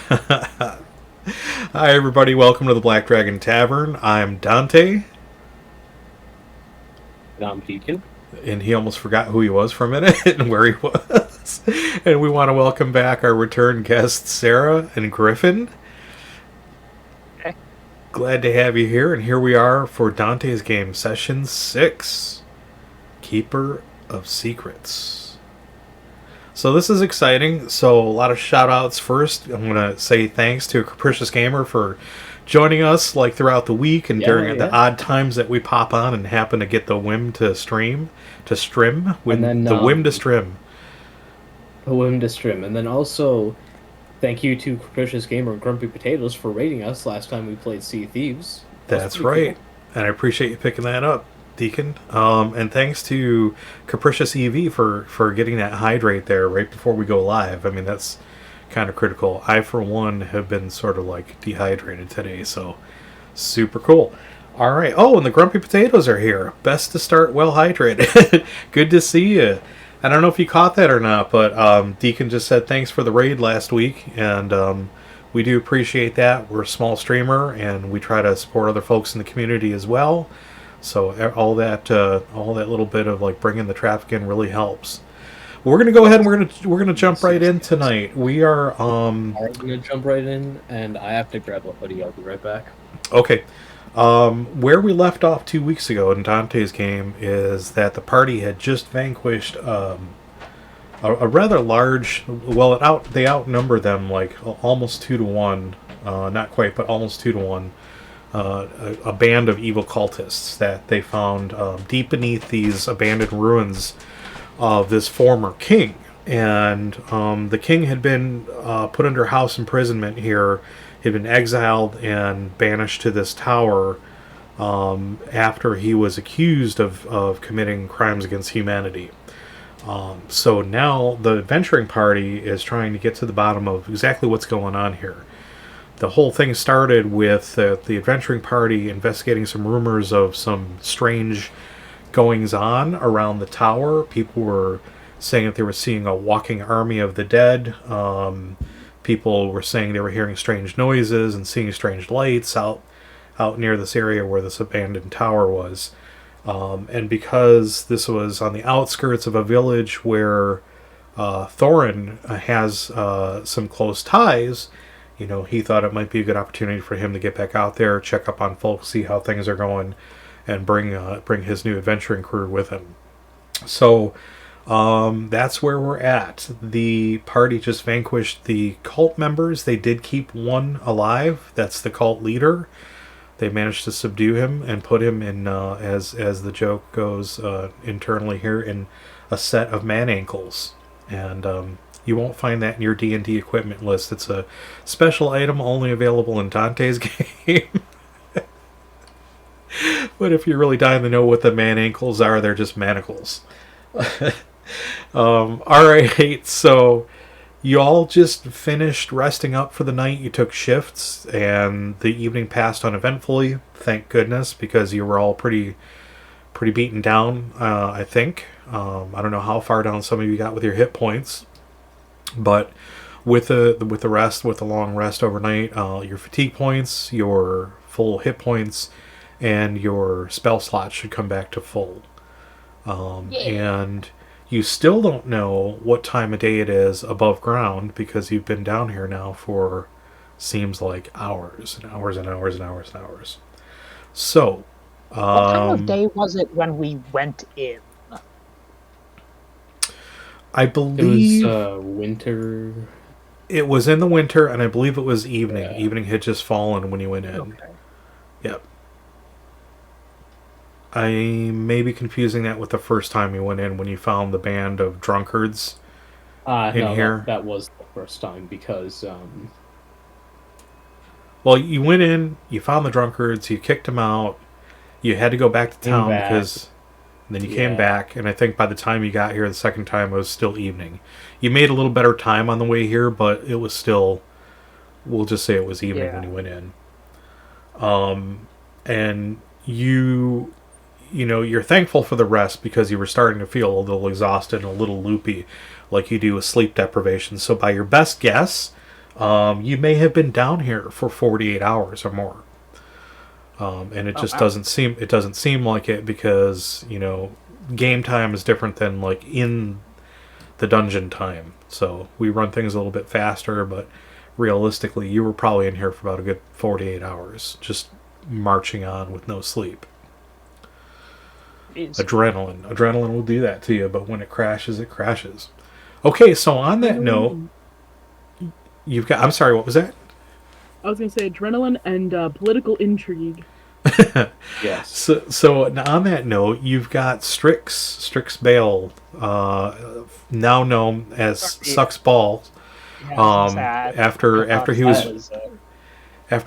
Hi, everybody. Welcome to the Black Dragon Tavern. I'm Dante. And I'm Deacon. And he almost forgot who he was for a minute and where he was. And we want to welcome back our return guests, Sarah and Gryphon. Okay. Glad to have you here. And here we are for Dante's game, Session 6, Keeper of Secrets. So this is exciting. So a lot of shout outs first. I'm going to say thanks to Capricious Gamer for joining us like throughout the week and during the odd times that we pop on and happen to get the whim to stream. The whim to stream. The whim to stream. And then also, thank you to Capricious Gamer and Grumpy Potatoes for rating us last time we played Sea of Thieves. That's right. Cool. And I appreciate you picking that up, Deacon. And thanks to Capricious EV for getting that hydrate there right before we go live. I mean, that's kind of critical. I, for one, have been sort of like dehydrated today, so super cool. All right. Oh, and the Grumpy Potatoes are here. Best to start well hydrated. Good to see you. I don't know if you caught that or not, but Deacon just said thanks for the raid last week, and we do appreciate that. We're a small streamer, and we try to support other folks in the community as well. So all that little bit of like bringing the traffic in really helps. We're gonna go ahead and we're gonna jump right in tonight. We are We're gonna jump right in, and I have to grab a hoodie. I'll be right back. Okay. Where we left off 2 weeks ago in Dante's game is that the party had just vanquished a rather large. Well, they outnumber them like almost 2-1. Not quite, but almost 2-1. A band of evil cultists that they found deep beneath these abandoned ruins of this former king. And the king had been put under house imprisonment here. He'd been exiled and banished to this tower after he was accused of committing crimes against humanity. So now the adventuring party is trying to get to the bottom of exactly what's going on here. The whole thing started with the adventuring party investigating some rumors of some strange goings-on around the tower. People were saying that they were seeing a walking army of the dead. People were saying they were hearing strange noises and seeing strange lights out near this area where this abandoned tower was. And because this was on the outskirts of a village where Thorin has some close ties, you know, he thought it might be a good opportunity for him to get back out there, check up on folks, see how things are going, and bring his new adventuring crew with him. So that's where we're at. The party just vanquished the cult members. They did keep one alive. That's the cult leader. They managed to subdue him and put him in, as the joke goes internally here, in a set of man ankles. And you won't find that in your D&D equipment list. It's a special item only available in Dante's game. But if you're really dying to know what the man ankles are, they're just manacles. Alright, so you all just finished resting up for the night. You took shifts, and the evening passed uneventfully. Thank goodness, because you were all pretty beaten down, I think. I don't know how far down some of you got with your hit points. But with the long rest overnight, your fatigue points, your full hit points, and your spell slots should come back to full. And you still don't know what time of day it is above ground because you've been down here now for seems like hours and hours and hours and hours and hours. So, what time of day was it when we went in? I believe it was winter. It was in the winter, and I believe it was evening. Yeah. Evening had just fallen when you went in. Okay. Yep. I may be confusing that with the first time you went in when you found the band of drunkards here. That was the first time because... Well, you went in, you found the drunkards, you kicked them out, you had to go back to town because... Then you came back, and I think by the time you got here the second time, it was still evening. You made a little better time on the way here, but it was still... We'll just say it was evening when you went in. And you're thankful for the rest because you were starting to feel a little exhausted and a little loopy like you do with sleep deprivation. So by your best guess, You may have been down here for 48 hours or more. And it just doesn't seem like it because, game time is different than like in the dungeon time. So we run things a little bit faster, but realistically you were probably in here for about a good 48 hours just marching on with no sleep. Adrenaline will do that to you, but when it crashes, it crashes. Okay, so on that note, you've got, I'm sorry, what was that? I was going to say adrenaline and political intrigue. Yes. So on that note, you've got Strix Bale, now known as Sucks Balls. After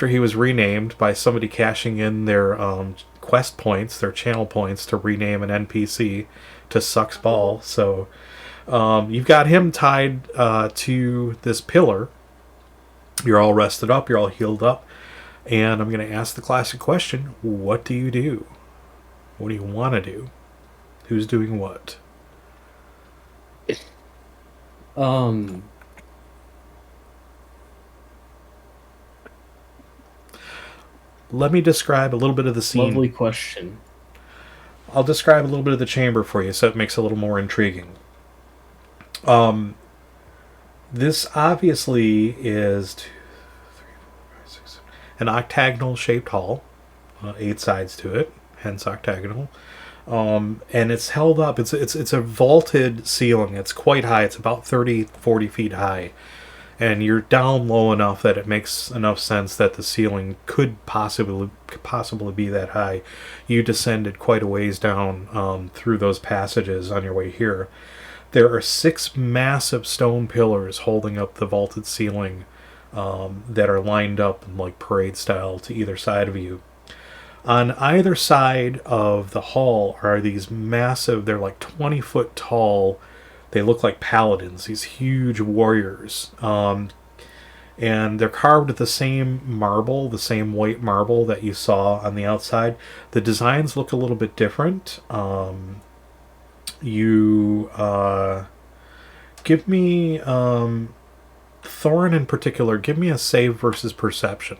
he was renamed by somebody cashing in their quest points, their channel points, to rename an NPC to Sucks Ball. So you've got him tied to this pillar. You're all rested up. You're all healed up. And I'm going to ask the classic question. What do you do? What do you want to do? Who's doing what? Let me describe a little bit of the scene. Lovely question. I'll describe a little bit of the chamber for you so it makes it a little more intriguing. This obviously is 2, 3, 4, 5, 6, 7, an octagonal shaped hall, 8 sides to it, hence octagonal. And it's held up. It's a vaulted ceiling. It's quite high. It's about 30-40 feet high. And you're down low enough that it makes enough sense that the ceiling could possibly be that high. You descended quite a ways down through those passages on your way here. There are 6 massive stone pillars holding up the vaulted ceiling that are lined up in like parade style to either side of you. On either side of the hall are these massive, they're like 20-foot tall, they look like paladins, these huge warriors. And they're carved with the same marble, the same white marble that you saw on the outside. The designs look a little bit different. Give me, Thorin in particular, give me a save versus perception.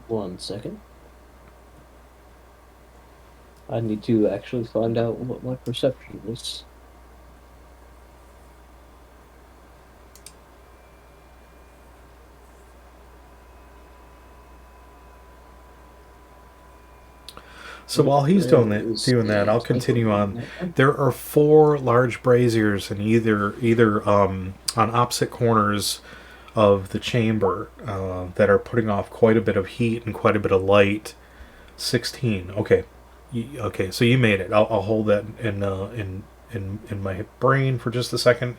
1 second. I need to actually find out what my perception is. So while he's doing that, I'll continue on. There are 4 large braziers in either on opposite corners of the chamber that are putting off quite a bit of heat and quite a bit of light. 16. Okay. Okay, so you made it. I'll hold that in my brain for just a second.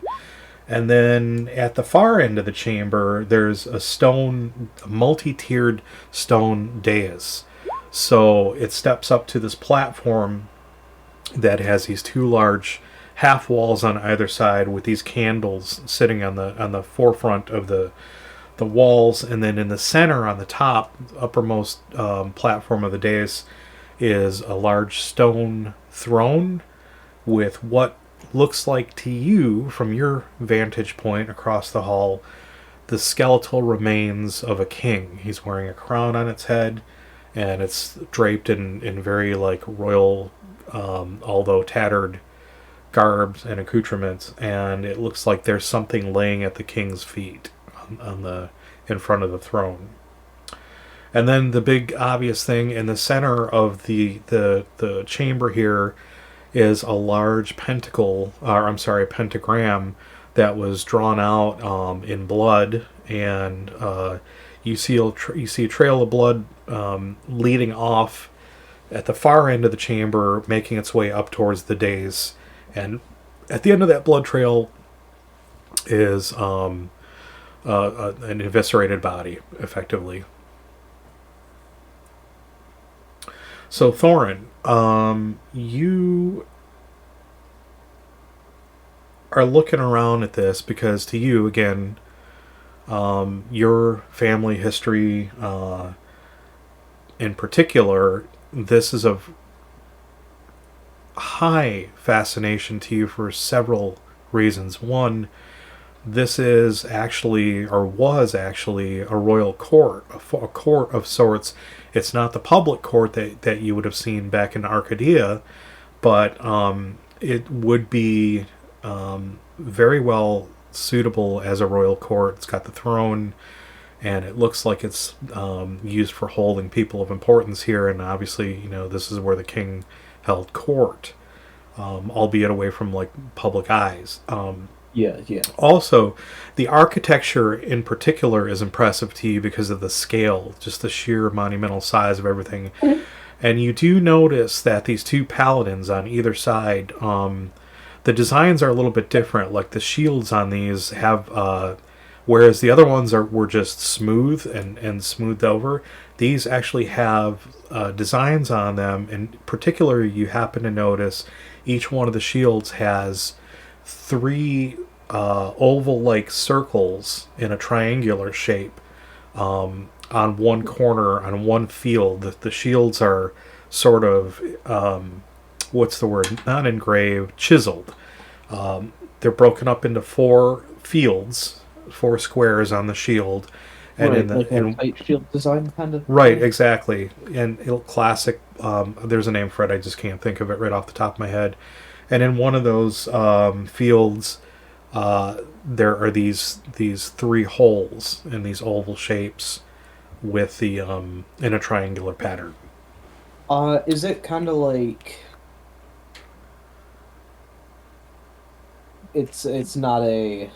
And then at the far end of the chamber, there's a multi-tiered stone dais. So it steps up to this platform that has these 2 large half walls on either side with these candles sitting on the forefront of the walls, and then in the center on the top uppermost platform of the dais is a large stone throne with what looks like to you from your vantage point across the hall the skeletal remains of a king. He's wearing a crown on its head, and it's draped in very like royal although tattered garbs and accoutrements, and it looks like there's something laying at the king's feet in front of the throne. And then the big obvious thing in the center of the chamber here is a large pentagram that was drawn out in blood, and you see a trail of blood leading off at the far end of the chamber, making its way up towards the dais. And at the end of that blood trail is an eviscerated body, effectively. So Thorin, you are looking around at this because to you, again, your family history in particular, this is of high fascination to you for several reasons. One, this is actually, or was actually, a royal court, a court of sorts. It's not the public court that you would have seen back in Arcadia, but it would be very well suitable as a royal court. It's got the throne, and it looks like it's used for holding people of importance here. And obviously, this is where the king held court, albeit away from like public eyes. Yeah. Also, the architecture in particular is impressive to you because of the scale, just the sheer monumental size of everything. And you do notice that these two paladins on either side, the designs are a little bit different. Like the shields on these have, whereas the other ones were just smooth and smoothed over, these actually have designs on them. In particular, you happen to notice each one of the shields has 3 oval-like circles in a triangular shape on one corner, on one field. The shields are sort of, what's the word? Not engraved, chiseled. They're broken up into 4 fields, 4 squares on the shield. And right, a tight shield design kind of. Right, exactly. And classic, there's a name for it, I just can't think of it right off the top of my head. And in one of those fields, there are these 3 holes in these oval shapes with the in a triangular pattern. Is it kind of like it's not a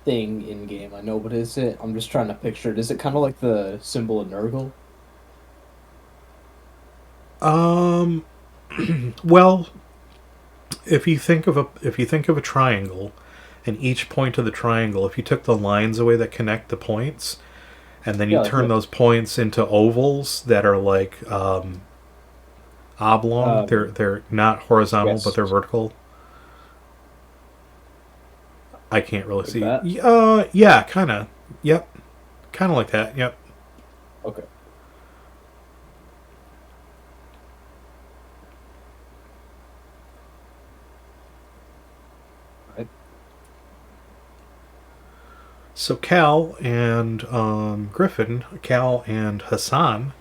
thing in game, I know, but is it? I'm just trying to picture it. Is it kind of like the symbol of Nurgle? Well, if you think of a triangle, and each point of the triangle, if you took the lines away that connect the points, and then you turn those points into ovals that are like oblong, they're not horizontal, but they're vertical. I can't really see. Yeah, kind of. Yep, kind of like that. Yep. Okay. So Cal and Gryphon, Cal and Hassan,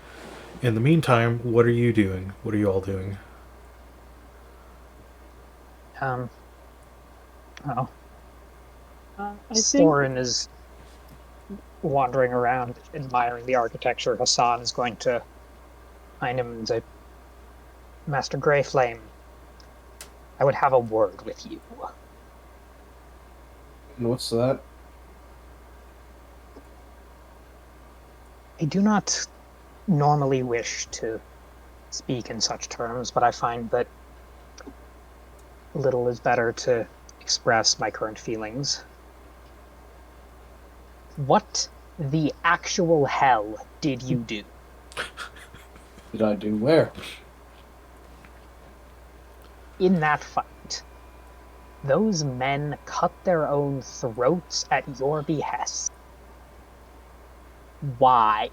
in the meantime, what are you doing? What are you all doing? Soren is wandering around admiring the architecture. Hassan is going to find him and say, Master Greyflame, I would have a word with you. What's that? I do not normally wish to speak in such terms, but I find that little is better to express my current feelings. What the actual hell did you do? Did I do where? In that fight, those men cut their own throats at your behest. Why?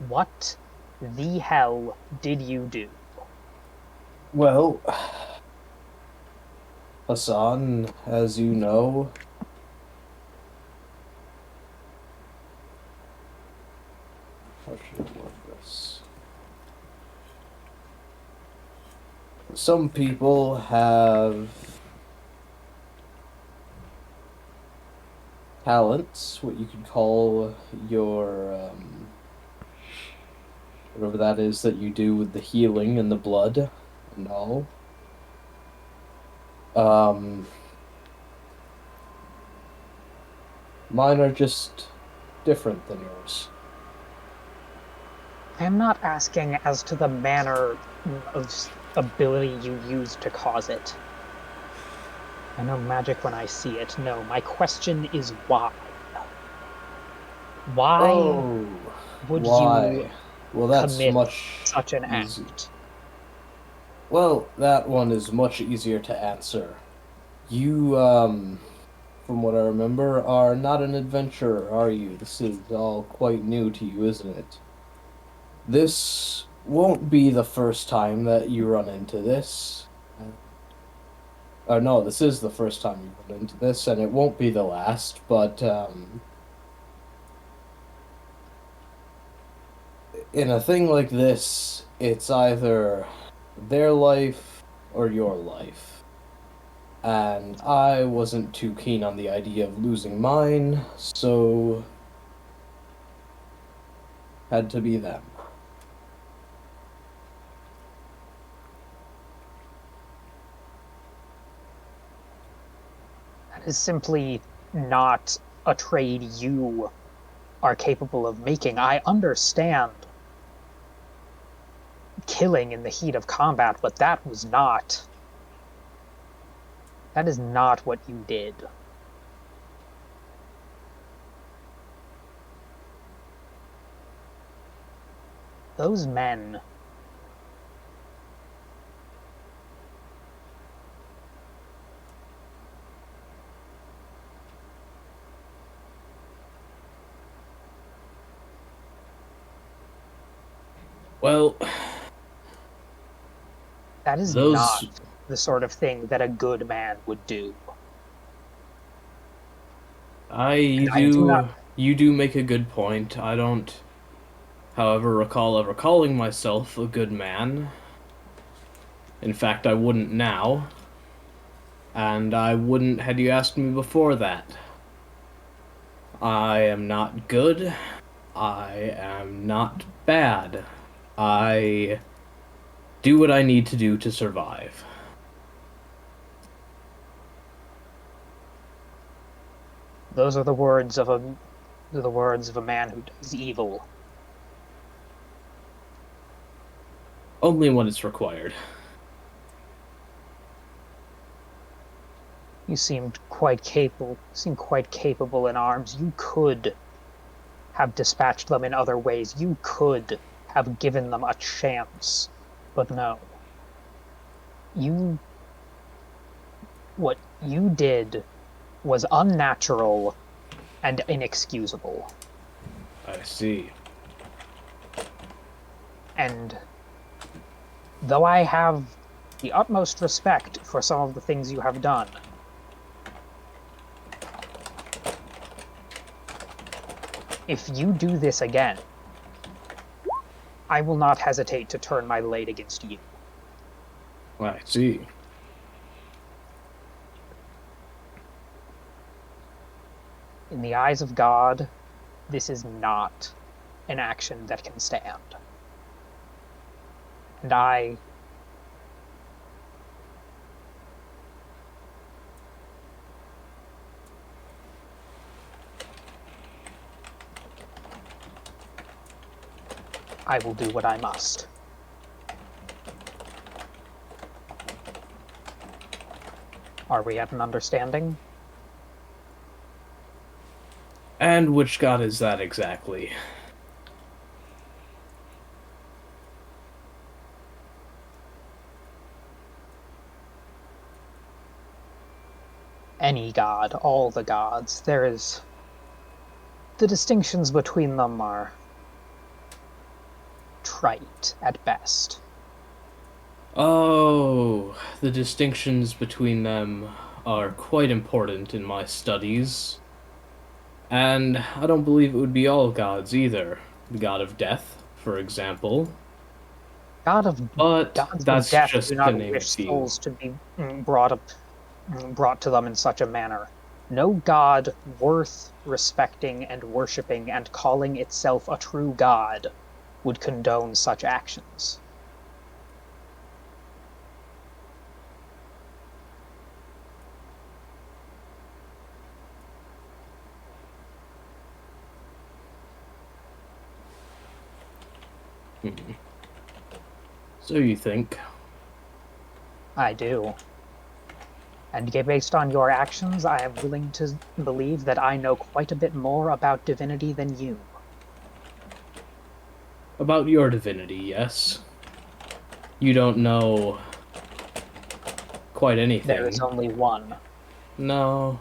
What the hell did you do? Well, Hassan, as you know, how should I word this? Some people have talents, what you could call your, whatever that is that you do with the healing and the blood and all. Mine are just different than yours. I am not asking as to the manner of ability you use to cause it. I know magic when I see it. No, my question is why? Why would you commit such an act? Well, that one is much easier to answer. You, from what I remember, are not an adventurer, are you? This is all quite new to you, isn't it? This won't be the first time that you run into this. No, this is the first time you run into this, and it won't be the last, but in a thing like this, it's either their life or your life. And I wasn't too keen on the idea of losing mine, so had to be them. That is simply not a trade you are capable of making. I understand killing in the heat of combat, but that is not what you did. Those men Well, that is those... not the sort of thing that a good man would do. You do make a good point. I don't, however, recall ever calling myself a good man. In fact, I wouldn't now. And I wouldn't had you asked me before that. I am not good. I am not bad. I do what I need to do to survive. Those are the words of a man who does evil. Only when it's required. You seemed quite capable. In arms. You could have dispatched them in other ways. You could have given them a chance, but no. What you did was unnatural and inexcusable. I see. And though I have the utmost respect for some of the things you have done, if you do this again, I will not hesitate to turn my blade against you. I see. In the eyes of God, this is not an action that can stand. And I will do what I must. Are we at an understanding? And which god is that exactly? Any god, all the gods. The distinctions between them are trite at best. Oh, the distinctions between them are quite important in my studies. And I don't believe it would be all gods either. The god of death, for example. But Gods that's of death just do to not name a wish few. souls to be brought to them in such a manner. No god worth respecting and worshipping and calling itself a true god would condone such actions. So you think? I do. And based on your actions, I am willing to believe that I know quite a bit more about divinity than you. About your divinity, yes. You don't know quite anything. There is only one. No.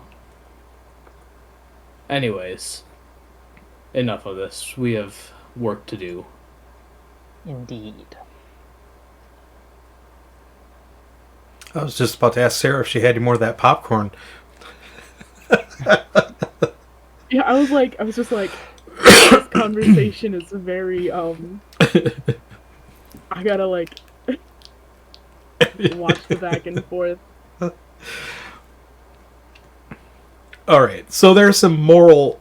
Anyways, enough of this. We have work to do. Indeed. I was just about to ask Sarah if she had any more of that popcorn. Yeah, I was just like, this conversation is very, I gotta, like, watch the back and forth. All right, so there's some moral,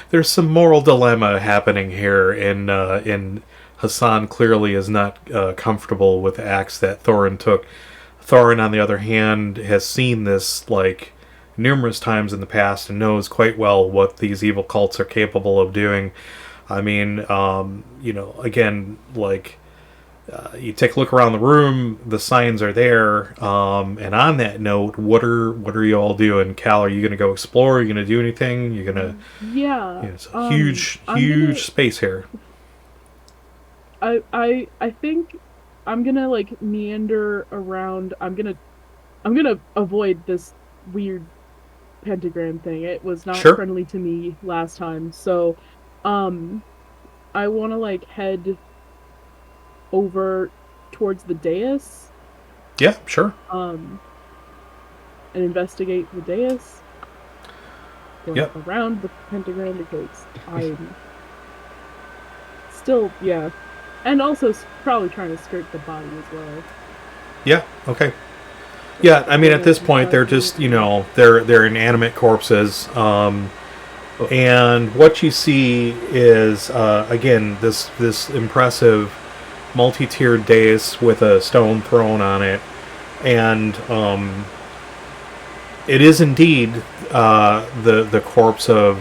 there's some moral dilemma happening here, in Hassan clearly is not comfortable with the acts that Thorin took. Thorin, on the other hand, has seen this like numerous times in the past and knows quite well what these evil cults are capable of doing. I mean, again, like. You take a look around the room. The signs are there. And on that note, what are you all doing? Cal, are you going to go explore? Are you going to do anything? You're going to... Yeah. It's a huge space here. I think I'm gonna like meander around. I'm gonna avoid this weird pentagram thing. It was not friendly to me last time. So, I want to like head over towards the dais. Yeah, sure. And investigate the dais. Yep. Around the pentagram because I'm still, yeah. And also probably trying to skirt the body as well. Yeah, okay. Yeah, I mean, at this point, they're just, they're inanimate corpses. And what you see is, again, this impressive multi-tiered dais with a stone throne on it, and it is indeed the corpse of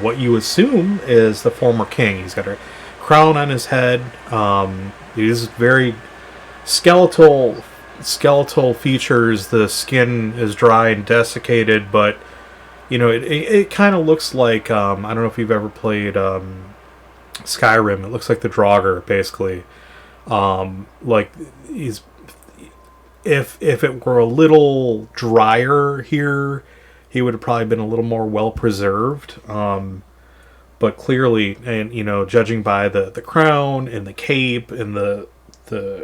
what you assume is the former king. He's got a crown on his head. He is very skeletal features. The skin is dry and desiccated, but it kind of looks like I don't know if you've ever played Skyrim. It looks like the Draugr, basically. Like he's if it were a little drier here, he would have probably been a little more well preserved. But clearly, and judging by the crown and the cape and the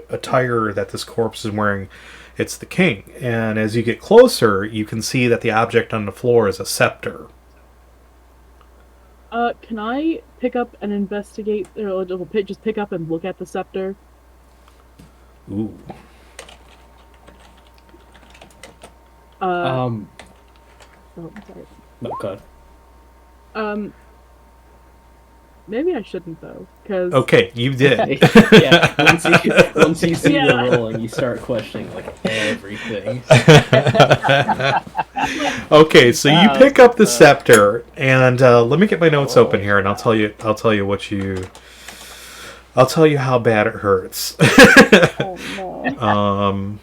attire that this corpse is wearing, it's the king. And as you get closer, you can see that the object on the floor is a scepter. Can I pick up and investigate, or just pick up and look at the scepter? Ooh. Oh, sorry. no, God. Maybe I shouldn't though, because Okay, you did. Yeah, once you see the rolling, you start questioning like everything. Okay, so you pick up the scepter, and let me get my notes open here, and I'll tell you how bad it hurts. oh no.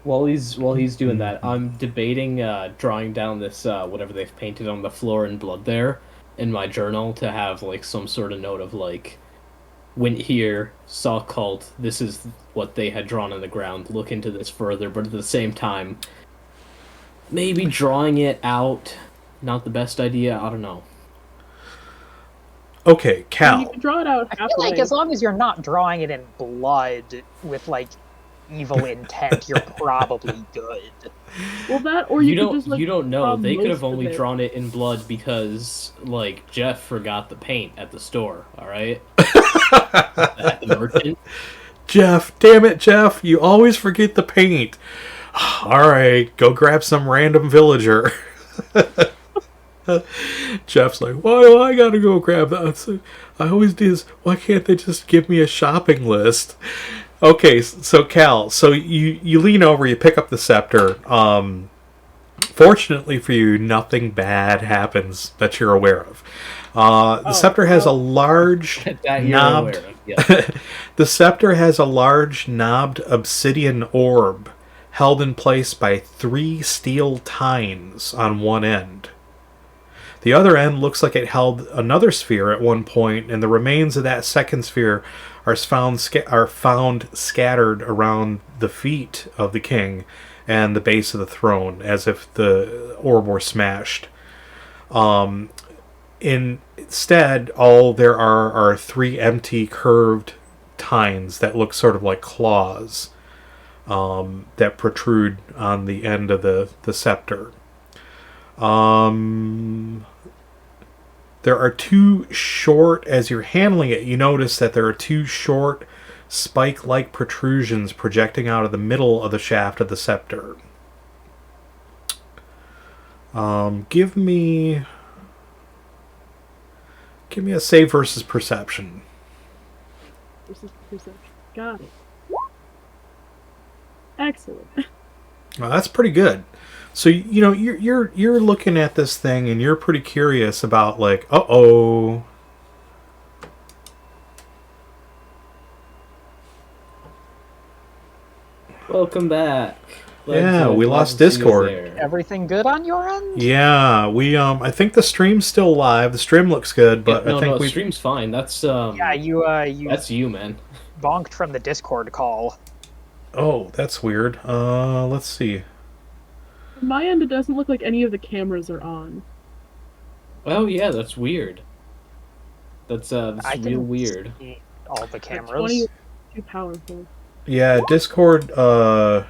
While he's doing that, I'm debating drawing down this whatever they've painted on the floor in blood there in my journal to have like some sort of note of like, went here, saw cult, this is what they had drawn on the ground, look into this further, but at the same time, maybe drawing it out, not the best idea, I don't know. Okay, Cal. You can draw it out I halfway. feel like as long as you're not drawing it in blood with like evil intent, you're probably good. Well, that or you could don't just like you don't know. They could have most of only it. drawn it in blood because like Jeff forgot the paint at the store. All right, at the merchant. Jeff, damn it, Jeff! You always forget the paint. All right, go grab some random villager. Jeff's like, why do I gotta go grab that? I always do this. Why can't they just give me a shopping list? Okay, so Cal, so you lean over, you pick up the scepter. Fortunately for you, nothing bad happens that you're aware of. The scepter has a large knobbed. The scepter has a large knobbed obsidian orb held in place by 3 steel tines on one end. The other end looks like it held another sphere at one point, and the remains of that second sphere are found scattered around the feet of the king and the base of the throne, as if the orb were smashed. Instead, all there are 3 empty curved tines that look sort of like claws. that protrude on the end of the scepter. There are two short, as you're handling it, you notice that there are two short spike-like protrusions projecting out of the middle of the shaft of the scepter. Give me a save versus perception. Versus perception. Got it. Excellent. Well, that's pretty good. So you're looking at this thing and you're pretty curious about like, uh-oh. Welcome back. We lost Discord. Everything good on your end? Yeah, we I think the stream's still live. The stream looks good, but no, I think the stream's fine. That's yeah, you that's you, man. Bonked from the Discord call. Oh, that's weird. Let's see. From my end, it doesn't look like any of the cameras are on. Oh yeah, that's weird. That's real weird. See all the cameras. 20 is too powerful. Yeah, Discord. There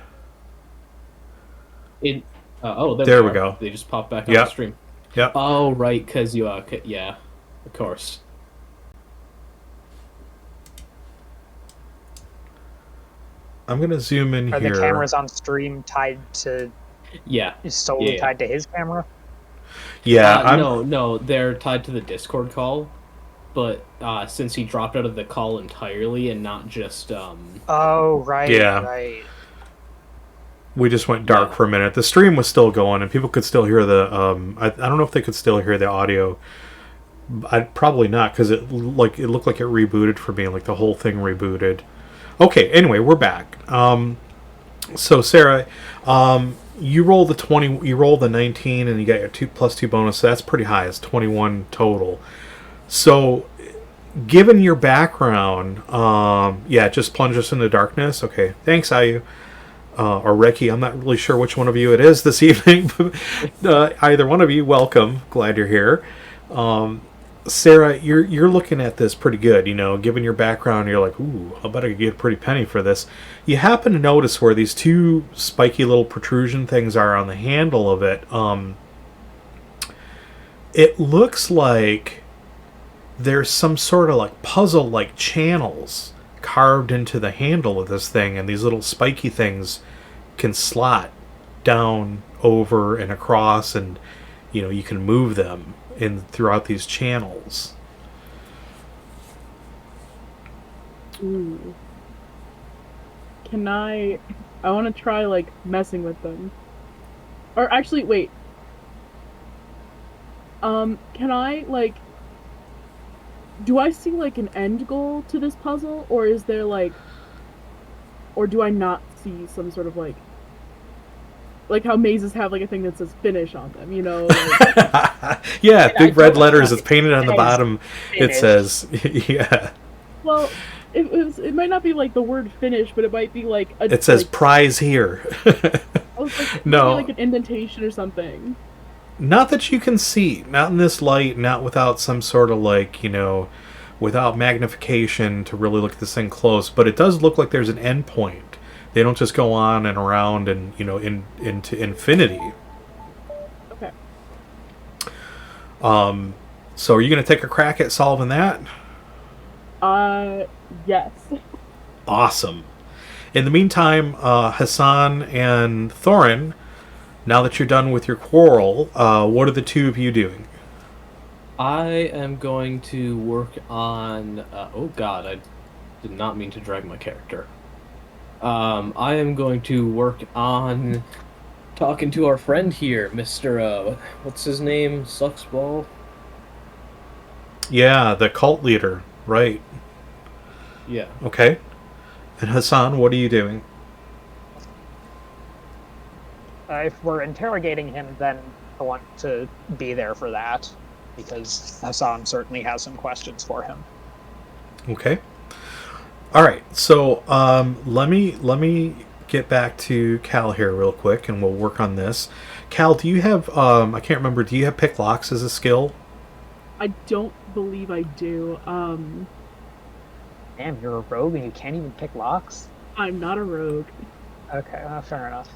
There we go. They just popped back on Yep. the stream. Yep. Oh right, because you yeah, of course. I'm gonna zoom in Are here. the cameras on stream tied to Yeah. solely Yeah. tied to his camera? Yeah, no, they're tied to the Discord call, but since he dropped out of the call entirely and not just Oh right, Yeah. right. we just went dark for a minute. The stream was still going, and people could still hear the. I don't know if they could still hear the audio. Probably not, because it looked like it rebooted for me, like the whole thing rebooted. Okay, anyway, we're back. So Sarah, you roll the 20, you roll the 19, and you got your 2+2 bonus. So that's pretty high. It's 21 total. So, given your background, just plunge us into darkness. Okay, thanks, Ayu. Or Reki, I'm not really sure which one of you it is this evening. Either one of you, welcome. Glad you're here. Sarah, you're looking at this pretty good, given your background. You're like, ooh, I bet I could get a pretty penny for this. You happen to notice where these two spiky little protrusion things are on the handle of it. It looks like there's some sort of like puzzle-like channels carved into the handle of this thing, and these little spiky things can slot down, over, and across, and you can move them throughout these channels. Ooh. Can I want to try like messing with them. Or actually, wait. Can I like? Do I see like an end goal to this puzzle, or is there like, or do I not see some sort of like how mazes have like a thing that says finish on them, Like... Yeah, big red letters. It's painted on the bottom. It says, yeah. Well, it might not be like the word finish, but it might be like it says prize here. No, like an indentation or something. Not that you can see. Not in this light. Not without some sort of without magnification to really look at this thing close. But it does look like there's an end point. They don't just go on and around and into infinity. Okay. So are you going to take a crack at solving that? Yes. Awesome. In the meantime, Hassan and Thorin, now that you're done with your quarrel, what are the two of you doing? I am going to work on oh god, I did not mean to drag my character. I am going to work on talking to our friend here, Mr. What's his name? Sucksball? Yeah, the cult leader, right. Yeah. Okay. And Hassan, what are you doing? If we're interrogating him, then I want to be there for that, because Hassan certainly has some questions for him. Okay. All right. So let me get back to Cal here real quick, and we'll work on this. Cal, do you have I can't remember. Do you have pick locks as a skill? I don't believe I do. Damn, you're a rogue and you can't even pick locks? I'm not a rogue. Okay, fair enough.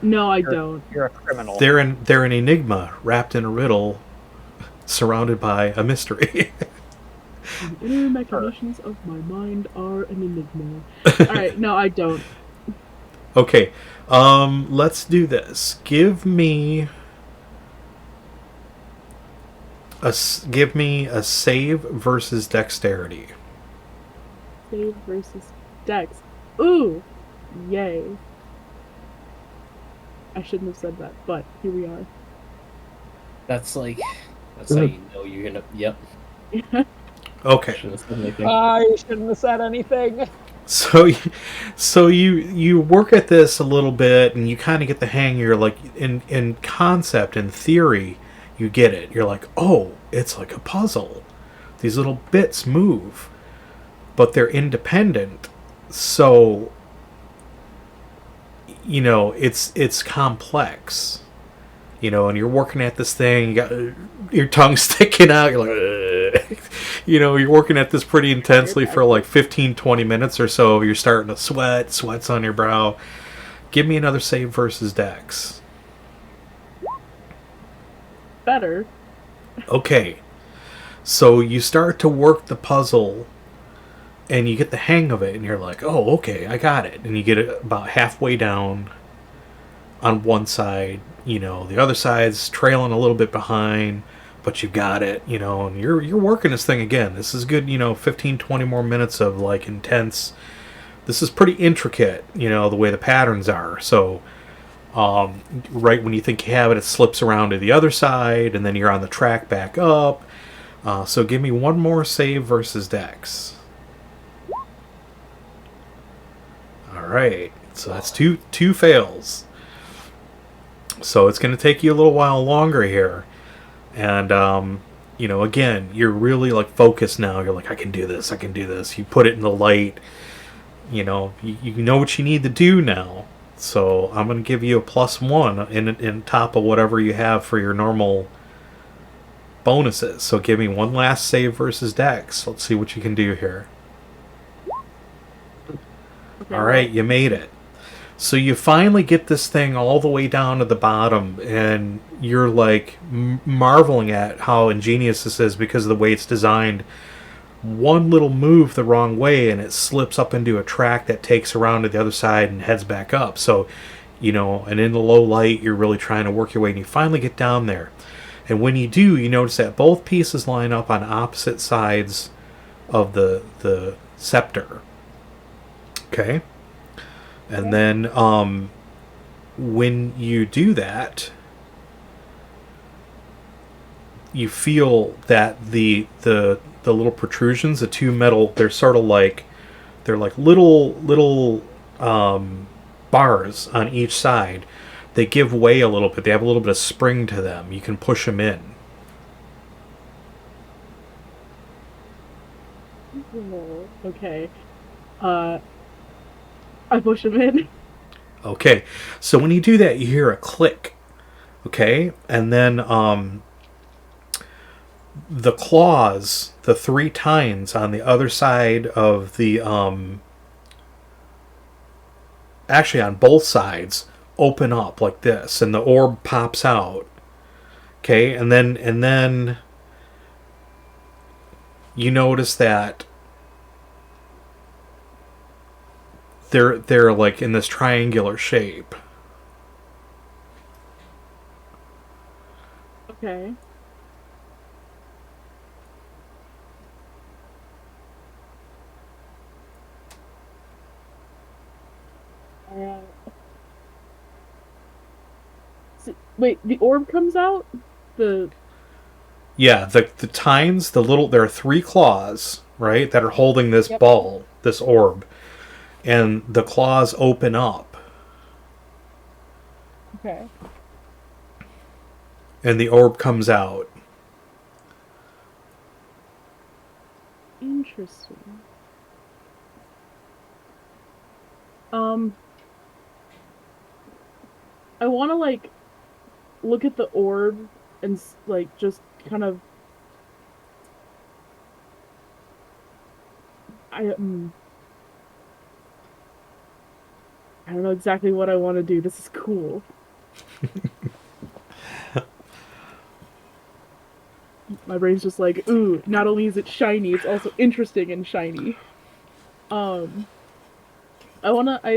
No, I don't. You're a criminal. They're an enigma wrapped in a riddle, surrounded by a mystery. The inner machinations of my mind are an enigma. Alright, no, I don't. Okay, let's do this. Give me a save versus dexterity. Save versus dex. Ooh! Yay. I shouldn't have said that, but here we are. That's how you know you're gonna. Yep. Okay. Shouldn't have said anything. I shouldn't have said anything. So you work at this a little bit, and you kind of get the hang. You're like in concept, in theory, you get it. You're like, oh, it's like a puzzle. These little bits move, but they're independent. So it's complex. And you're working at this thing. You got your tongue sticking out. You're like, ugh. You're working at this pretty intensely for like 15, 20 minutes or so. You're starting to sweat. Sweat's on your brow. Give me another save versus dex. Better. Okay. So you start to work the puzzle, and you get the hang of it, and you're like, oh, okay, I got it. And you get it about halfway down on one side. The other side's trailing a little bit behind, but you got it, and you're working this thing again. This is good, 15, 20 more minutes of like intense. This is pretty intricate, the way the patterns are. So, right when you think you have it, it slips around to the other side, and then you're on the track back up. So give me one more save versus dex. All right, so that's two fails. So it's going to take you a little while longer here. And, again, you're really, like, focused now. You're like, I can do this. You put it in the light. You know what you need to do now. So I'm going to give you a +1 in top of whatever you have for your normal bonuses. So give me one last save versus dex. Let's see what you can do here. Okay, all right, you made it. So you finally get this thing all the way down to the bottom, and you're like marveling at how ingenious this is because of the way it's designed. One little move the wrong way and it slips up into a track that takes around to the other side and heads back up. So, and in the low light, you're really trying to work your way, and you finally get down there. And when you do, you notice that both pieces line up on opposite sides of the scepter. Okay? And then when you do that, you feel that the little protrusions, the two metal, they're sort of like, they're like little bars on each side. They give way a little bit. They have a little bit of spring to them. You can push them in. Oh, okay. I push them in. Okay. So when you do that, you hear a click. Okay? And then the claws, the 3 tines on the other side of the actually on both sides open up like this, and the orb pops out. Okay, and then you notice that they're like in this triangular shape. Okay. Wait, the orb comes out? Yeah, the tines, there are 3 claws, right, that are holding this ball, this orb, and the claws open up. Okay. And the orb comes out. Interesting. I want to look at the orb and just kind of I I don't know exactly what I want to do. This is cool. My brain's just like, ooh, not only is it shiny, it's also interesting and shiny. I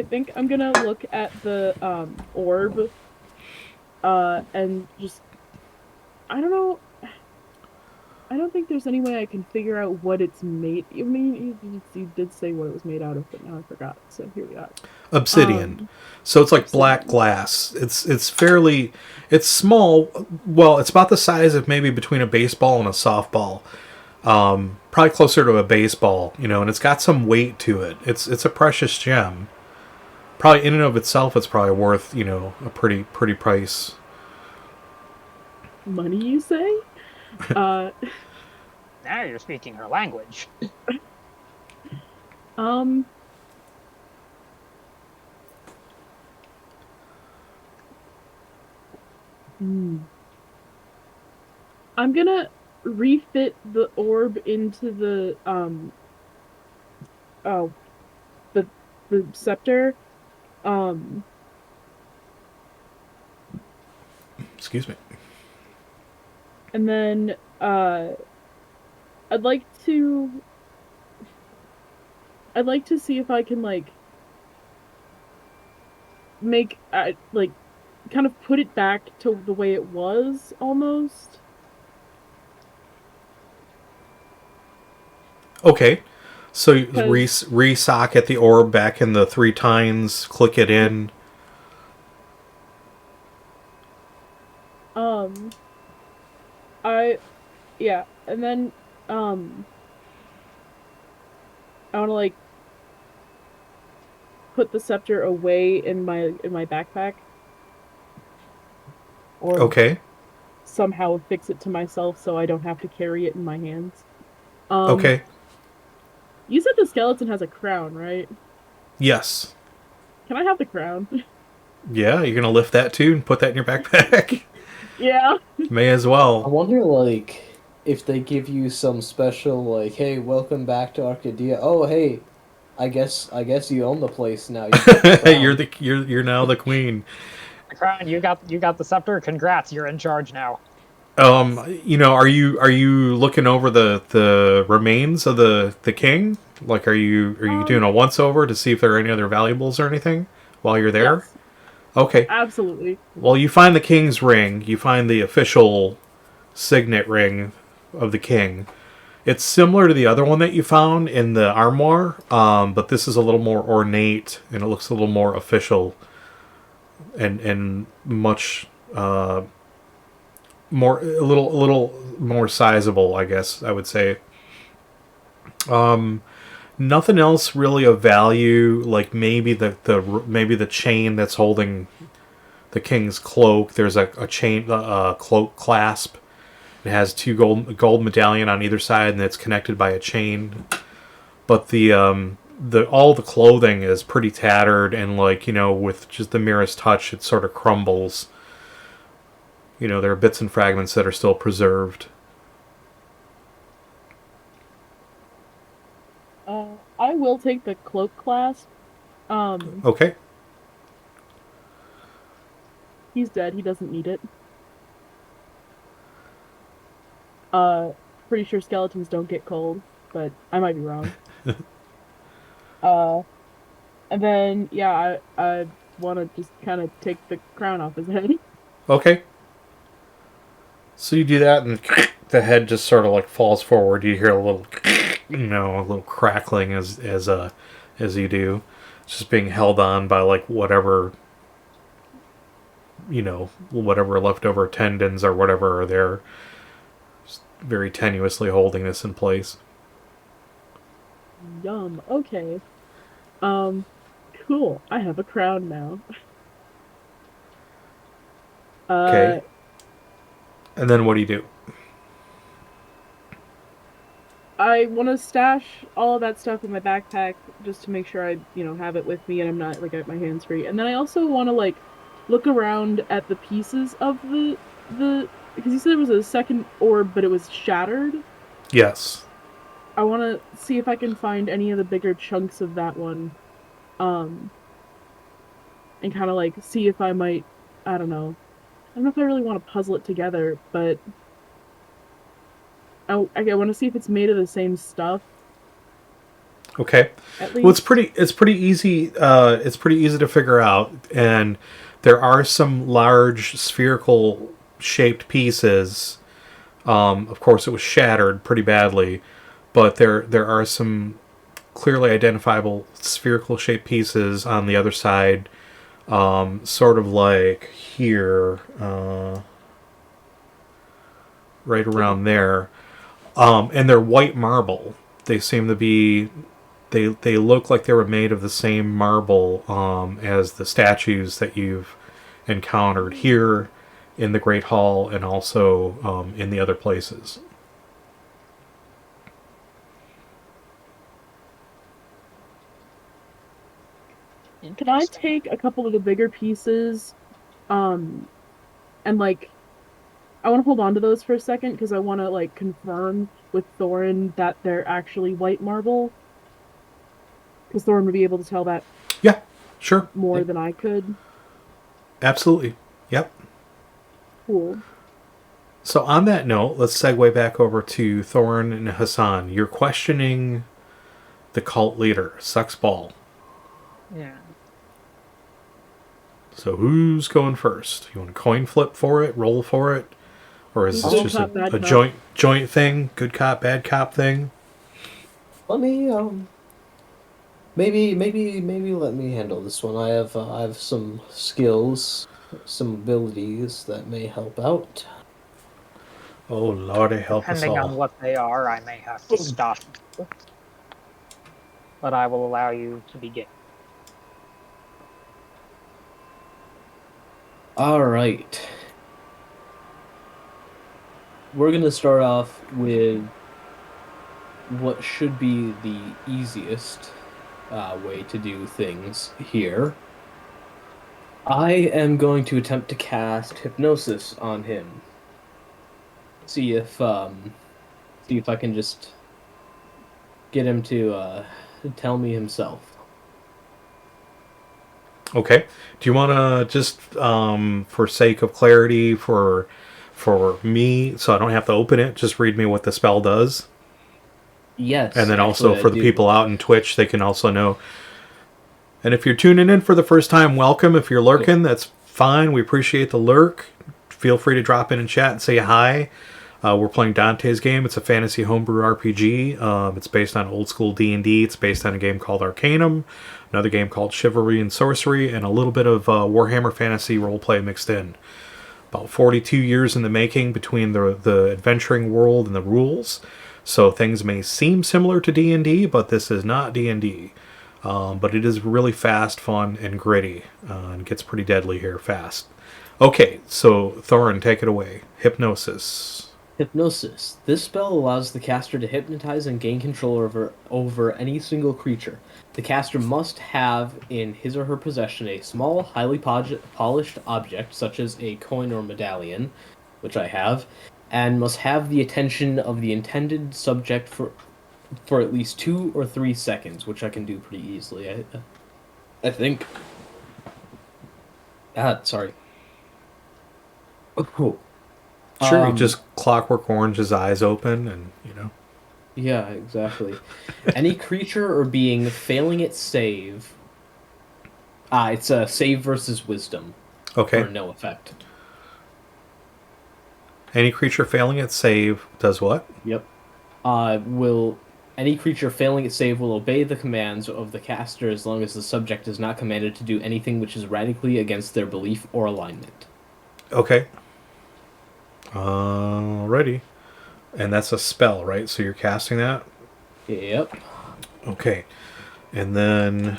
think I'm gonna look at the orb and just, I don't know, I don't think there's any way I can figure out what it's made. I mean, you did say what it was made out of, but now I forgot. So here we are. Obsidian. So it's like obsidian. Black glass. It's fairly, it's small. Well, it's about the size of maybe between a baseball and a softball. Probably closer to a baseball, and it's got some weight to it. It's a precious gem. Probably in and of itself, it's probably worth a pretty price. Money, you say? Now you're speaking her language. I'm gonna refit the orb into the the scepter. Excuse me. And then I'd like to see if I can make kind of put it back to the way it was almost. Okay. So re-socket the orb back in the 3 times, click it in. And then I want to put the scepter away in my backpack. Or okay. Somehow fix it to myself so I don't have to carry it in my hands. Okay. You said the skeleton has a crown, right? Yes. Can I have the crown? Yeah, you're gonna lift that too and put that in your backpack? Yeah. May as well. I wonder, if they give you some special, hey, welcome back to Arcadia. Oh, hey, I guess you own the place now. You're now the queen. Crown, you got the scepter. Congrats, you're in charge now. Are you looking over the remains of the king? Are you doing a once over to see if there are any other valuables or anything while you're there? Yes. Okay. Absolutely. Well, you find the king's ring. You find the official signet ring of the king. It's similar to the other one that you found in the armoire, but this is a little more ornate and it looks a little more official and much a little more sizable, I guess I would say. Nothing else really of value, like maybe the chain that's holding the king's cloak. There's a chain, cloak clasp. It has 2 gold medallion on either side, and it's connected by a chain. But all the clothing is pretty tattered, and with just the merest touch, it sort of crumbles. There are bits and fragments that are still preserved. I will take the cloak clasp. Okay. He's dead. He doesn't need it. Pretty sure skeletons don't get cold, but I might be wrong. And then, yeah, I want to just kind of take the crown off his head. Okay. So you do that, and the head just sort of falls forward. You hear a little, a little crackling as you do. It's just being held on by whatever leftover tendons or whatever are there. Just very tenuously holding this in place. Yum. Okay. Cool. I have a crown now. Okay. And then what do you do? I want to stash all of that stuff in my backpack just to make sure I, have it with me and I'm not at my hands free. And then I also want to look around at the pieces of the because you said there was a second orb, but it was shattered. Yes. I want to see if I can find any of the bigger chunks of that one. and kind of like see if I might, I don't know. I don't know if I really want to puzzle it together, but I want to see if it's made of the same stuff. Okay. At Well, least. it's pretty easy. It's pretty easy to figure out, and there are some large spherical shaped pieces. Of course, it was shattered pretty badly, but there are some clearly identifiable spherical shaped pieces on the other side, sort of like here, right around there, and they're white marble. They seem to be. They look like they were made of the same marble as the statues that you've encountered here in the Great Hall and also in the other places. Can I take a couple of the bigger pieces, and like, I want to hold on to those for a second because I want to like confirm with Thorin that they're actually white marble, because Thorin would be able to tell that Yeah, sure. more than I could. Absolutely. Yep. Cool. So on that note, let's segue back over to Thorin and Hassan. You're questioning the cult leader, Suxball. Yeah. So who's going first? You want a coin flip for it, roll for it? Or is this Good just cop, a bad cop. joint thing? Good cop, bad cop thing? Let me maybe let me handle this one. I have some skills, some abilities that may help out. Oh, Lordy, help us Depending all. on what they are, I may have to stop. But I will allow you to begin. Alright. We're going to start off with what should be the easiest way to do things here. I am going to attempt to cast hypnosis on him. See if I can just get him to tell me himself. Okay. Do you want to just, for sake of clarity, for me, so I don't have to open it, just read me what the spell does? Yes. And then also actually, for the people out in Twitch, they can also know. And if you're tuning in for the first time, welcome. If you're lurking, that's fine. We appreciate the lurk. Feel free to drop in and chat and say hi. We're playing Dante's game. It's a fantasy homebrew RPG. It's based on old school D&D. It's based on a game called Arcanum, another game called Chivalry and Sorcery, and a little bit of Warhammer Fantasy roleplay mixed in. About 42 years in the making between the adventuring world and the rules. So things may seem similar to D&D, but this is not D&D. But it is really fast, fun, and gritty. And gets pretty deadly here fast. Okay, so Thorin, take it away. Hypnosis. Hypnosis. This spell allows the caster to hypnotize and gain control over any single creature. The caster must have in his or her possession a small, highly polished object, such as a coin or medallion, which I have, and must have the attention of the intended subject for at least 2 or 3 seconds, which I can do pretty easily. I think. Sorry. Oh. Sure, you just Clockwork Orange his eyes open and, Yeah, exactly. Any creature or being failing its save... it's a save versus wisdom. Okay. For no effect. Any creature failing its save does what? Yep. Any creature failing its save will obey the commands of the caster as long as the subject is not commanded to do anything which is radically against their belief or alignment. Okay. Alrighty. And that's a spell, right? So you're casting that? Yep. Okay. And then...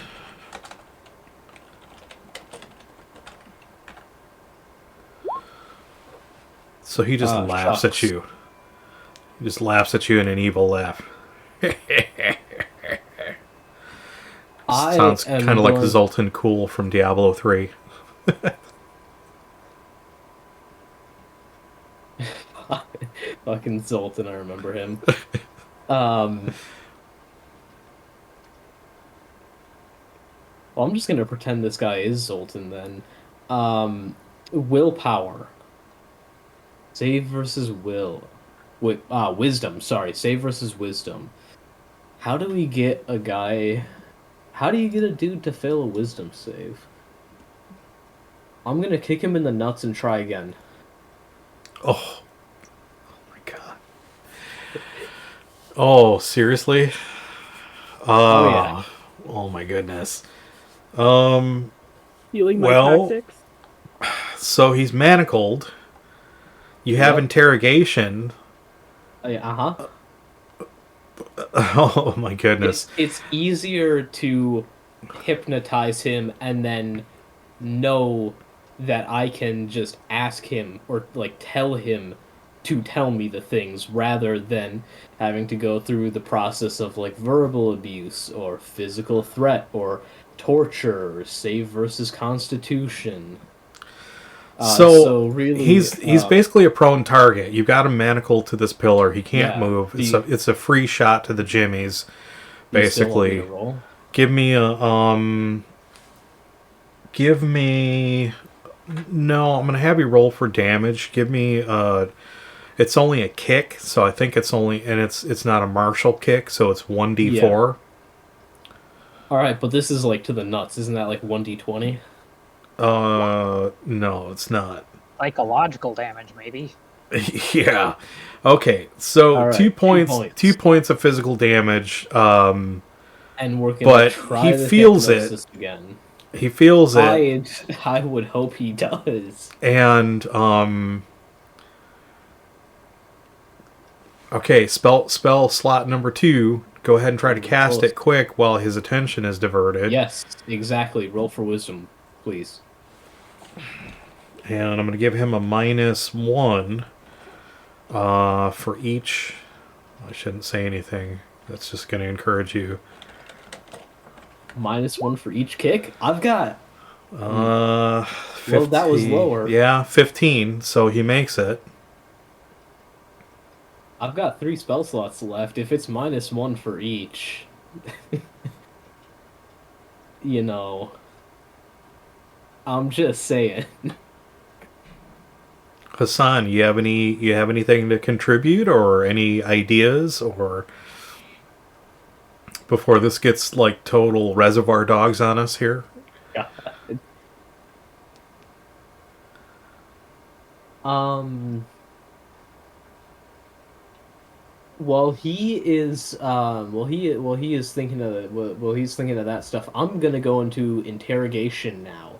So he just laughs at you. He just laughs at you in an evil laugh. Sounds kind of like Zoltan Cool from Diablo 3. Fucking Zoltan, I remember him. Well, I'm just gonna pretend this guy is Zoltan then. Willpower. Save versus will. Wisdom. Sorry, save versus wisdom. How do we get a guy? How do you get a dude to fail a wisdom save? I'm gonna kick him in the nuts and try again. Oh my god. Oh, seriously? Oh yeah. Oh my goodness. Feeling my well, tactics? So he's manacled. You have interrogation. Uh-huh. Oh my goodness. It's easier to hypnotize him and then know that I can just ask him or like tell him to tell me the things rather than having to go through the process of like verbal abuse or physical threat or torture or save versus constitution. So really, he's basically a prone target. You got him manacled to this pillar. He can't move. It's a free shot to the jimmies, basically. Give me no. I'm gonna have you roll for damage. Give me it's only a kick, so I think it's only, and it's not a martial kick, so it's 1d4. Yeah. All right, but this is like to the nuts. Isn't that like 1d20? No, it's not. Psychological damage, maybe. Yeah. Okay. So right, 2 points. 2 points of physical damage. And we're gonna but try he feels it again. He feels it. I would hope he does. And okay, spell slot number 2. Go ahead and try to cast it quick while his attention is diverted. Yes, exactly. Roll for wisdom, please. And I'm going to give him a -1 for each. I shouldn't say anything. That's just going to encourage you. -1 for each kick? I've got... 15. Well, that was lower. Yeah, 15, so he makes it. I've got 3 spell slots left. If it's -1 for each... you know... I'm just saying. Hassan, you have anything to contribute or any ideas or before this gets like total Reservoir Dogs on us here? God. While he is thinking of that stuff, I'm gonna go into interrogation now.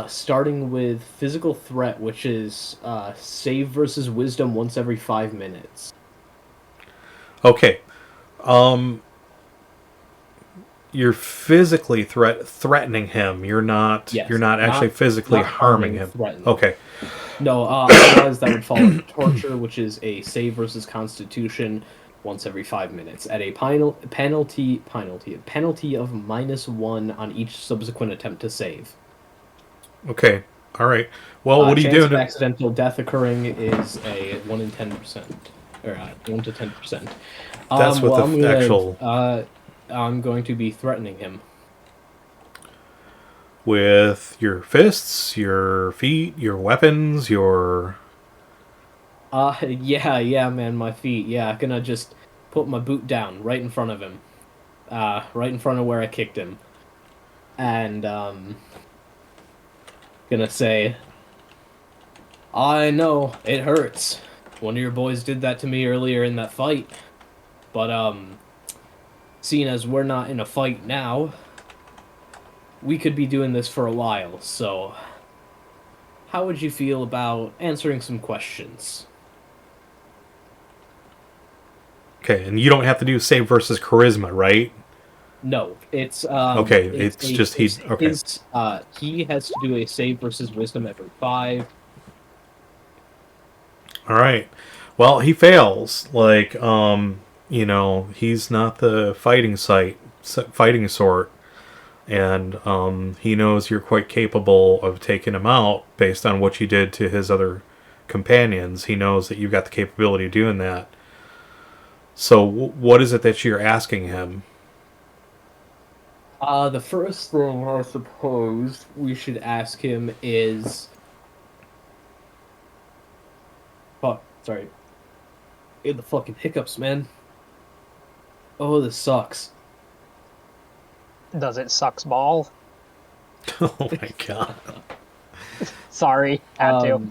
Starting with physical threat, which is save versus wisdom once every 5 minutes. Okay. You're physically threatening him. You're not. Yes, you're not actually physically harming him. Okay. No. Otherwise, that would fall under torture, which is a save versus Constitution once every 5 minutes at a penalty of -1 on each subsequent attempt to save. Okay. All right. Well, what are you doing? doing? Accidental death occurring is a 1 in 10%, or 1 to 10%. That's what actual. I'm going to be threatening him with your fists, your feet, your weapons, your. Yeah, man, my feet. Yeah, gonna just put my boot down right in front of him, right in front of where I kicked him, and gonna say, I know, it hurts. One of your boys did that to me earlier in that fight. But, seeing as we're not in a fight now, we could be doing this for a while, so... How would you feel about answering some questions? Okay, and you don't have to do save versus charisma, right? No, it's okay. He has to do a save versus wisdom every 5. All right. Well, he fails. Like, you know, he's not the fighting sort, and he knows you're quite capable of taking him out based on what you did to his other companions. He knows that you've got the capability of doing that. So, what is it that you're asking him? The first thing I suppose we should ask him is... Fuck, sorry. Get the fucking hiccups, man. Oh, this sucks. Does it sucks ball? Oh my god. Sorry, had to.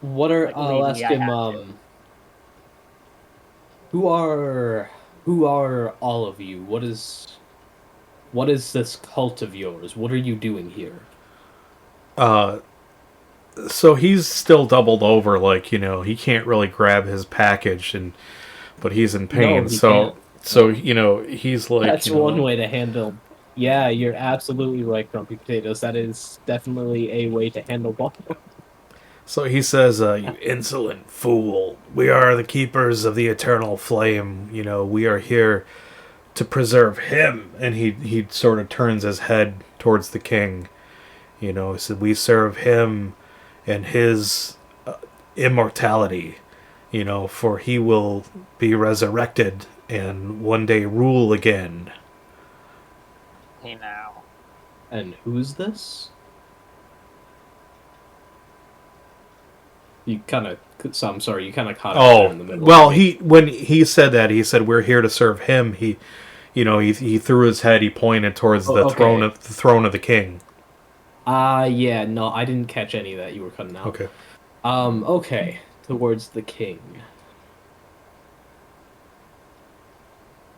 What are... Like, I'll maybe ask I him, had to. Who are all of you? What is this cult of yours? What are you doing here? So he's still doubled over, like, you know, he can't really grab his package, but he's in pain. No, he so can't. so you know, he's like, That's you know, one way to handle. Yeah, you're absolutely right, Grumpy Potatoes. That is definitely a way to handle ball. so he says, "You insolent fool! We are the keepers of the eternal flame. You know, we are here to preserve him." And he sort of turns his head towards the king. You know, he said, "We serve him and his immortality. You know, for he will be resurrected and one day rule again." Hey now. And who's this? You kind of. So I'm sorry. You kind of caught it there in the middle. Well, when he said that, he said, "We're here to serve him." He threw his head. He pointed towards the throne of the king. Yeah. No, I didn't catch any of that. You were cutting out. Okay. Okay. Towards the king.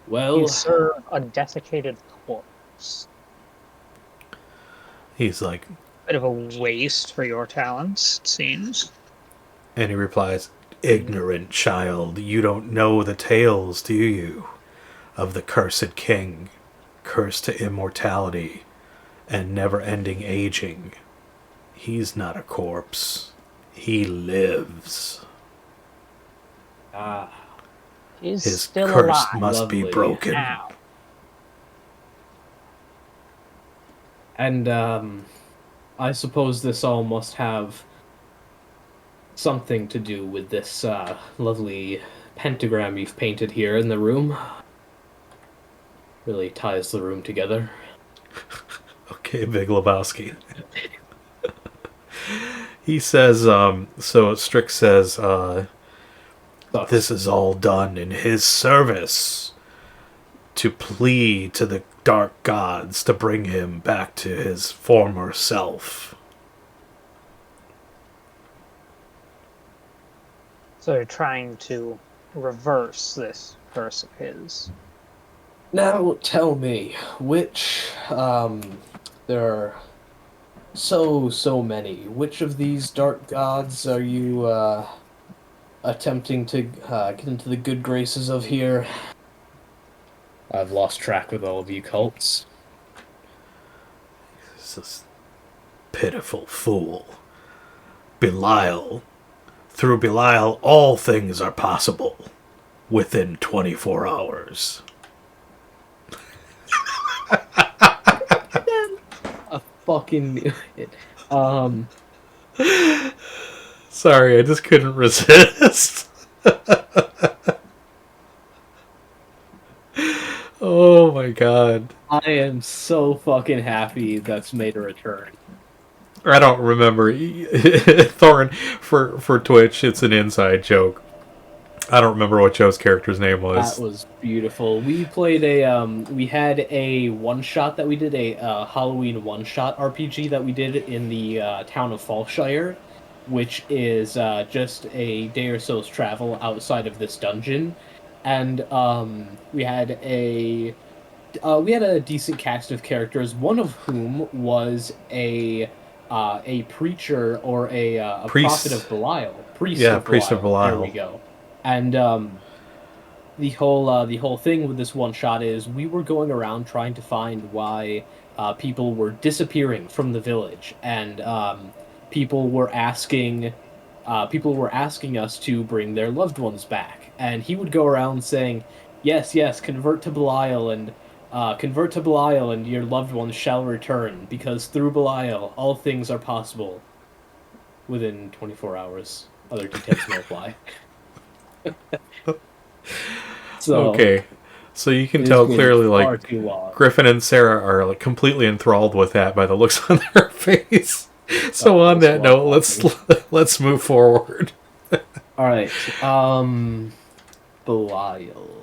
Well, You serve a desiccated corpse. He's like, Bit of a waste for your talents, it seems. and he replies, "Ignorant child, you don't know the tales, do you? Of the cursed king, cursed to immortality and never-ending aging. He's not a corpse. He lives. He's His still curse alive. must be Lovely. broken." Now. And I suppose this all must have something to do with this lovely pentagram you've painted here in the room. Really ties the room together. Okay, Big Lebowski. He says, so Strix says, "This is all done in his service, to plead to the dark gods to bring him back to his former self." So you're trying to reverse this curse of his. Now tell me, which there are so many. Which of these dark gods are you attempting to get into the good graces of here? I've lost track with all of you cults. This pitiful fool. Belial. Through Belial, all things are possible within 24 hours. I fucking knew it. Sorry, I just couldn't resist. Oh my god. I am so fucking happy that's made a return. I don't remember. Thorin, for Twitch, it's an inside joke. I don't remember what Joe's character's name was. That was beautiful. We played we had a one-shot that we did, a Halloween one-shot RPG that we did in the town of Fallshire, which is just a day or so's travel outside of this dungeon. And we had a decent cast of characters, one of whom was a preacher or a prophet of Belial. Priest of Belial. There we go. And the whole thing with this one shot is we were going around trying to find why people were disappearing from the village, and people were asking us to bring their loved ones back, and he would go around saying, yes, convert to Belial and your loved ones shall return, because through Belial all things are possible within 24 hours. Other details may apply. So, okay. So you can It is tell getting clearly, far like, too long. Gryphon and Sarah are like completely enthralled with that by the looks on their face. So on that's that note, wonderful. let's move forward. All right. Belial.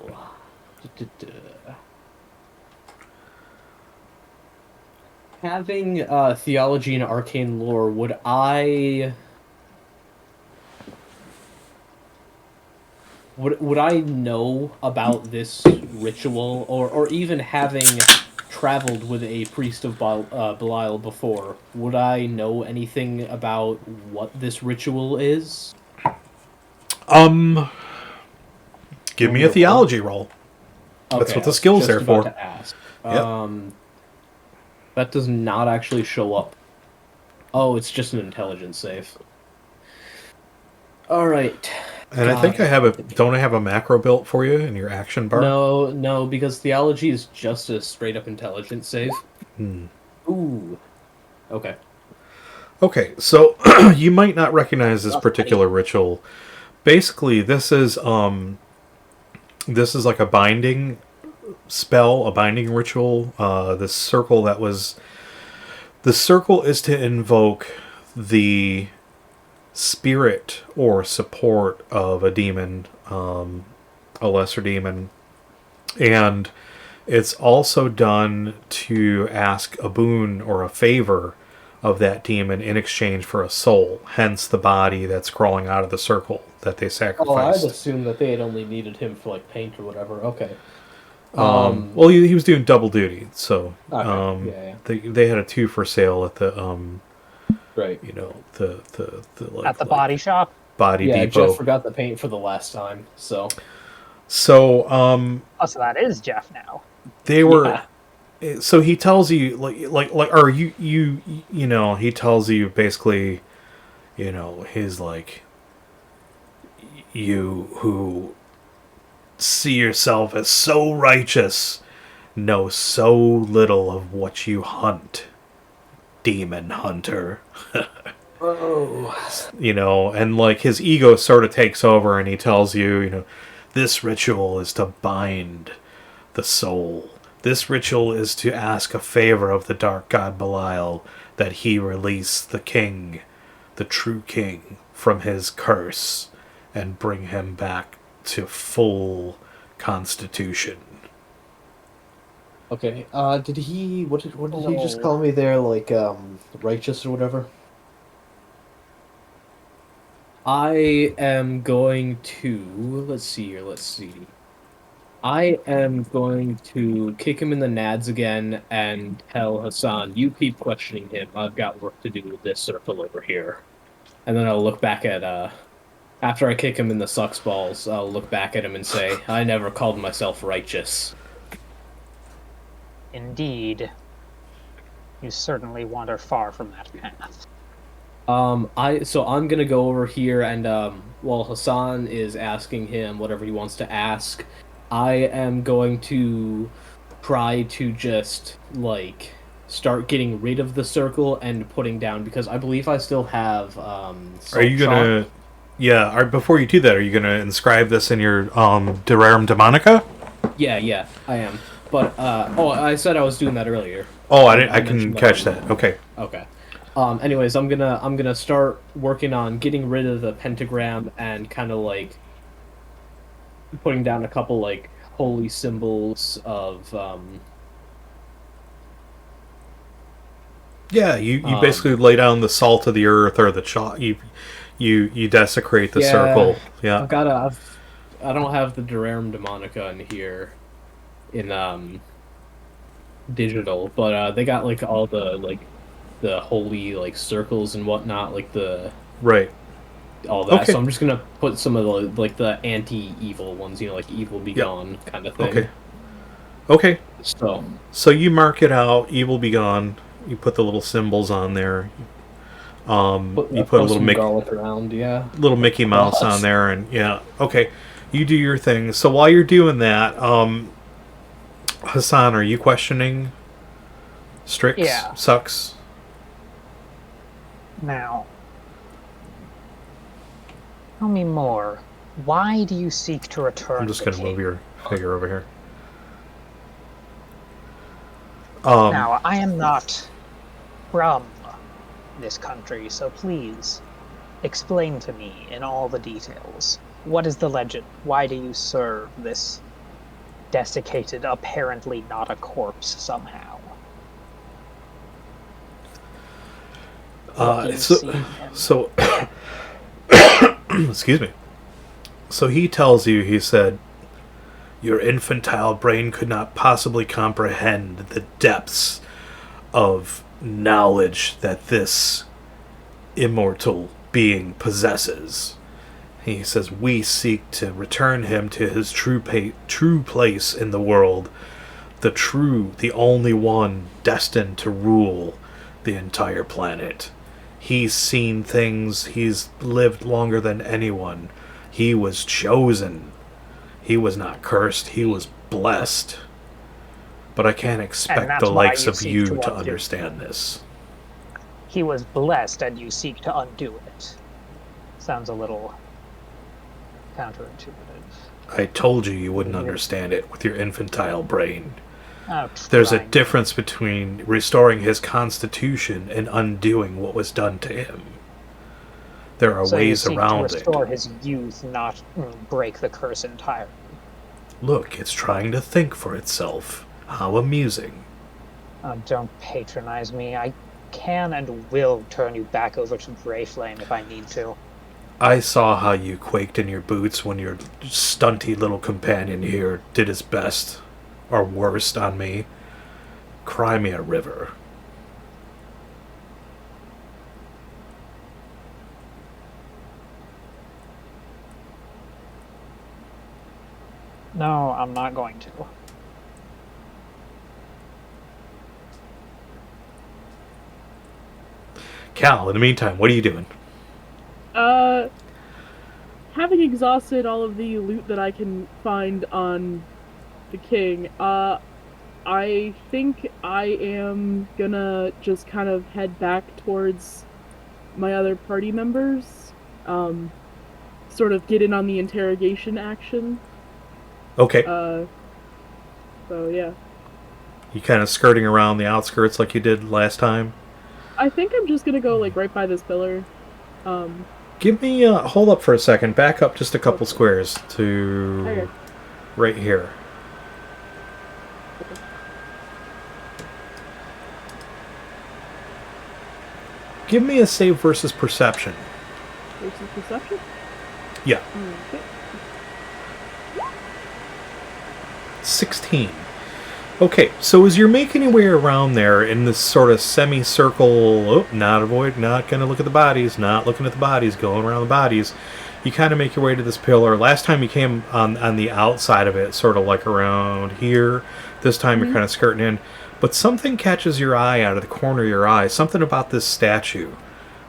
Having theology and arcane lore, would I know about this ritual, or even having traveled with a priest of Belial before, would I know anything about what this ritual is? Give me a theology roll. That's what the skill's there for. To ask. Yep. That does not actually show up. Oh, it's just an intelligence save. All right. And I think don't I have a macro built for you in your action bar? No, because theology is just a straight up intelligence save. Ooh. Okay. Okay, so you might not recognize this particular ritual. Basically, this is like a binding spell, a binding ritual. The circle is to invoke the spirit or support of a demon, a lesser demon, and it's also done to ask a boon or a favor of that demon in exchange for a soul, hence the body that's crawling out of the circle that they sacrificed. I'd assume that they had only needed him for like paint or whatever. Okay. Well, he was doing double duty, so okay. they had a 2 for sale at the right. You know, the like, at the body shop. Body Yeah, Depot. Jeff forgot the paint for the last time, so. So Oh, so that is Jeff now. they were. Yeah. So he tells you or you know, he tells you basically, you know, his like, you who see yourself as so righteous know so little of what you hunt, demon hunter. Oh. You know, and like his ego sort of takes over and he tells you, you know, this ritual is to bind the soul. This ritual is to ask a favor of the dark god Belial that he release the king, the true king, from his curse and bring him back to full constitution. Okay. What did he just call me there? Like righteous or whatever. I am going to let's see. I am going to kick him in the nads again and tell Hassan, you keep questioning him. I've got work to do with this circle over here. And then I'll look back at after I kick him in the sucks balls, I'll look back at him and say, I never called myself righteous. Indeed. You certainly wander far from that path. So I'm gonna go over here and while Hassan is asking him whatever he wants to ask, I am going to try to just like start getting rid of the circle and putting down, because I believe I still have Are you gonna chalk. Yeah, before you do that, are you gonna inscribe this in your Derarum Demonica? Yeah, I am. But I said I was doing that earlier. Oh, I can catch that. Okay. Anyways, I'm gonna start working on getting rid of the pentagram and kind of like putting down a couple like holy symbols of Yeah, you basically lay down the salt of the earth or the chalk. You desecrate the circle. Yeah. I don't have the Derarum Demonica in here in digital, but they got like all the like the holy like circles and whatnot, like the right. All that. Okay. So I'm just gonna put some of the like the anti-evil ones, you know, like evil be gone kind of thing. Okay. So you mark it out, evil be gone. You put the little symbols on there. You put a little little Mickey Mouse on there, and yeah. Okay. You do your thing. So while you're doing that, Hassan, are you questioning Strix? Yeah. Sucks? Now, tell me more. Why do you seek to return? I'm just going to move your figure over here. Now, I am not from this country, so please explain to me in all the details. What is the legend? Why do you serve this desiccated, apparently not a corpse somehow? So excuse me. So he tells you, he said, your infantile brain could not possibly comprehend the depths of knowledge that this immortal being possesses. He says, we seek to return him to his true place in the world, the only one destined to rule the entire planet. He's seen things, he's lived longer than anyone. He was chosen. He was not cursed, he was blessed. But I can't expect the likes of you to understand this. He was blessed and you seek to undo it. Sounds a little counterintuitive. I told you wouldn't understand it with your infantile brain. Oh, there's a difference between restoring his constitution and undoing what was done to him. There are ways around it. To restore his youth, not break the curse entirely. Look, it's trying to think for itself. How amusing. Oh, don't patronize me. I can and will turn you back over to Gryphon if I need to. I saw how you quaked in your boots when your stunty little companion here did his best, or worst, on me. Cry me a river. No, I'm not going to. Cal, in the meantime, what are you doing? Having exhausted all of the loot that I can find on the king, I think I am gonna just kind of head back towards my other party members, sort of get in on the interrogation action. Okay. So yeah. You kind of skirting around the outskirts like you did last time? I think I'm just gonna go, like, right by this pillar. Give me, hold up for a second. Back up just a couple squares to right here. Okay. Give me a save versus perception. Versus perception? Yeah. Okay. 16. Okay, so as you're making your way around there in this sort of semicircle, not gonna look at the bodies, not looking at the bodies, going around the bodies, you kind of make your way to this pillar. Last time you came on the outside of it, sort of like around here. This time you're kind of skirting in. But something catches your eye out of the corner of your eye. Something about this statue.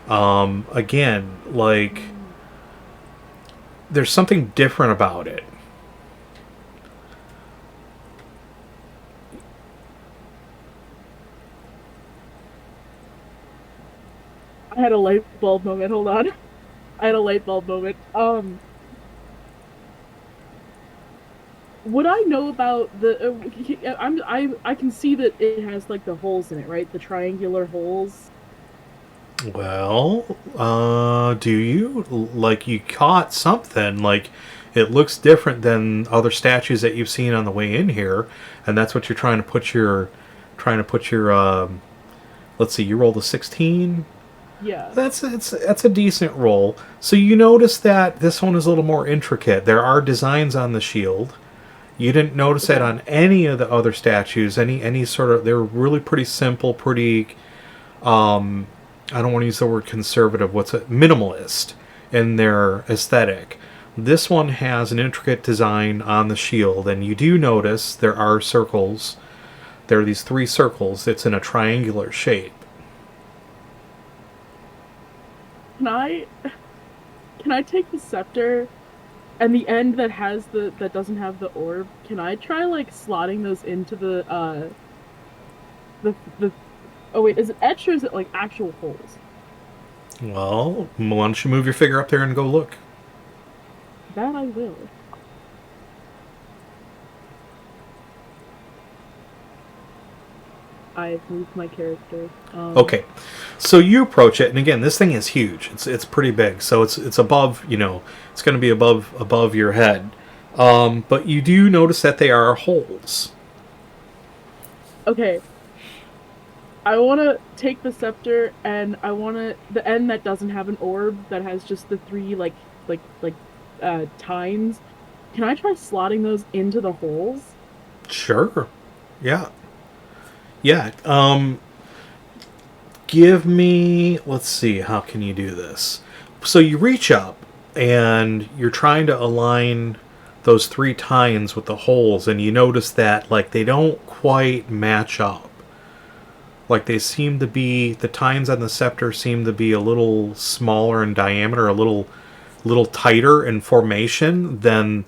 Again, like, there's something different about it. I had a light bulb moment. Hold on. I had a light bulb moment. Would I know about the? I can see that it has, like, the holes in it, right? The triangular holes. Well, do you? Like, you caught something, like, it looks different than other statues that you've seen on the way in here, and that's what you're trying to put your, let's see, you rolled a 16? Yeah. That's a decent roll. So you notice that this one is a little more intricate. There are designs on the shield. You didn't notice that on any of the other statues, any sort of, they're really pretty simple, pretty, I don't want to use the word conservative, minimalist in their aesthetic. This one has an intricate design on the shield, and you do notice there are circles. There are these 3 circles. It's in a triangular shape. Can I take the scepter and the end that doesn't have the orb? Can I try, like, slotting those into the oh wait, is it etched or is it, like, actual holes? Well, why don't you move your figure up there and go look? That I will. I've moved my character. Okay, so you approach it, and again, this thing is huge. It's pretty big, so it's above, it's going to be above your head. But you do notice that they are holes. Okay. I want to take the scepter, and I want to the end that doesn't have an orb, that has just the 3 tines. Can I try slotting those into the holes? Sure. Yeah. Yeah. Give me, let's see, how can you do this? So you reach up and you're trying to align those 3 tines with the holes, and you notice that they don't quite match up. They seem to be, the tines on the scepter seem to be a little smaller in diameter, a little tighter in formation than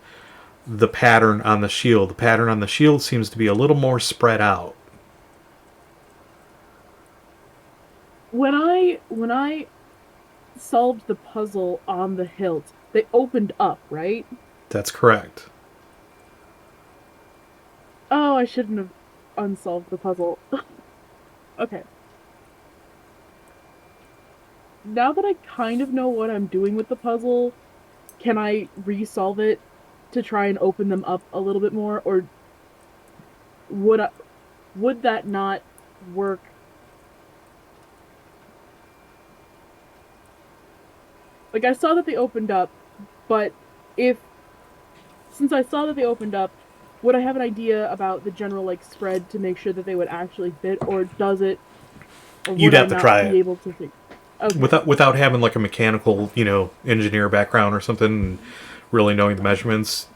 the pattern on the shield. The pattern on the shield seems to be a little more spread out. When I solved the puzzle on the hilt, they opened up, right? That's correct. Oh, I shouldn't have unsolved the puzzle. Okay. Now that I kind of know what I'm doing with the puzzle, can I resolve it to try and open them up a little bit more, or would that not work? I saw that they opened up, but since I saw that they opened up, would I have an idea about the general spread to make sure that they would actually fit, or does it? Or You'd have to try it. Be able to think? Okay. Without having a mechanical, engineer background or something, and really knowing the measurements,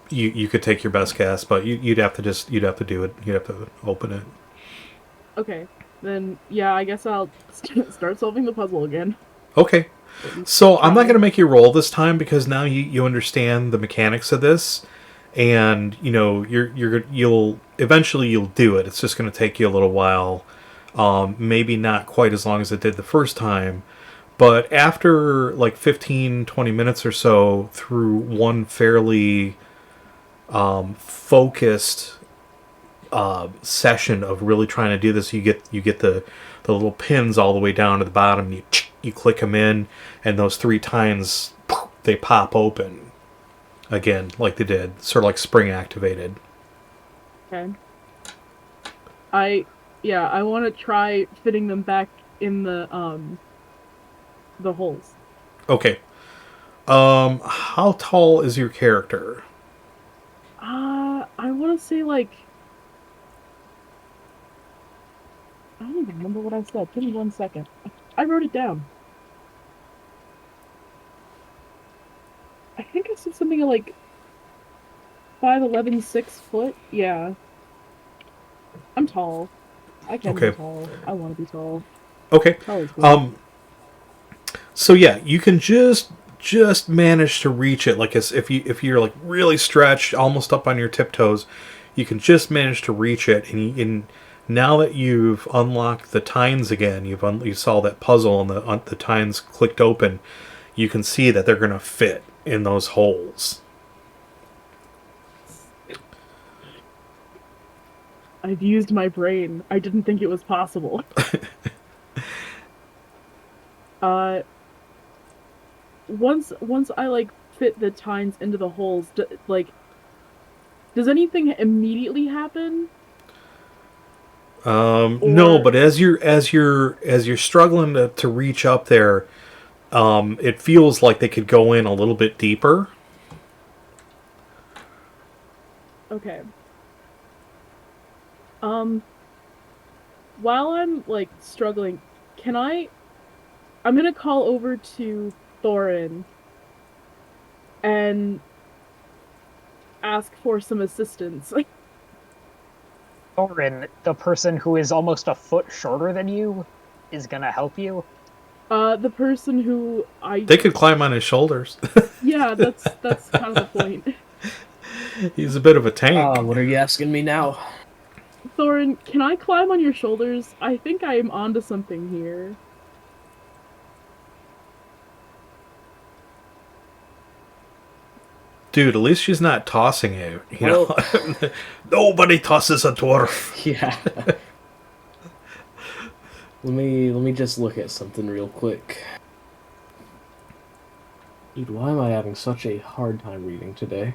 you could take your best guess, but you'd have to do it. You'd have to open it. Okay, then yeah, I guess I'll start solving the puzzle again. Okay. So I'm not going to make you roll this time, because now you understand the mechanics of this, and you'll eventually do it. It's just going to take you a little while, maybe not quite as long as it did the first time, but after 15-20 minutes or so through one fairly focused session of really trying to do this, you get the little pins all the way down to the bottom. You click them in, and those 3 tines, they pop open again, like they did, sort of spring activated. Okay. I want to try fitting them back in the holes. Okay. How tall is your character? I want to say I don't even remember what I said. Give me 1 second. I wrote it down. I think I said something like 5'11", 6 foot. Yeah. I'm tall. I can be tall. I want to be tall. Okay. So yeah, you can just manage to reach it. If you're really stretched, almost up on your tiptoes, you can just manage to reach it, and now that you've unlocked the tines again, you saw that puzzle and the tines clicked open, you can see that they're going to fit in those holes. I've used my brain. I didn't think it was possible. Once I fit the tines into the holes, does anything immediately happen? No, but as you're struggling to reach up there, it feels like they could go in a little bit deeper. Okay. While I'm struggling, I'm gonna call over to Thorin and ask for some assistance. Thorin, the person who is almost a foot shorter than you, is gonna help you? The person who They could climb on his shoulders. Yeah, that's kind of the point. He's a bit of a tank. What are you asking me now? Thorin, can I climb on your shoulders? I think I am onto something here. Dude, at least she's not tossing you. You know, nobody tosses a dwarf. Yeah. Let me just look at something real quick. Dude, why am I having such a hard time reading today?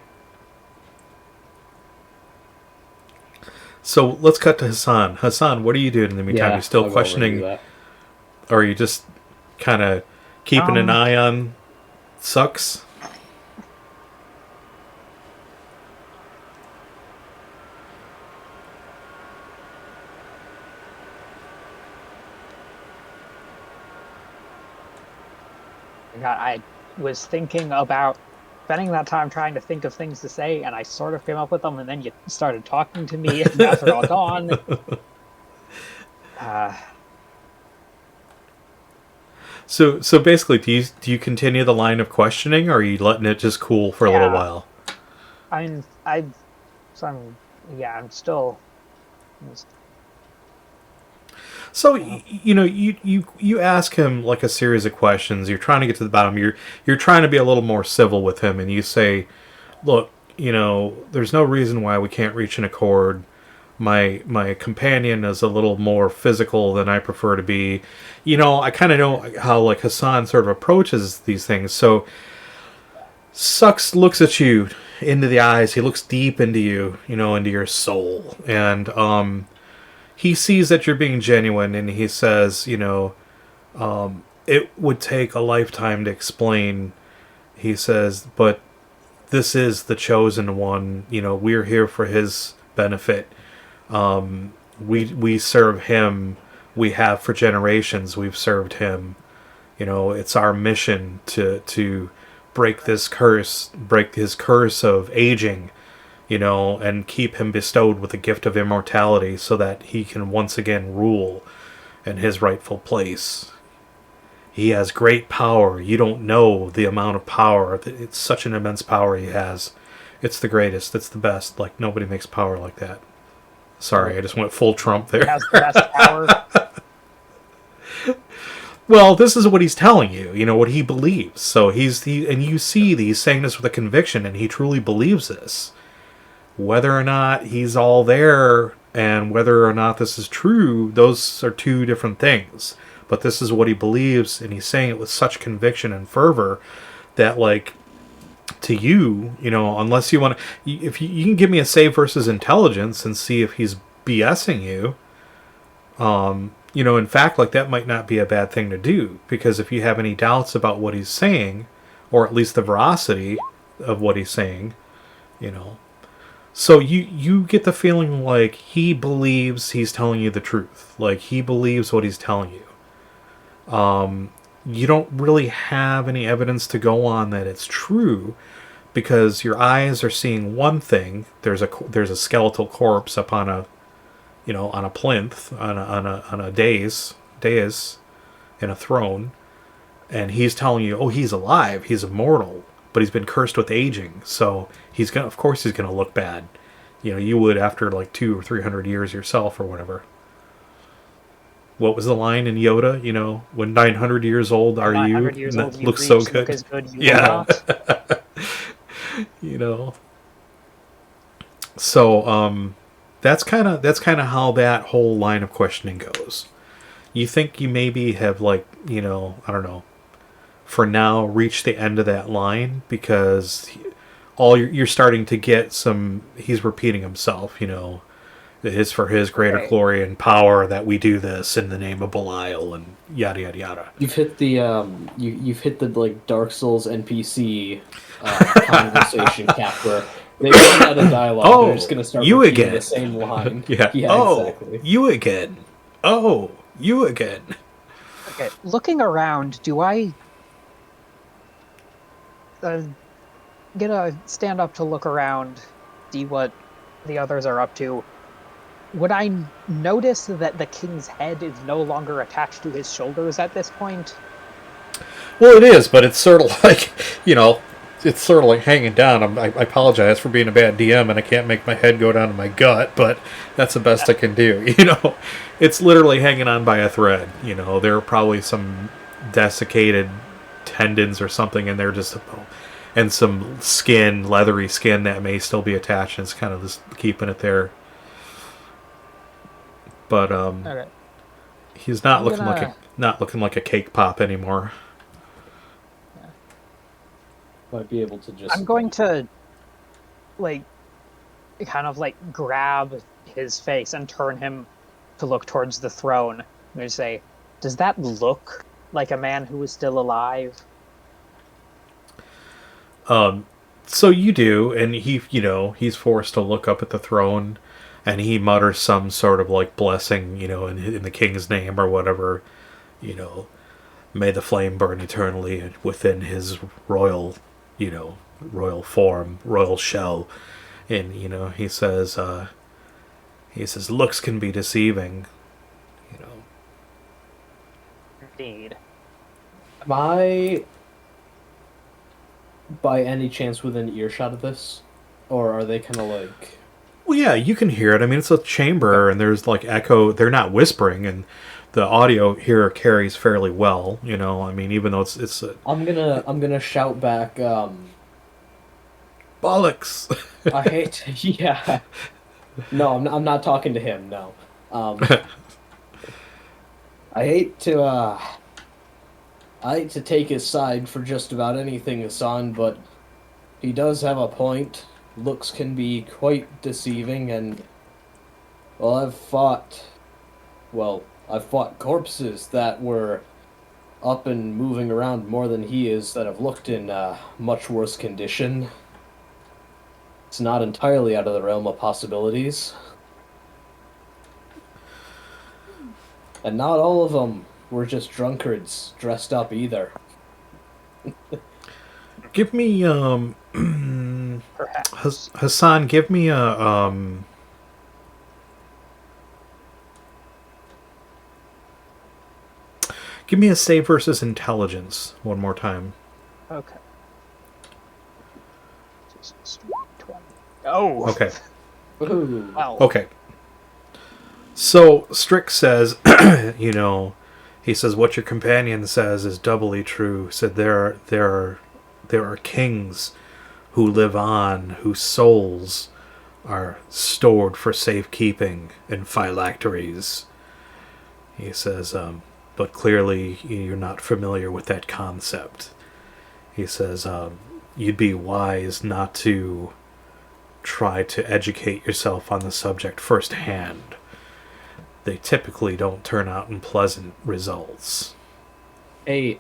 So let's cut to Hassan. Hassan, what are you doing in the meantime? Yeah, You're still I'll go questioning, review that. or are you just kind of keeping an eye on Sucks? God, I was thinking about spending that time trying to think of things to say, and I sort of came up with them, and then you started talking to me, and now they're all gone. So basically, do you continue the line of questioning, or are you letting it just cool for a little while? I'm still. So you ask him like a series of questions. You're trying to get to the bottom. You're trying to be a little more civil with him, and you say, "Look, there's no reason why we can't reach an accord. My companion is a little more physical than I prefer to be. I kind of know how like Hassan sort of approaches these things. So Sucks looks at you into the eyes. He looks deep into you, into your soul, and he sees that you're being genuine, and he says, it would take a lifetime to explain. He says, but this is the chosen one. We're here for his benefit. We serve him. We have for generations. We've served him. It's our mission to break this curse, break his curse of aging, and keep him bestowed with the gift of immortality so that he can once again rule in his rightful place. He has great power. You don't know the amount of power. It's such an immense power he has. It's the greatest. It's the best. Like, nobody makes power like that. Sorry, I just went full Trump there. He has the best power. Well, this is what he's telling you, what he believes. So and you see that he's saying this with a conviction, and he truly believes this. Whether or not he's all there and whether or not this is true, those are two different things. But this is what he believes, and he's saying it with such conviction and fervor that, like, to you, unless you want to, if you can give me a save versus intelligence and see if he's BSing you, in fact, like, that might not be a bad thing to do, because if you have any doubts about what he's saying, or at least the veracity of what he's saying, so you get the feeling like he believes he's telling you the truth, like he believes what he's telling you. You don't really have any evidence to go on that it's true, because your eyes are seeing one thing. There's a skeletal corpse up on a plinth, on a dais in a throne, and he's telling you, oh, he's alive, he's immortal, but he's been cursed with aging, so of course he's gonna look bad. You would after like 200 or 300 years yourself or whatever. What was the line in Yoda? When 900 years old are you? 900 years old, looks so good. Look as good you Yeah. So that's kind of how that whole line of questioning goes. You think you maybe have, like, I don't know, for now reached the end of that line, because you're starting to get some. He's repeating himself. It is for his greater glory and power that we do this in the name of Belial, and yada yada yada. You've hit the you've hit the like Dark Souls NPC conversation cap where they run out of dialogue. Oh, they're just gonna start you repeating again. the same line. Yeah. Exactly. You again. Oh, you again. Okay, looking around, do I get a stand up to look around, see what the others are up to? Would I notice that the king's head is no longer attached to his shoulders at this point? Well, it is, but it's sort of like, it's sort of like hanging down. I apologize for being a bad DM, and I can't make my head go down to my gut, but that's the best I can do. It's literally hanging on by a thread. There are probably some desiccated tendons or something in there, and some skin, leathery skin that may still be attached, and it's kind of just keeping it there. But Okay. He's not looking like a cake pop anymore. Might be able to just. I'm going to, like, kind of like grab his face and turn him to look towards the throne. I'm going to say, "Does that look like a man who is still alive?" So you do, and he's forced to look up at the throne, and he mutters some sort of like blessing, in the king's name or whatever, may the flame burn eternally within his royal, royal form, royal shell, and he says, looks can be deceiving, Indeed. Am I, by any chance, within earshot of this? Or are they kind of like... Well, yeah, you can hear it. I mean, it's a chamber, and there's like echo. They're not whispering, and the audio here carries fairly well. I mean, even though it's. I'm gonna shout back. Bollocks! I hate. Yeah. No, I'm not talking to him. No. I hate to take his side for just about anything, Hassan, but he does have a point. Looks can be quite deceiving, and I've fought corpses that were up and moving around more than he is, that have looked in much worse condition. It's not entirely out of the realm of possibilities. And not all of them were just drunkards dressed up either. Give me, Perhaps. Hassan, give me a save versus intelligence one more time. Okay. 20. Oh. Okay. Ooh. Well. Okay. So Strick says, he says, what your companion says is doubly true. Said there are kings who live on, whose souls are stored for safekeeping in phylacteries. He says, but clearly you're not familiar with that concept. He says, you'd be wise not to try to educate yourself on the subject firsthand. They typically don't turn out in pleasant results. Hey,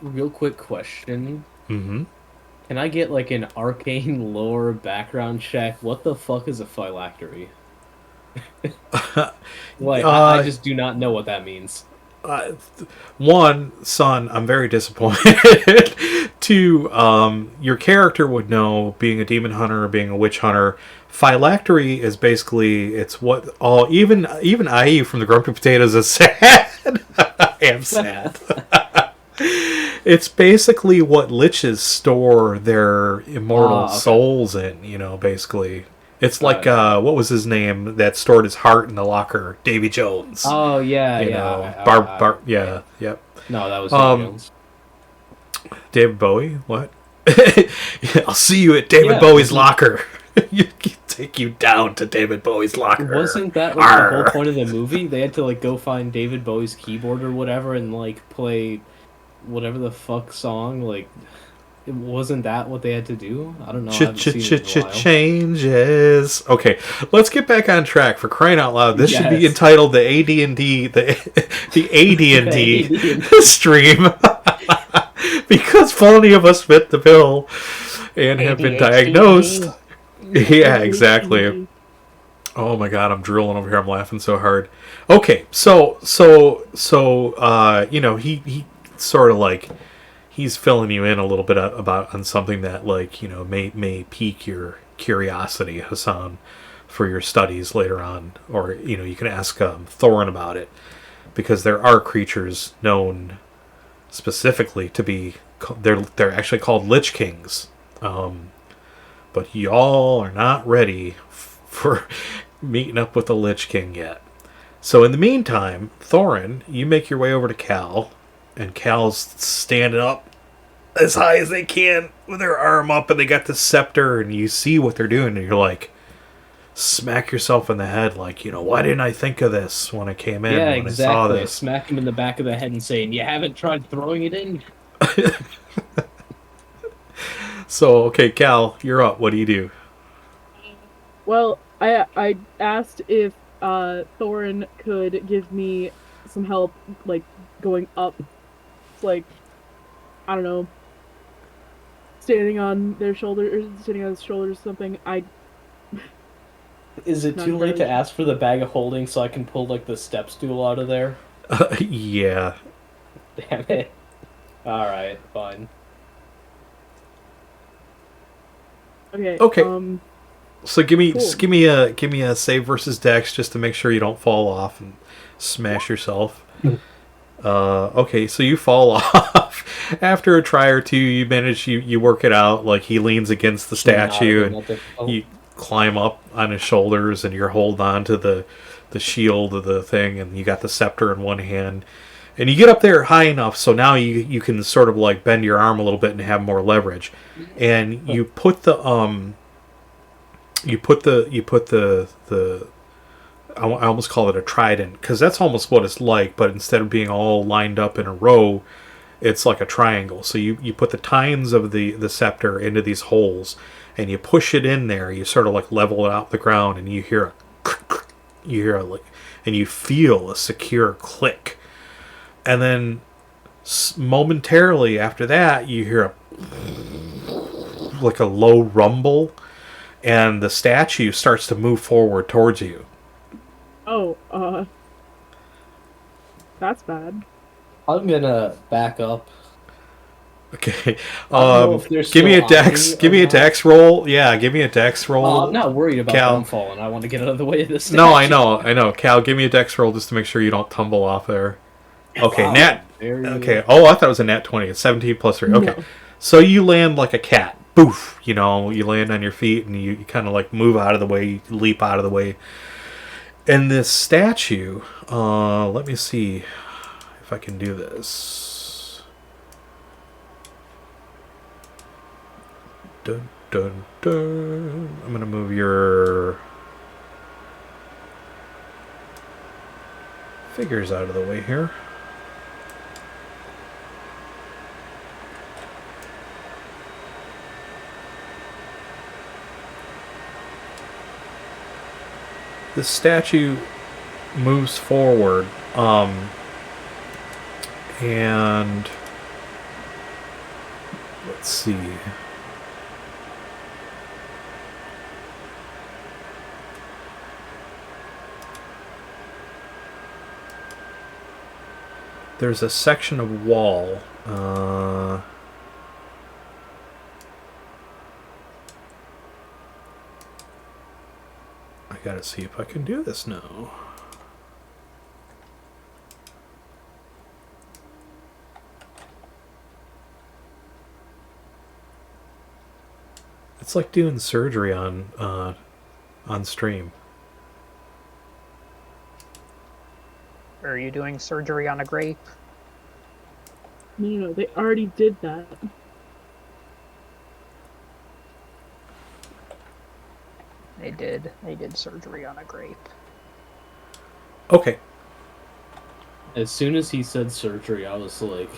real quick question. Mm-hmm. Can I get like an arcane lore background check? What the fuck is a phylactery? I just do not know what that means. One, son, I'm very disappointed. Two, your character would know, being a demon hunter or being a witch hunter. Phylactery is basically, it's what all, even IE from the Grumpy Potatoes is sad. I am sad. It's basically what liches store their immortal souls in, basically. It's like, what was his name that stored his heart in the locker? Davy Jones. Oh, yeah, Yep. No, that was Davy Jones. David Bowie? What? I'll see you at David Bowie's locker. You take you down to David Bowie's locker. Wasn't that like the whole point of the movie? They had to like go find David Bowie's keyboard or whatever and like play whatever the fuck song. Like, wasn't that what they had to do? I don't know. Changes. Okay, let's get back on track. For crying out loud, this should be entitled the AD&D the AD&D stream. Because plenty of us fit the bill and have been diagnosed. Yeah, exactly. Oh my god, I'm drooling over here. I'm laughing so hard. Okay, so he sort of like, he's filling you in a little bit on something that, like, may pique your curiosity, Hassan, for your studies later on, or you can ask Thorin about it, because there are creatures known specifically to be, they're actually called Lich Kings, but y'all are not ready for meeting up with the Lich King yet. So in the meantime, Thorin, you make your way over to Cal, and Cal's standing up as high as they can with their arm up, and they got the scepter, and you see what they're doing, and you're like, smack yourself in the head, like, why didn't I think of this when I came in? Yeah, when exactly. I saw this. Smack him in the back of the head and saying, "You haven't tried throwing it in." So, okay, Cal, you're up. What do you do? Well, I asked if Thorin could give me some help, like going up, like I don't know, standing on their shoulder or standing on his shoulders or something. Is it Not too late entirely to sure. ask for the bag of holding so I can pull like the step stool out of there? Yeah. Damn it. All right, fine. Okay. Okay. So give me Cool. just give me a save versus dex just to make sure you don't fall off and smash yourself. Okay, so you fall off. After a try or two, you manage you work it out. Like he leans against the statue and you climb up on his shoulders and you're holding on to the shield of the thing, and you got the scepter in one hand. And you get up there high enough so now you can sort of like bend your arm a little bit and have more leverage. And you put the I almost call it a trident, because that's almost what it's like, but instead of being all lined up in a row, it's like a triangle. So you put the tines of the scepter into these holes, and you push it in there. You sort of like level it out the ground, and you hear and you feel a secure click. And then momentarily after that, you hear like a low rumble, and the statue starts to move forward towards you. Oh, that's bad. I'm gonna back up. Okay. Give me a dex. Give me a dex roll. Yeah, give me a dex roll. I'm not worried about Cal. them falling. I want to get out of the way of this. No, I know. Cal, give me a dex roll just to make sure you don't tumble off there. Okay, Wow, Okay. Oh, I thought it was a nat 20. It's 17 plus 3. Okay. No. So you land like a cat. Boof. You land on your feet and you kind of like move out of the way, you leap out of the way. And this statue, let me see if I can do this. Dun, dun, dun. I'm going to move your figures out of the way here. This statue moves forward, and let's see. There's a section of wall. I gotta see if I can do this now. It's like doing surgery on stream. Are you doing surgery on a grape? No, they already did that. They did. They did surgery on a grape. Okay. As soon as he said surgery, I was like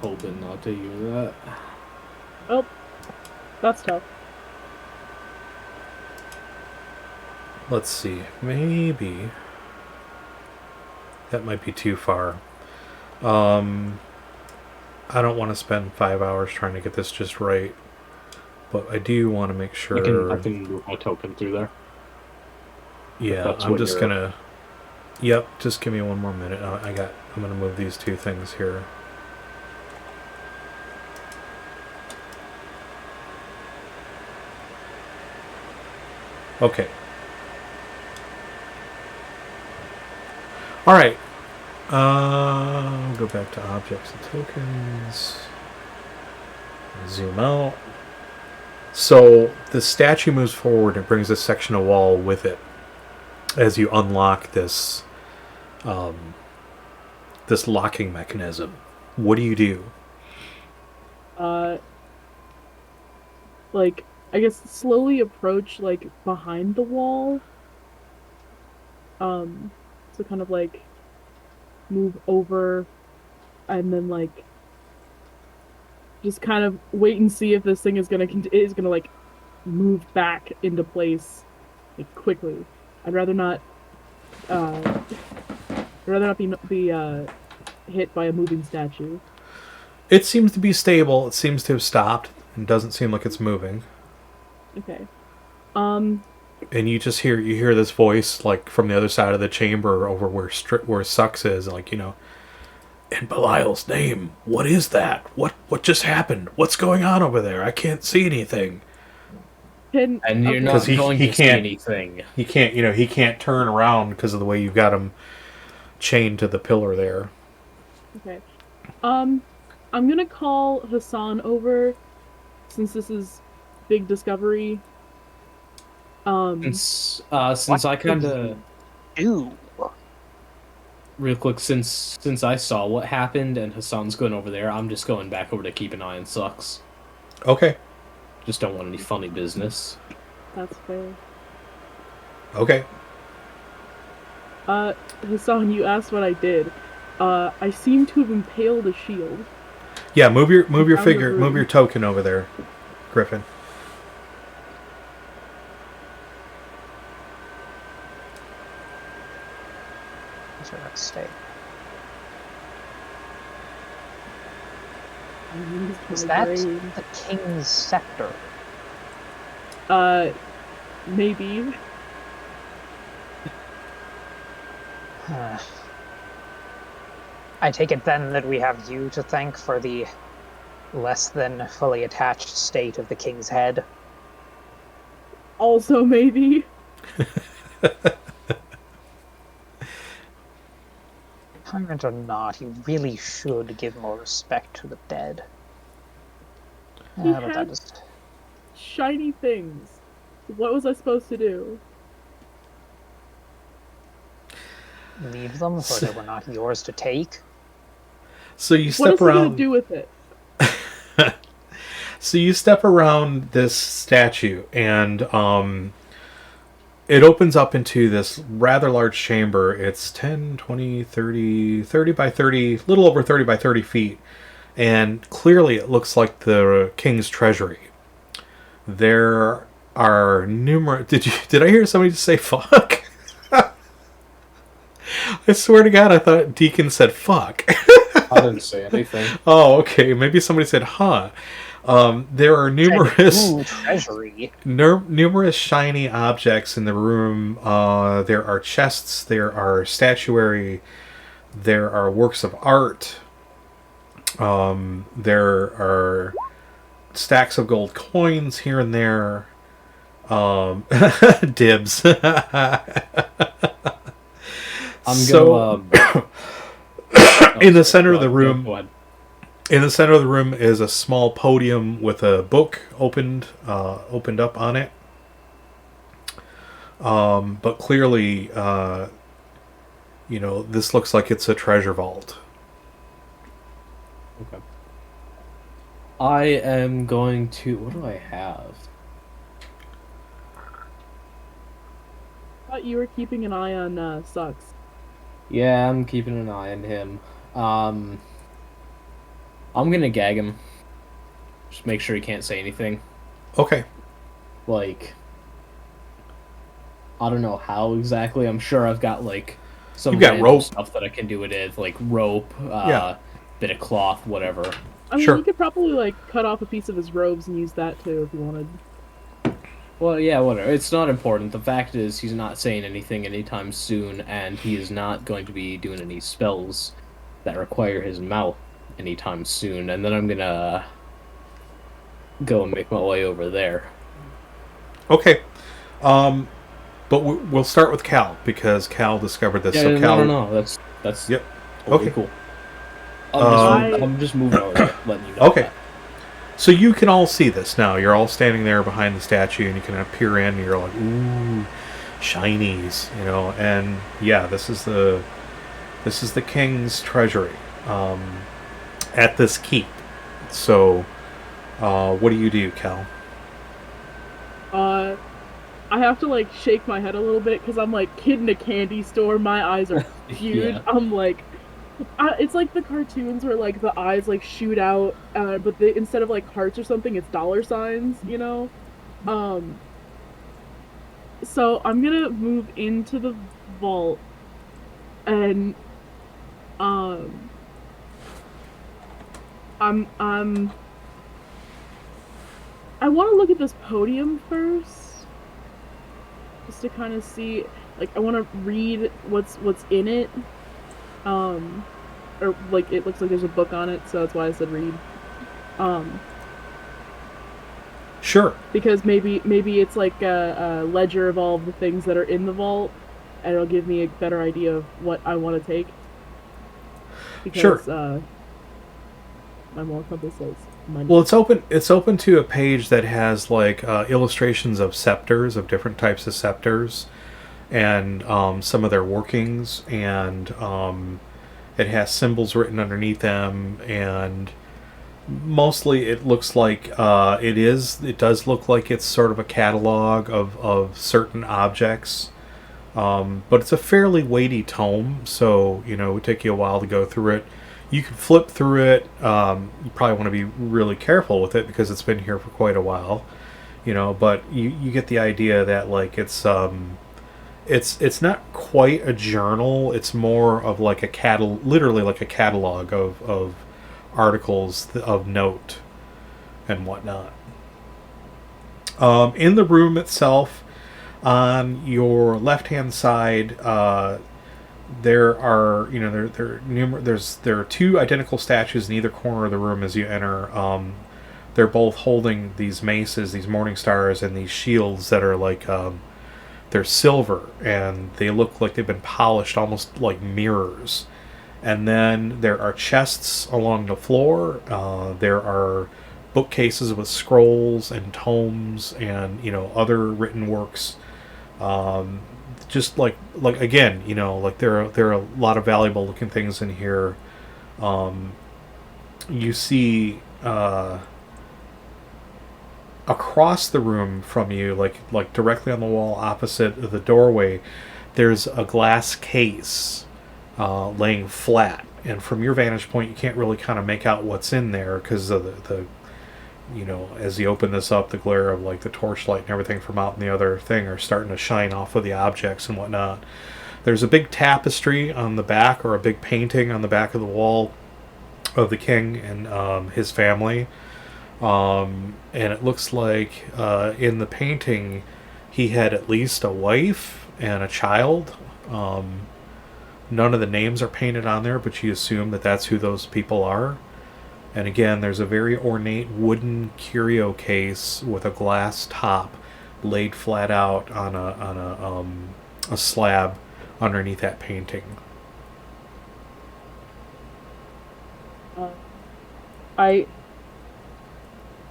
hoping not to hear that. Oh, that's tough. Let's see. Maybe that might be too far. I don't want to spend 5 hours trying to get this just right, but I do want to make sure. I can move my token through there. Yeah, I'm just gonna. Yep, just give me one more minute. I'm gonna move these two things here. Okay. All right. Go back to objects and tokens. Zoom out. So the statue moves forward and brings a section of wall with it as you unlock this this locking mechanism. What do you do? Like, I guess slowly approach, like, behind the wall So kind of like move over and then like just kind of wait and see if this thing is gonna like move back into place like quickly. I'd rather not be hit by a moving statue. It seems to be stable. It seems to have stopped and doesn't seem like it's moving. Okay. And you hear this voice like from the other side of the chamber over where Sux is, like, in Belial's name, what is that? What just happened? What's going on over there? I can't see anything. And you're not going to see anything. He can't, he can't turn around because of the way you've got him chained to the pillar there. Okay. I'm gonna call Hassan over, since this is big discovery. Since I kind of do. Real quick, since I saw what happened and Hassan's going over there, I'm just going back over to keep an eye on Sux. Okay. Just don't want any funny business. That's fair. Okay. Hassan, you asked what I did. I seem to have impaled a shield. Yeah, move your token over there, Gryphon. So let's stay. Is that the king's scepter? Maybe. I take it then that we have you to thank for the less than fully attached state of the king's head. Also, maybe. Tyrant or not, you really should give more respect to the dead. But that is... shiny things. What was I supposed to do? Leave them, for they were not yours to take. So you step around. What is he going to do with it? So you step around this statue, and it opens up into this rather large chamber. It's 10, 20, 30 by 30, a little over 30 by 30 feet. And clearly it looks like the king's treasury. There are numerous... Did I hear somebody say fuck? I swear to God, I thought Deacon said fuck. I didn't say anything. Oh, okay. Maybe somebody said huh. There are numerous numerous shiny objects in the room. There are chests, there are statuary, there are works of art. There are stacks of gold coins here and there. Dibs. In the center of the room, in the center of the room is a small podium with a book opened up on it. But clearly, this looks like it's a treasure vault. Okay. I am going to... What do I have? I thought you were keeping an eye on Sux. Yeah, I'm keeping an eye on him. I'm gonna gag him. Just make sure he can't say anything. Okay. Like, I don't know how exactly. I'm sure I've got some rope stuff that I can do it with, like rope, bit of cloth, whatever. I mean, sure. You could probably cut off a piece of his robes and use that too if you wanted. Well, yeah, whatever. It's not important. The fact is, he's not saying anything anytime soon, and he is not going to be doing any spells that require his mouth anytime soon. And then I'm gonna go and make my way over there. Okay. But we'll start with Cal, because Cal discovered this. Yeah, so Cal... No. That's yep. Okay, cool. I'm just moving over, letting you know. Okay. That. So you can all see this now. You're all standing there behind the statue, and you can peer in, and you're like, ooh, shinies, and yeah, this is the king's treasury at this keep. So what do you do, Cal? I have to like shake my head a little bit because I'm like kid in a candy store. My eyes are huge. Yeah. I'm like, it's like the cartoons where like the eyes like shoot out, but instead of like hearts or something, it's dollar signs. You know. So I'm gonna move into the vault, and I'm I want to look at this podium first, just to kind of see, like, I want to read what's in it, or like it looks like there's a book on it, so that's why I said read. Sure. Because maybe it's like a ledger of all of the things that are in the vault, and it'll give me a better idea of what I want to take. Because, sure. My moral compass says money. Well, it's open to a page that has like illustrations of scepters, of different types of scepters, and some of their workings, and it has symbols written underneath them, and mostly it looks like it does look like it's sort of a catalog of certain objects, but it's a fairly weighty tome, so it would take you a while to go through it. You can flip through it. You probably want to be really careful with it because it's been here for quite a while, but you get the idea that like it's not quite a journal. It's more of like literally like a catalog of articles of note and whatnot. In the room itself, on your left-hand side, there are there are two identical statues in either corner of the room as you enter. They're both holding these maces, these morning stars, and these shields that are like they're silver, and they look like they've been polished, almost like mirrors. And then there are chests along the floor. There are bookcases with scrolls and tomes and other written works. Just like again, like there are a lot of valuable looking things in here. You see across the room from you, like directly on the wall opposite the doorway, there's a glass case laying flat, and from your vantage point you can't really kind of make out what's in there because of the as you open this up, the glare of like the torchlight and everything from out in the other thing are starting to shine off of the objects and whatnot. There's a big tapestry on the back, or a big painting on the back of the wall of the king and his family, and it looks like in the painting he had at least a wife and a child. None of the names are painted on there, but you assume that that's who those people are. And again, there's a very ornate wooden curio case with a glass top laid flat out on a slab underneath that painting. I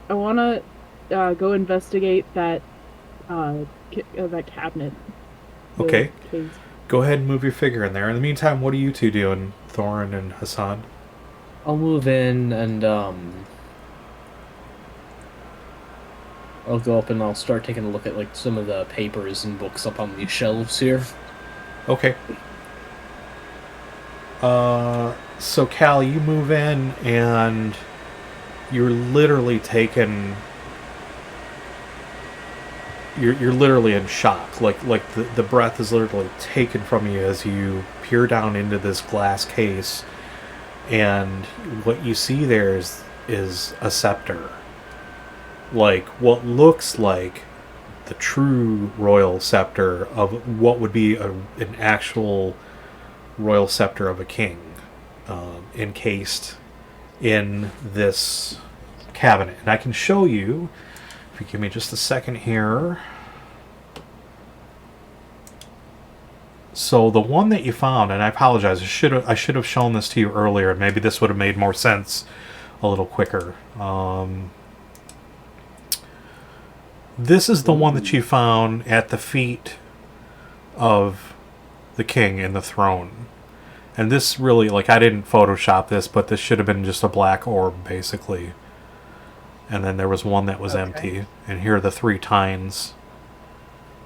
want to go investigate that that cabinet. Okay. Go ahead and move your figure in there. In the meantime, what are you two doing, Thorin and Hassan? I'll move in and I'll go up and I'll start taking a look at like some of the papers and books up on these shelves here. Okay. So Cal, you move in and you're literally taken. You're literally in shock. Like the breath is literally taken from you as you peer down into this glass case. And what you see there is a scepter. Like what looks like the true royal scepter of what would be an actual royal scepter of a king, encased in this cabinet. And I can show you, if you give me just a second here. So the one that you found, and I apologize, I should have shown this to you earlier. Maybe this would have made more sense a little quicker. This is the one that you found at the feet of the king in the throne. And this really, like, I didn't Photoshop this, but this should have been just a black orb, basically. And then there was one that was empty. And here are the three tines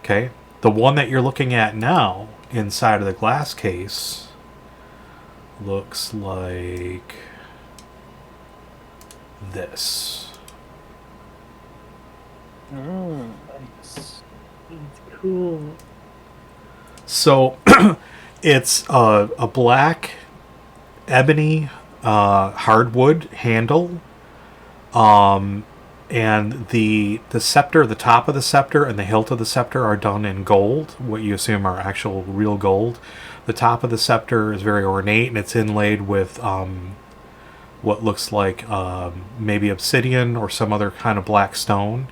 Okay? The one that you're looking at now inside of the glass case looks like this. Nice. That's cool. So it's a black ebony hardwood handle, and the scepter, the top of the scepter and the hilt of the scepter are done in gold, what you assume are actual real gold. The top of the scepter is very ornate, and it's inlaid with what looks like maybe obsidian or some other kind of black stone.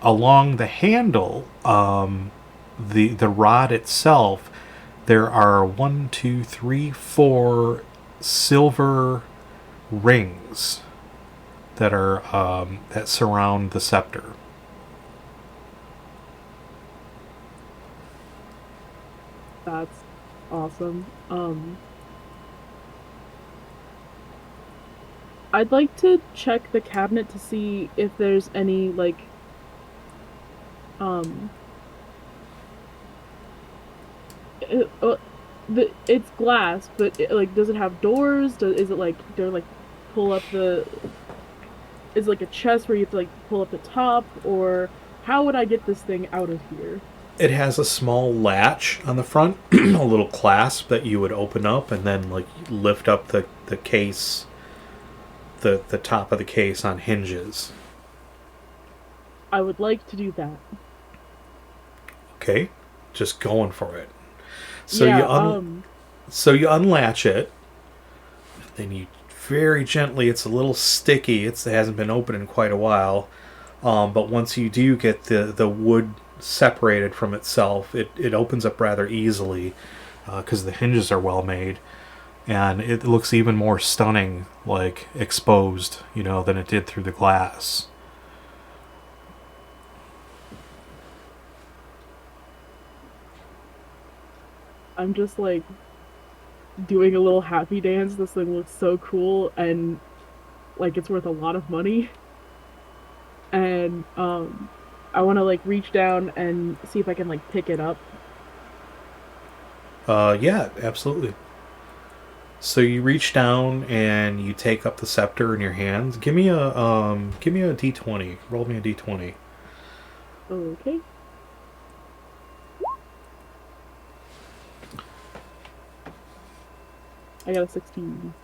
Along the handle, the rod itself, there are 4 silver rings that are that surround the scepter. That's awesome. I'd like to check the cabinet to see if there's any like it's glass, but does it have doors? Is it like, do I like pull up the? Is it like a chest where you have to like pull up the top, or how would I get this thing out of here? It has a small latch on the front, a little clasp that you would open up and then like lift up the case, the top of the case on hinges. I would like to do that. Okay, just going for it. So yeah, you unlatch it, then you very gently. It's a little sticky. It hasn't been opened in quite a while, but once you do get the wood separated from itself, it opens up rather easily because the hinges are well made, and it looks even more stunning, like exposed, than it did through the glass. I'm just like doing a little happy dance. This thing looks so cool, and like it's worth a lot of money. And I want to like reach down and see if I can like pick it up. Yeah, absolutely. So you reach down and you take up the scepter in your hands. Give me a d20. Roll me a d20. Okay. I got a 16.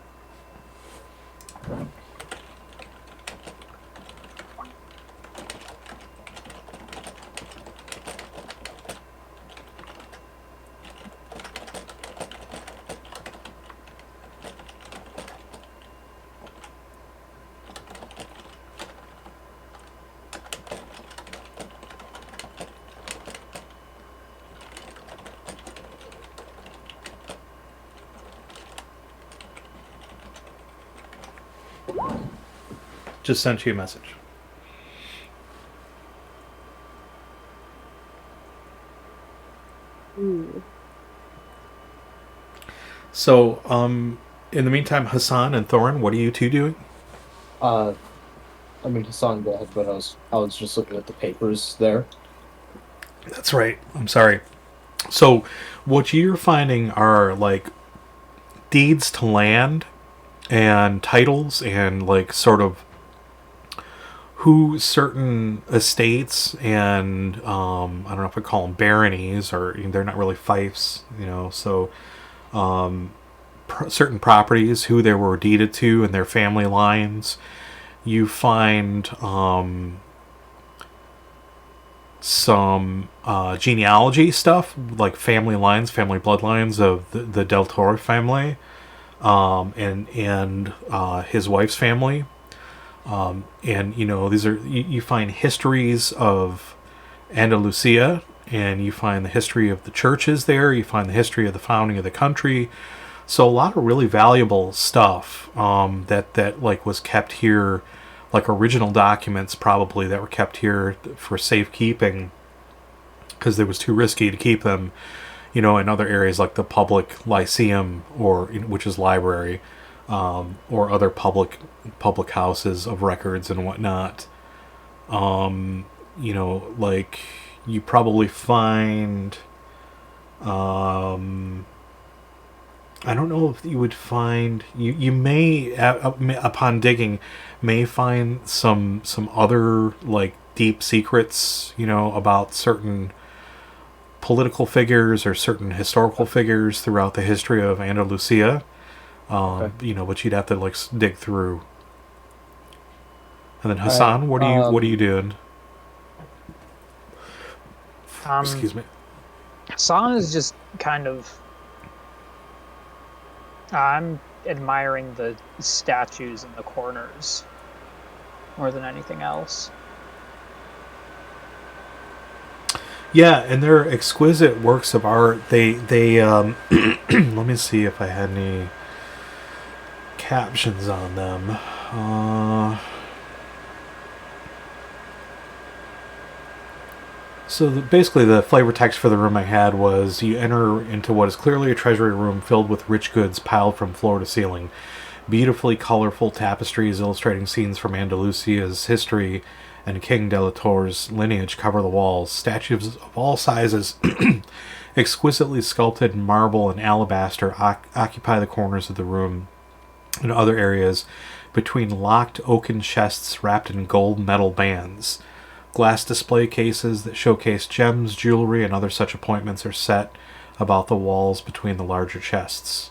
Just sent you a message. Ooh. So, in the meantime, Hassan and Thorin, what are you two doing? I mean, Hassan, go ahead, but I was just looking at the papers there. That's right. I'm sorry. So, what you're finding are like deeds to land and titles and like sort of who certain estates and I don't know if I call them baronies, or they're not really fiefs, so certain properties, who they were deeded to and their family lines. You find some genealogy stuff, like family lines, family bloodlines of the Del Toro family, and his wife's family. And these are you find histories of Andalusia, and you find the history of the churches there. You find the history of the founding of the country. So a lot of really valuable stuff that like was kept here, like original documents probably that were kept here for safekeeping because it was too risky to keep them, in other areas like the public lyceum which is library. Or other public houses of records and whatnot. Like you probably find. I don't know if you would find you may upon digging may find some other like deep secrets, about certain political figures or certain historical figures throughout the history of Andalusia. Okay. But you'd have to like dig through. And then Hassan, what are you doing? Excuse me. Hassan is just kind of. I'm admiring the statues in the corners more than anything else. Yeah, and they're exquisite works of art. They let me see if I had any captions on them. So basically the flavor text for the room I had was, you enter into what is clearly a treasury room filled with rich goods piled from floor to ceiling. Beautifully colorful tapestries illustrating scenes from Andalusia's history and King de la Torre's lineage cover the walls. Statues of all sizes, exquisitely sculpted marble and alabaster, occupy the corners of the room and other areas between locked oaken chests wrapped in gold metal bands. Glass display cases that showcase gems, jewelry, and other such appointments are set about the walls between the larger chests.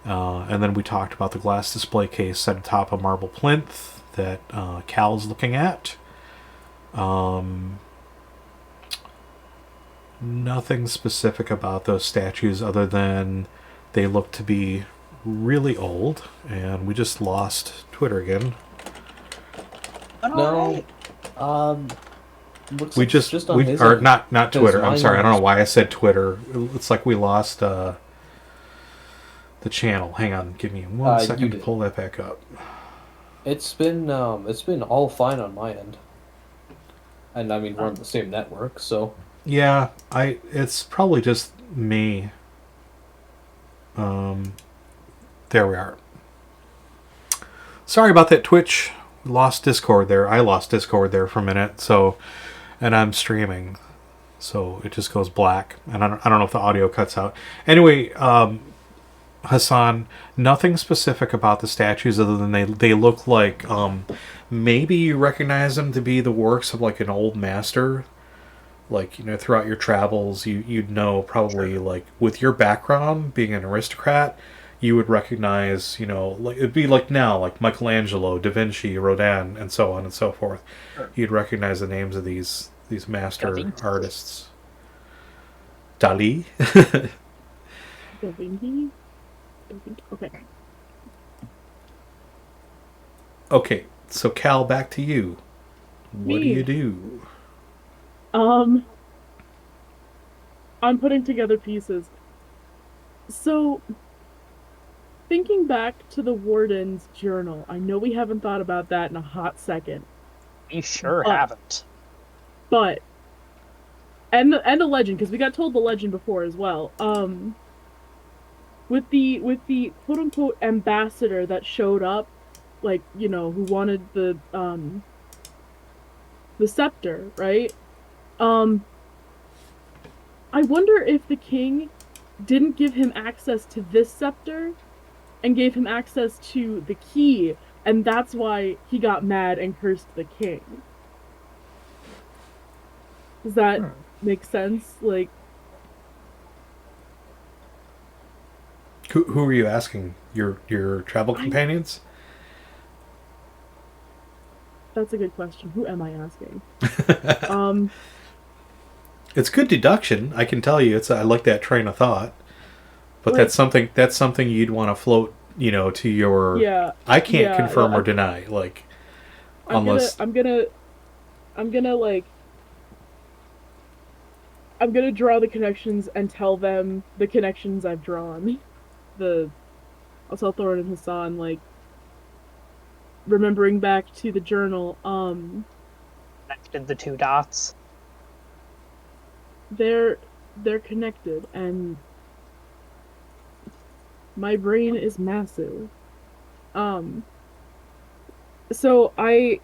And then we talked about the glass display case set atop a marble plinth that Cal's looking at. Nothing specific about those statues other than they look to be really old. And we just lost Twitter again. No. We like just on we his or end, not Twitter. I'm sorry. I don't know was- why I said Twitter. It's like we lost the channel. Hang on, give me one You second to did. pull that back up. It's been all fine on my end. And I mean, we're on the same network, so. Yeah, it's probably just me. There we are. Sorry about that, Twitch. We lost Discord there. I lost Discord there for a minute. So, and I'm streaming, so it just goes black, and I don't know if the audio cuts out. Anyway, Hassan, nothing specific about the statues other than they look like maybe you recognize them to be the works of like an old master. Like, throughout your travels, you'd know probably, like, with your background, being an aristocrat, you would recognize, like, it'd be like now, like Michelangelo, Da Vinci, Rodin, and so on and so forth. Sure. You'd recognize the names of these master Da Vinci. artists. Dali? Da Vinci? Okay. Okay, so Cal, back to you. What do Me. you do? I'm putting together pieces. So, thinking back to the warden's journal, I know we haven't thought about that in a hot second, We sure But- haven't. but and the legend, because we got told the legend before as well. With the quote unquote ambassador that showed up, like, who wanted the scepter, right? I wonder if the king didn't give him access to this scepter and gave him access to the key, and that's why he got mad and cursed the king. Does that make sense? Like, Who are you asking? Your travel companions? that's a good question. Who am I asking? It's good deduction, I can tell you. I like that train of thought, but Like- that's something you'd want to float, to your. Yeah. I can't yeah, confirm yeah, or deny, like, I'm unless gonna draw the connections and tell them the connections I've drawn. I'll tell Thorin and Hassan, like, remembering back to the journal, Connected the two dots. they're connected, and my brain is massive. So I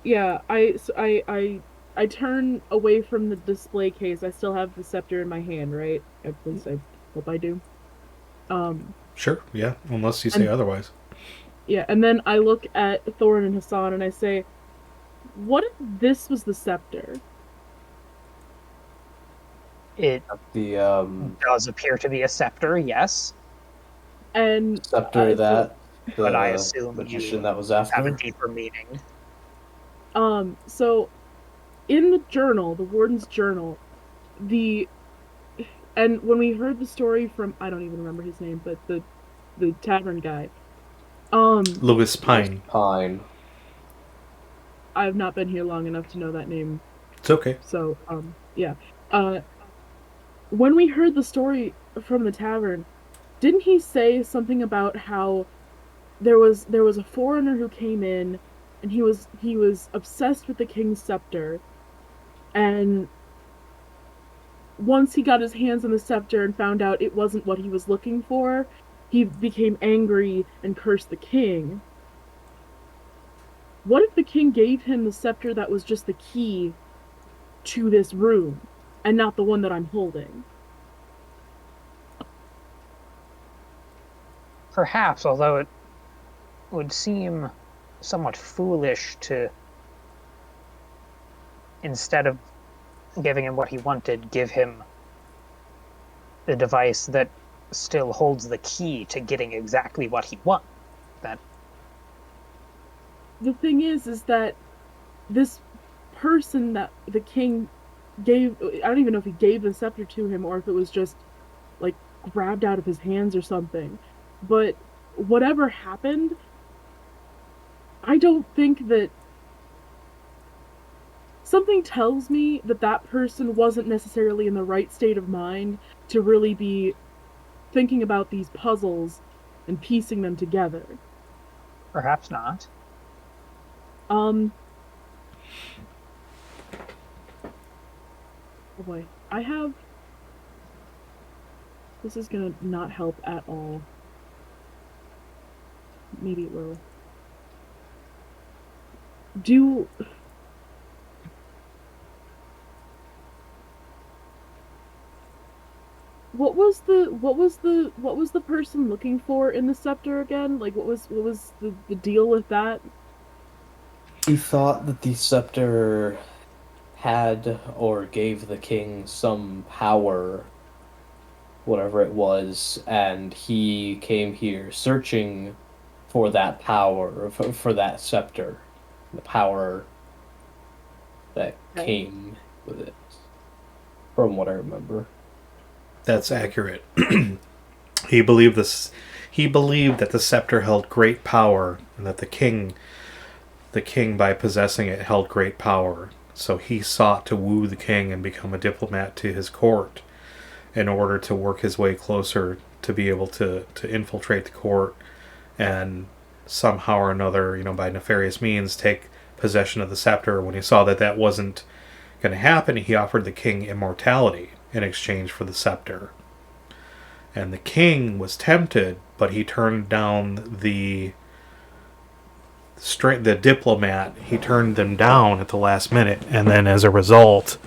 I turn away from the display case. I still have the scepter in my hand, right? At least I hope I do. Sure, yeah, unless you say otherwise. Yeah, and then I look at Thorin and Hassan and I say, what if this was the scepter? It The does appear to be a scepter, yes. And scepter that But I the assume magician you that was have a after. deeper meaning. So in the journal, the warden's journal, and when we heard the story from, I don't even remember his name, but the tavern guy, Louis Pine. Pine. I've not been here long enough to know that name. It's okay. So, yeah. When we heard the story from the tavern, didn't he say something about how there was a foreigner who came in and he was obsessed with the king's scepter, and once he got his hands on the scepter and found out it wasn't what he was looking for, he became angry and cursed the king. What if the king gave him the scepter that was just the key to this room and not the one that I'm holding? Perhaps, although it would seem somewhat foolish to, instead of giving him what he wanted, give him the device that still holds the key to getting exactly what he wants. That the thing is that this person that the king gave, I don't even know if he gave the scepter to him or if it was just like grabbed out of his hands or something, but whatever happened, I don't think that something tells me that that person wasn't necessarily in the right state of mind to really be thinking about these puzzles and piecing them together. perhaps not. Oh boy, this is gonna not help at all. Maybe it will. What was the person looking for in the scepter again? Like what was the deal with that? He thought that the scepter had or gave the king some power, whatever it was, and he came here searching for that power, for that scepter, the power that came with it, from what I remember. That's accurate. He believed that the scepter held great power, and that the king, by possessing it, held great power. So he sought to woo the king and become a diplomat to his court in order to work his way closer to be able to infiltrate the court and somehow or another, by nefarious means, take possession of the scepter. When he saw that that wasn't going to happen, he offered the king immortality in exchange for the scepter. And the king was tempted, but he turned down the diplomat. He turned them down at the last minute, and then as a result,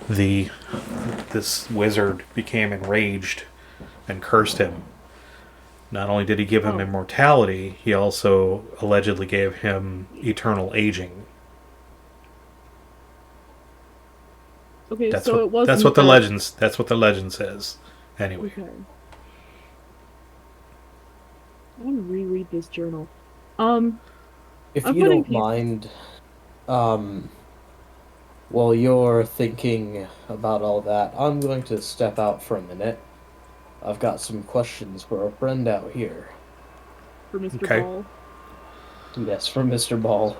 this wizard became enraged and cursed him. Not only did he give him immortality, he also allegedly gave him eternal aging. Okay, That's so what, it wasn't. That's what the legends. That's what the legend says. Anyway. Okay. I want to reread this journal. If you don't mind, while you're thinking about all that, I'm going to step out for a minute. I've got some questions for a friend out here. For Mr. Ball? Yes, for Mr. Ball.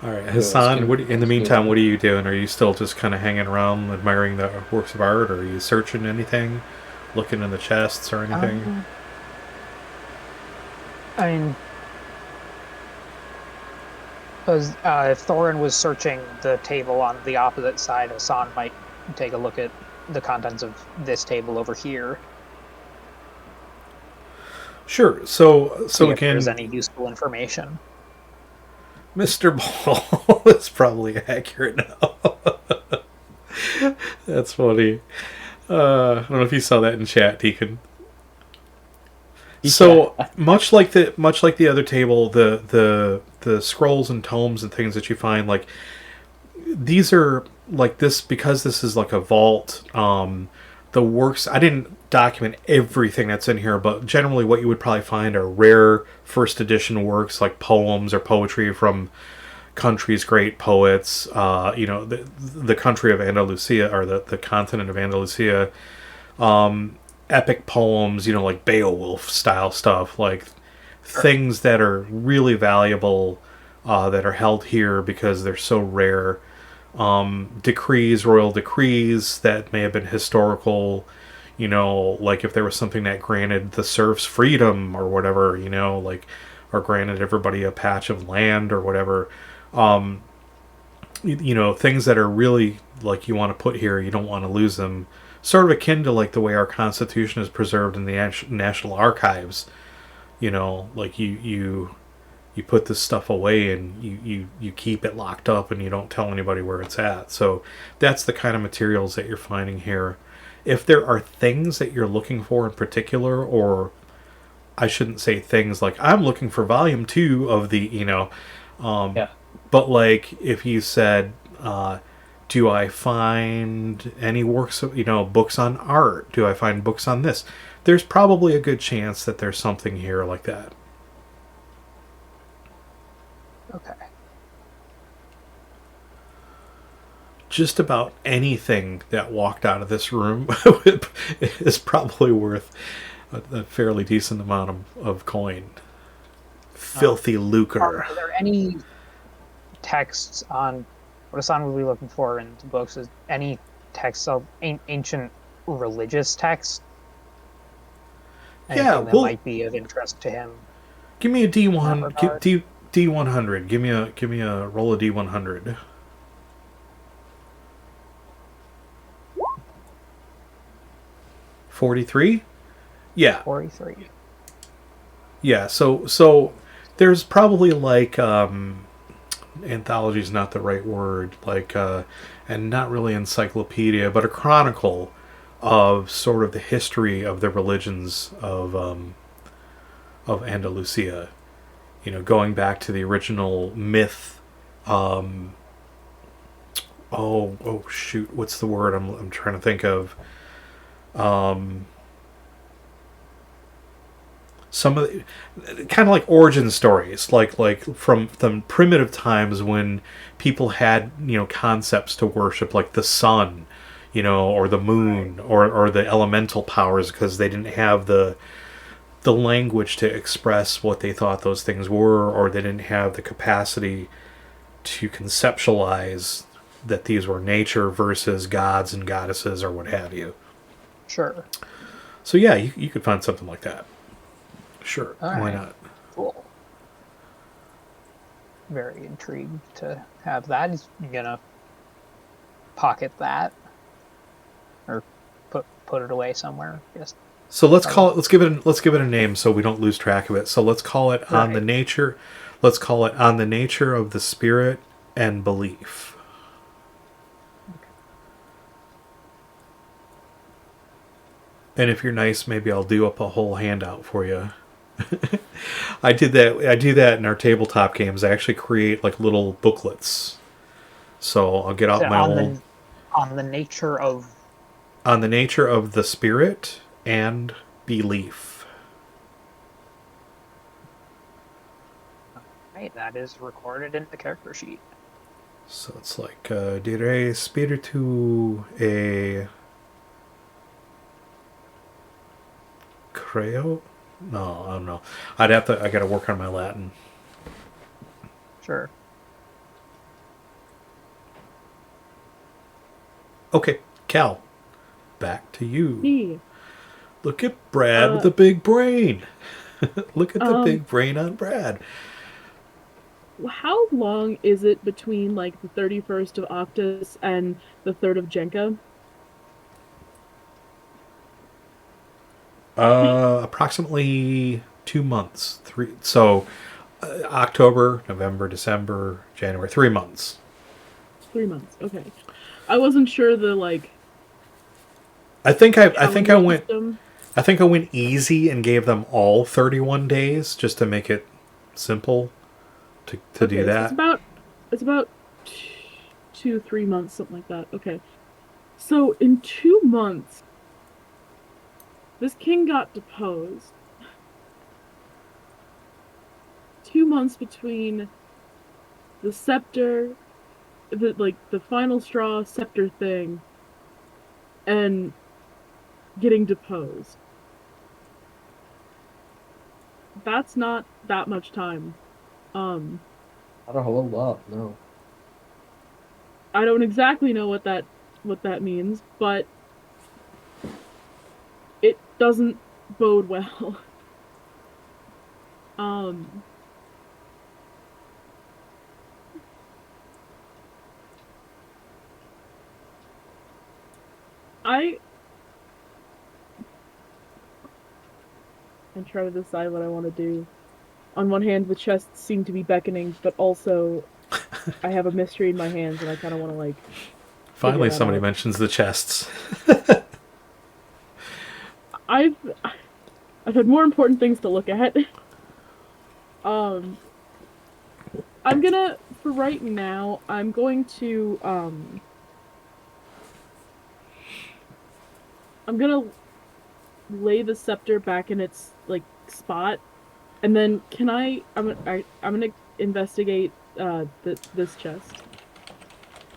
All right, Hassan, in the meantime, what are you doing? Are you still just kind of hanging around, admiring the works of art, or are you searching anything, looking in the chests or anything? I mean, because if Thorin was searching the table on the opposite side, Hassan might take a look at the contents of this table over here. Sure. So See again, if there's any useful information. Mr. Ball is probably accurate now. That's funny. I don't know if you saw that in chat, Deacon. So much like the other table, the scrolls and tomes and things that you find, like these are like this because this is like a vault. The works, I didn't document everything that's in here, but generally what you would probably find are rare first edition works like poems or poetry from country's great poets. The country of Andalusia, or the continent of Andalusia. Epic poems, like Beowulf style stuff, like things that are really valuable, that are held here because they're so rare. Decrees, royal decrees that may have been historical, like if there was something that granted the serfs freedom or whatever, or granted everybody a patch of land or whatever. Things that are really like you want to put here, you don't want to lose them. Sort of akin to like the way our Constitution is preserved in the National Archives. Like you put this stuff away and you keep it locked up and you don't tell anybody where it's at. So that's the kind of materials that you're finding here. If there are things that you're looking for in particular, or I shouldn't say things like I'm looking for volume 2 of the, but like if you said, do I find any works of, books on art? Do I find books on this? There's probably a good chance that there's something here like that. Okay. Just about anything that walked out of this room is probably worth a fairly decent amount of coin. Filthy lucre. Are there any texts on what Hassan would be looking for in the books? Is any texts of ancient religious texts? Anything that might be of interest to him? Give me a D1. D100. Give me a roll of D100. $43? Yeah. 43. Yeah, so there's probably like anthology is not the right word, like and not really encyclopedia, but a chronicle of sort of the history of the religions of Andalusia. Going back to the original myth. Oh shoot, what's the word I'm trying to think of? Some of the, kind of like origin stories, like from the primitive times when people had concepts to worship, like the sun, or the moon, or the elemental powers, because they didn't have the language to express what they thought those things were, or they didn't have the capacity to conceptualize that these were nature versus gods and goddesses or what have you. Sure. So yeah, you could find something like that. Sure, why not? Cool. Very intrigued to have that. He's gonna pocket that, or put it away somewhere. Yes. So let's give it a name so we don't lose track of it. So let's call it on the nature. Let's call it on the nature of the spirit and belief. Okay. And if you're nice, maybe I'll do up a whole handout for you. I do that in our tabletop games. I actually create like little booklets. So I'll get out my own on the nature of the spirit and belief. Right, that is recorded in the character sheet. So it's like dire spiritu e creo. No, I don't know. I gotta work on my Latin. Sure. Okay, Cal, back to you. Me. Look at Brad with the big brain. Look at the big brain on Brad. How long is it between like the 31st of Octus and the 3rd of Jenka? Approximately 2 months. 3. So October, November, December, January. 3 months. 3 months. Okay. I wasn't sure the like. I think I went system. I think I went easy and gave them all 31 days just to make it simple to do that. So it's about 2-3 months, something like that. Okay. So in 2 months, this king got deposed. 2 months between the scepter, the final straw scepter thing, and getting deposed. That's not that much time. Not a whole lot, no. I don't exactly know what that means, but it doesn't bode well. I'm trying to decide what I want to do. On one hand, the chests seem to be beckoning, but also I have a mystery in my hands, and I kind of want to like. Finally, somebody mentions the chests. I've had more important things to look at. I'm gonna, for right now, I'm going to I'm gonna lay the scepter back in its like spot, and then I'm gonna investigate this chest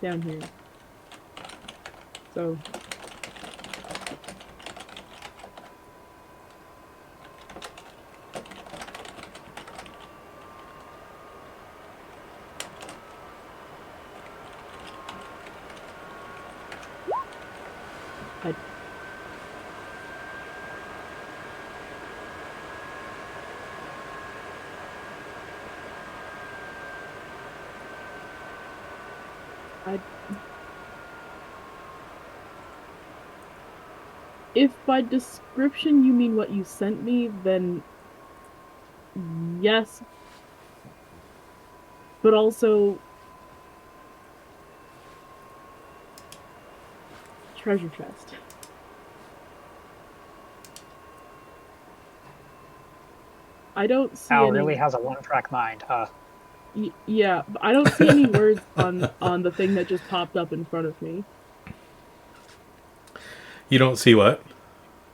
down here. So if by description you mean what you sent me, then yes. But also treasure chest. I don't see Al any... really has a one-track mind, huh? Yeah, but I don't see any words on the thing that just popped up in front of me. You don't see what?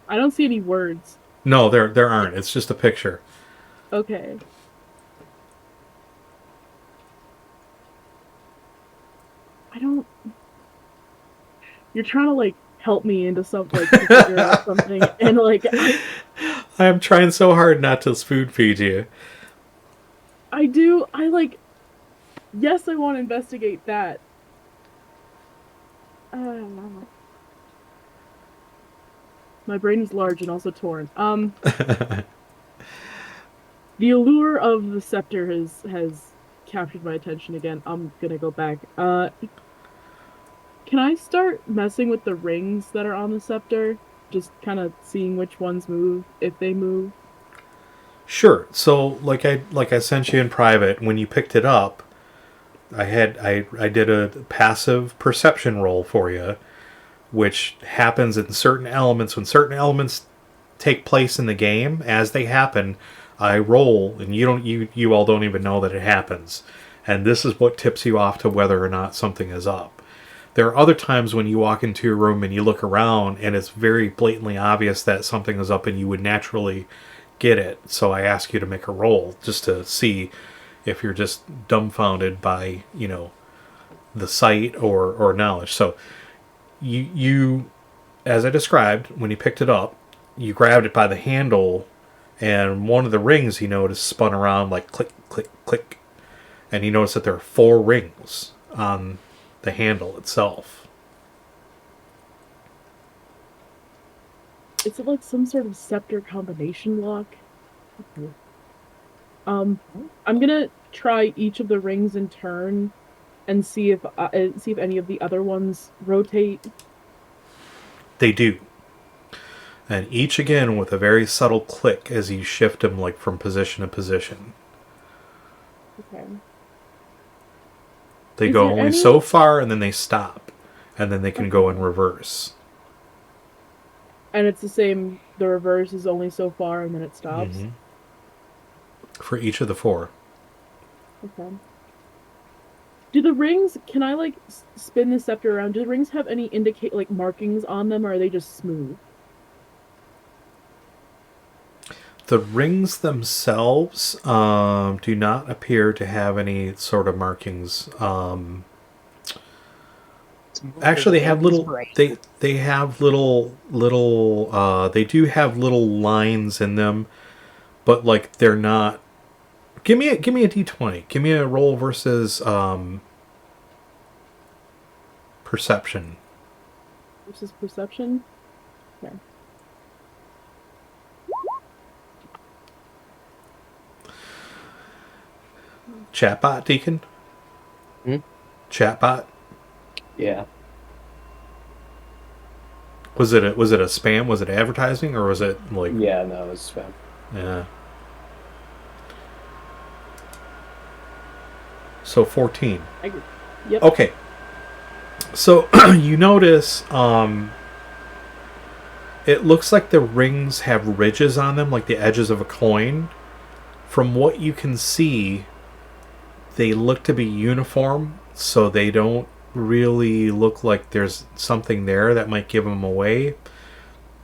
I don't see any words. No, there aren't. It's just a picture. Okay. I don't... You're trying to, like, help me into something, like, to figure out something, and, like... I am trying so hard not to spoon feed you. Yes, I want to investigate that. My brain is large and also torn. The allure of the scepter has captured my attention again. I'm gonna go back. Can I start messing with the rings that are on the scepter? Just kind of seeing which ones move, if they move. Sure. So, like I sent you in private, when you picked it up, I did a passive perception roll for you, which happens in certain elements. When certain elements take place in the game, as they happen, I roll, and you all don't even know that it happens. And this is what tips you off to whether or not something is up. There are other times when you walk into your room and you look around, and it's very blatantly obvious that something is up, and you would naturally get it. So I ask you to make a roll just to see if you're just dumbfounded by, the sight or knowledge. So you, as I described, when you picked it up, you grabbed it by the handle, and one of the rings, you noticed, spun around like click, click, click. And you notice that there are 4 rings on the handle itself. Is it like some sort of scepter combination lock? Okay. I'm gonna try each of the rings in turn and see if any of the other ones rotate. They do. And each again with a very subtle click as you shift them, like from position to position. Okay. They Is go there only any- so far, and then they stop, and then they can go in reverse. And it's the same. The reverse is only so far, and then it stops. Mhm. For each of the 4. Okay. Do the rings? Can I like spin the scepter around? Do the rings have any like markings on them, or are they just smooth? The rings themselves do not appear to have any sort of markings. Actually, they have little. They have little. They do have little lines in them, but like they're not. Give me a D20. Give me a roll versus perception. Versus perception. Okay. Chatbot, Deacon? Hmm? Chatbot? Yeah. Was it a spam? Was it advertising, or was it like? Yeah, no, it was spam. Yeah. So 14. Yep. Okay. So you notice it looks like the rings have ridges on them, like the edges of a coin. From what you can see, they look to be uniform, so they don't really look like there's something there that might give them away.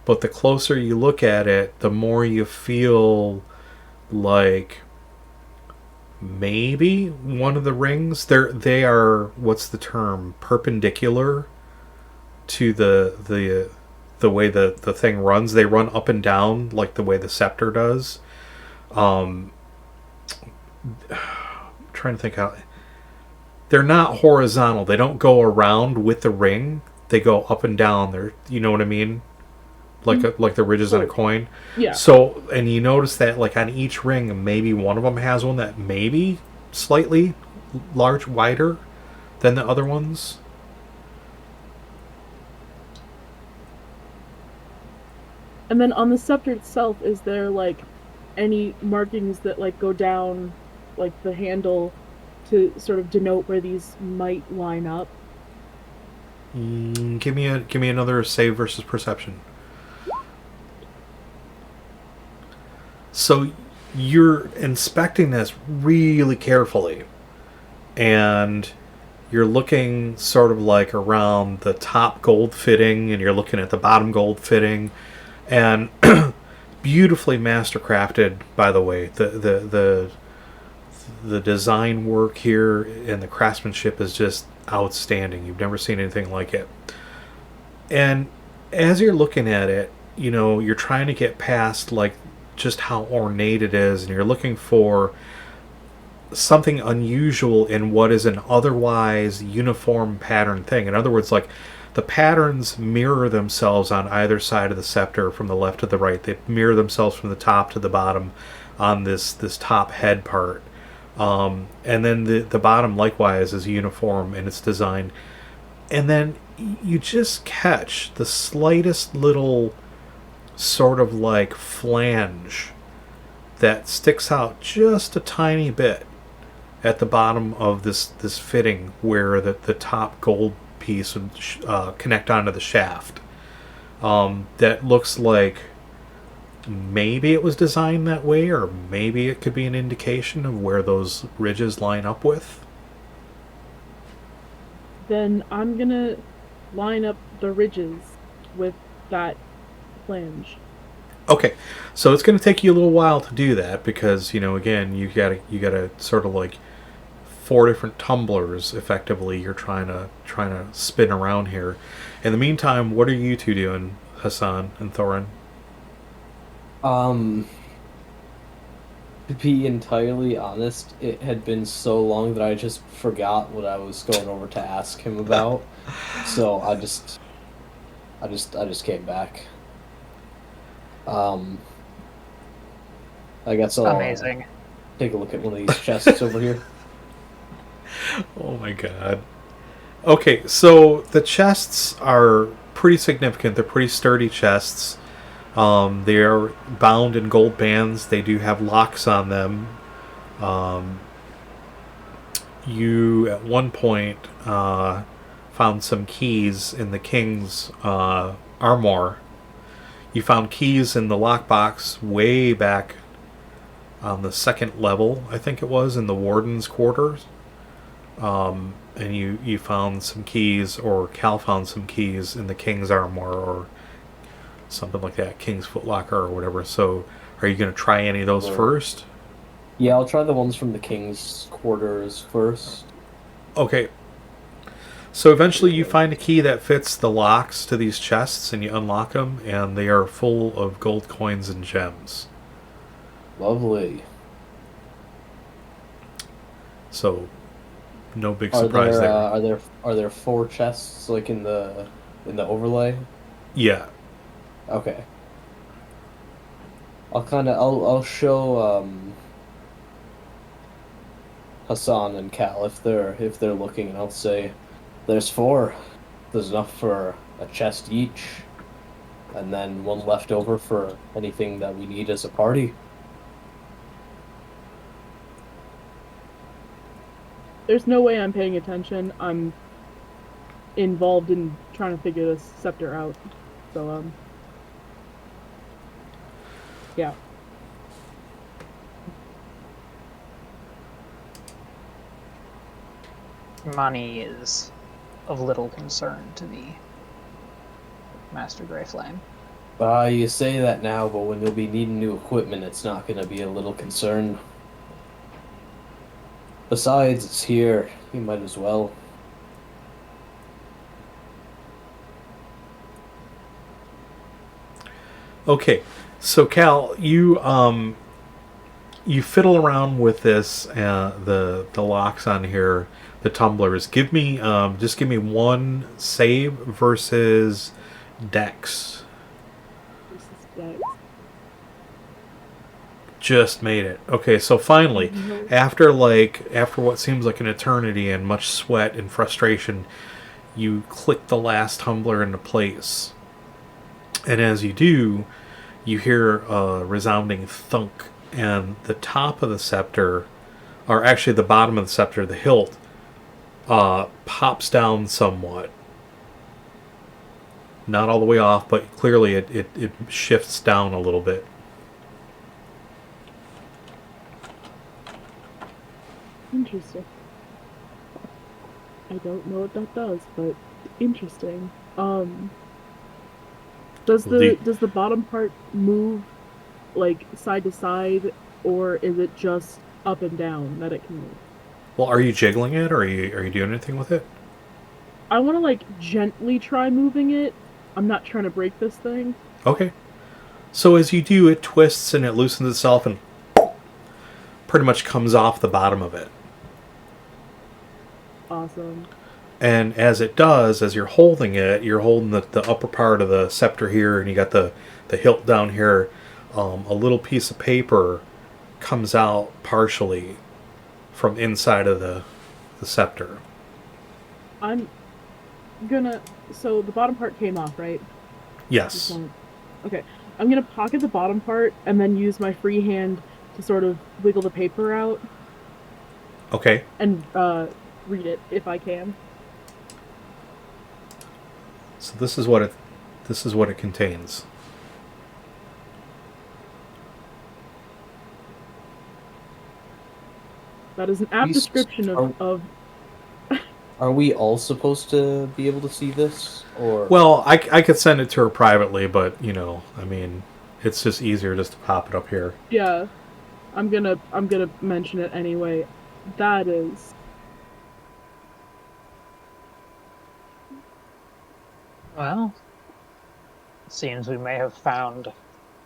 But the closer you look at it, the more you feel like maybe one of the rings, they are, what's the term, perpendicular to the way the thing runs. They run up and down like the way the scepter does. Trying to think how. They're not horizontal. They don't go around with the ring. They go up and down. They're, you know what I mean? Like the ridges on a coin. Yeah. So, and you notice that like on each ring, maybe one of them has one that maybe slightly wider than the other ones. And then on the scepter itself, is there like any markings that like go down like the handle to sort of denote where these might line up? Give me another save versus perception. So you're inspecting this really carefully, and you're looking sort of like around the top gold fitting, and you're looking at the bottom gold fitting, and beautifully mastercrafted, by the way. The design work here and the craftsmanship is just outstanding. You've never seen anything like it. And as you're looking at it, you know, you're trying to get past like just how ornate it is, and you're looking for something unusual in what is an otherwise uniform pattern thing. In other words, like the patterns mirror themselves on either side of the scepter, from the left to the right. They mirror themselves from the top to the bottom on this top head part. And then the bottom likewise is uniform in its design. And then you just catch the slightest little sort of like flange that sticks out just a tiny bit at the bottom of this fitting, where the top gold piece would connect onto the shaft. That looks like maybe it was designed that way, or maybe it could be an indication of where those ridges line up with. Then I'm gonna line up the ridges with that flange. Okay, so it's going to take you a little while to do that, because, you know, again, you gotta sort of like 4 different tumblers effectively you're trying to spin around here. In the meantime, what are you two doing, Hassan and Thorin? To be entirely honest, it had been so long that I just forgot what I was going over to ask him about. So I just came back. I guess I'll Amazing. take a look at one of these chests over here. Oh my god. Okay, so the chests are pretty significant. They're pretty sturdy chests. They are bound in gold bands. They do have locks on them. you at one point found some keys in the king's armoire. You found keys in the lockbox way back on the second level, I think it was, in the warden's quarters. And you found some keys, or Cal found some keys in the king's armoire, or something like that, king's footlocker or whatever. So are you going to try any of those first? Yeah, I'll try the ones from the king's quarters first. Okay. So eventually you find a key that fits the locks to these chests, and you unlock them, and they are full of gold coins and gems. Lovely. So, no big surprise there. Are there 4 chests like in the overlay? Yeah. Okay. I'll show Hassan and Cal if they're looking, and I'll say there's 4. There's enough for a chest each, and then 1 left over for anything that we need as a party. There's no way I'm paying attention. I'm involved in trying to figure this scepter out. So, yeah. Money is of little concern to me, Master Gryphon. You say that now, but when you'll be needing new equipment, it's not going to be a little concern. Besides, it's here. You might as well. Okay, so Cal, you fiddle around with this, the locks on here, the tumblers. Give me just give me 1 save versus Dex. Just made it. Okay, so finally, after what seems like an eternity and much sweat and frustration, you click the last tumbler into place. And as you do, you hear a resounding thunk, and the top of the scepter, or actually the bottom of the scepter, the hilt, pops down somewhat. Not all the way off, but clearly it shifts down a little bit. Interesting. I don't know what that does, but interesting. Does the bottom part move like side to side, or is it just up and down that it can move? Well, are you jiggling it, or are you doing anything with it? I want to like gently try moving it. I'm not trying to break this thing. Okay. So as you do, it twists and it loosens itself and pretty much comes off the bottom of it. Awesome. And as it does, as you're holding it, you're holding the upper part of the scepter here, and you got the hilt down here. A little piece of paper comes out partially from inside of the scepter. I'm gonna... So the bottom part came off, right? Yes. Okay. I'm gonna pocket the bottom part and then use my free hand to sort of wiggle the paper out. Okay. And read it if I can. So this is what it contains. That is an apt description of Are we all supposed to be able to see this, or? Well, I could send it to her privately, but I mean, it's just easier just to pop it up here. Yeah, I'm gonna mention it anyway. That is. Well, it seems we may have found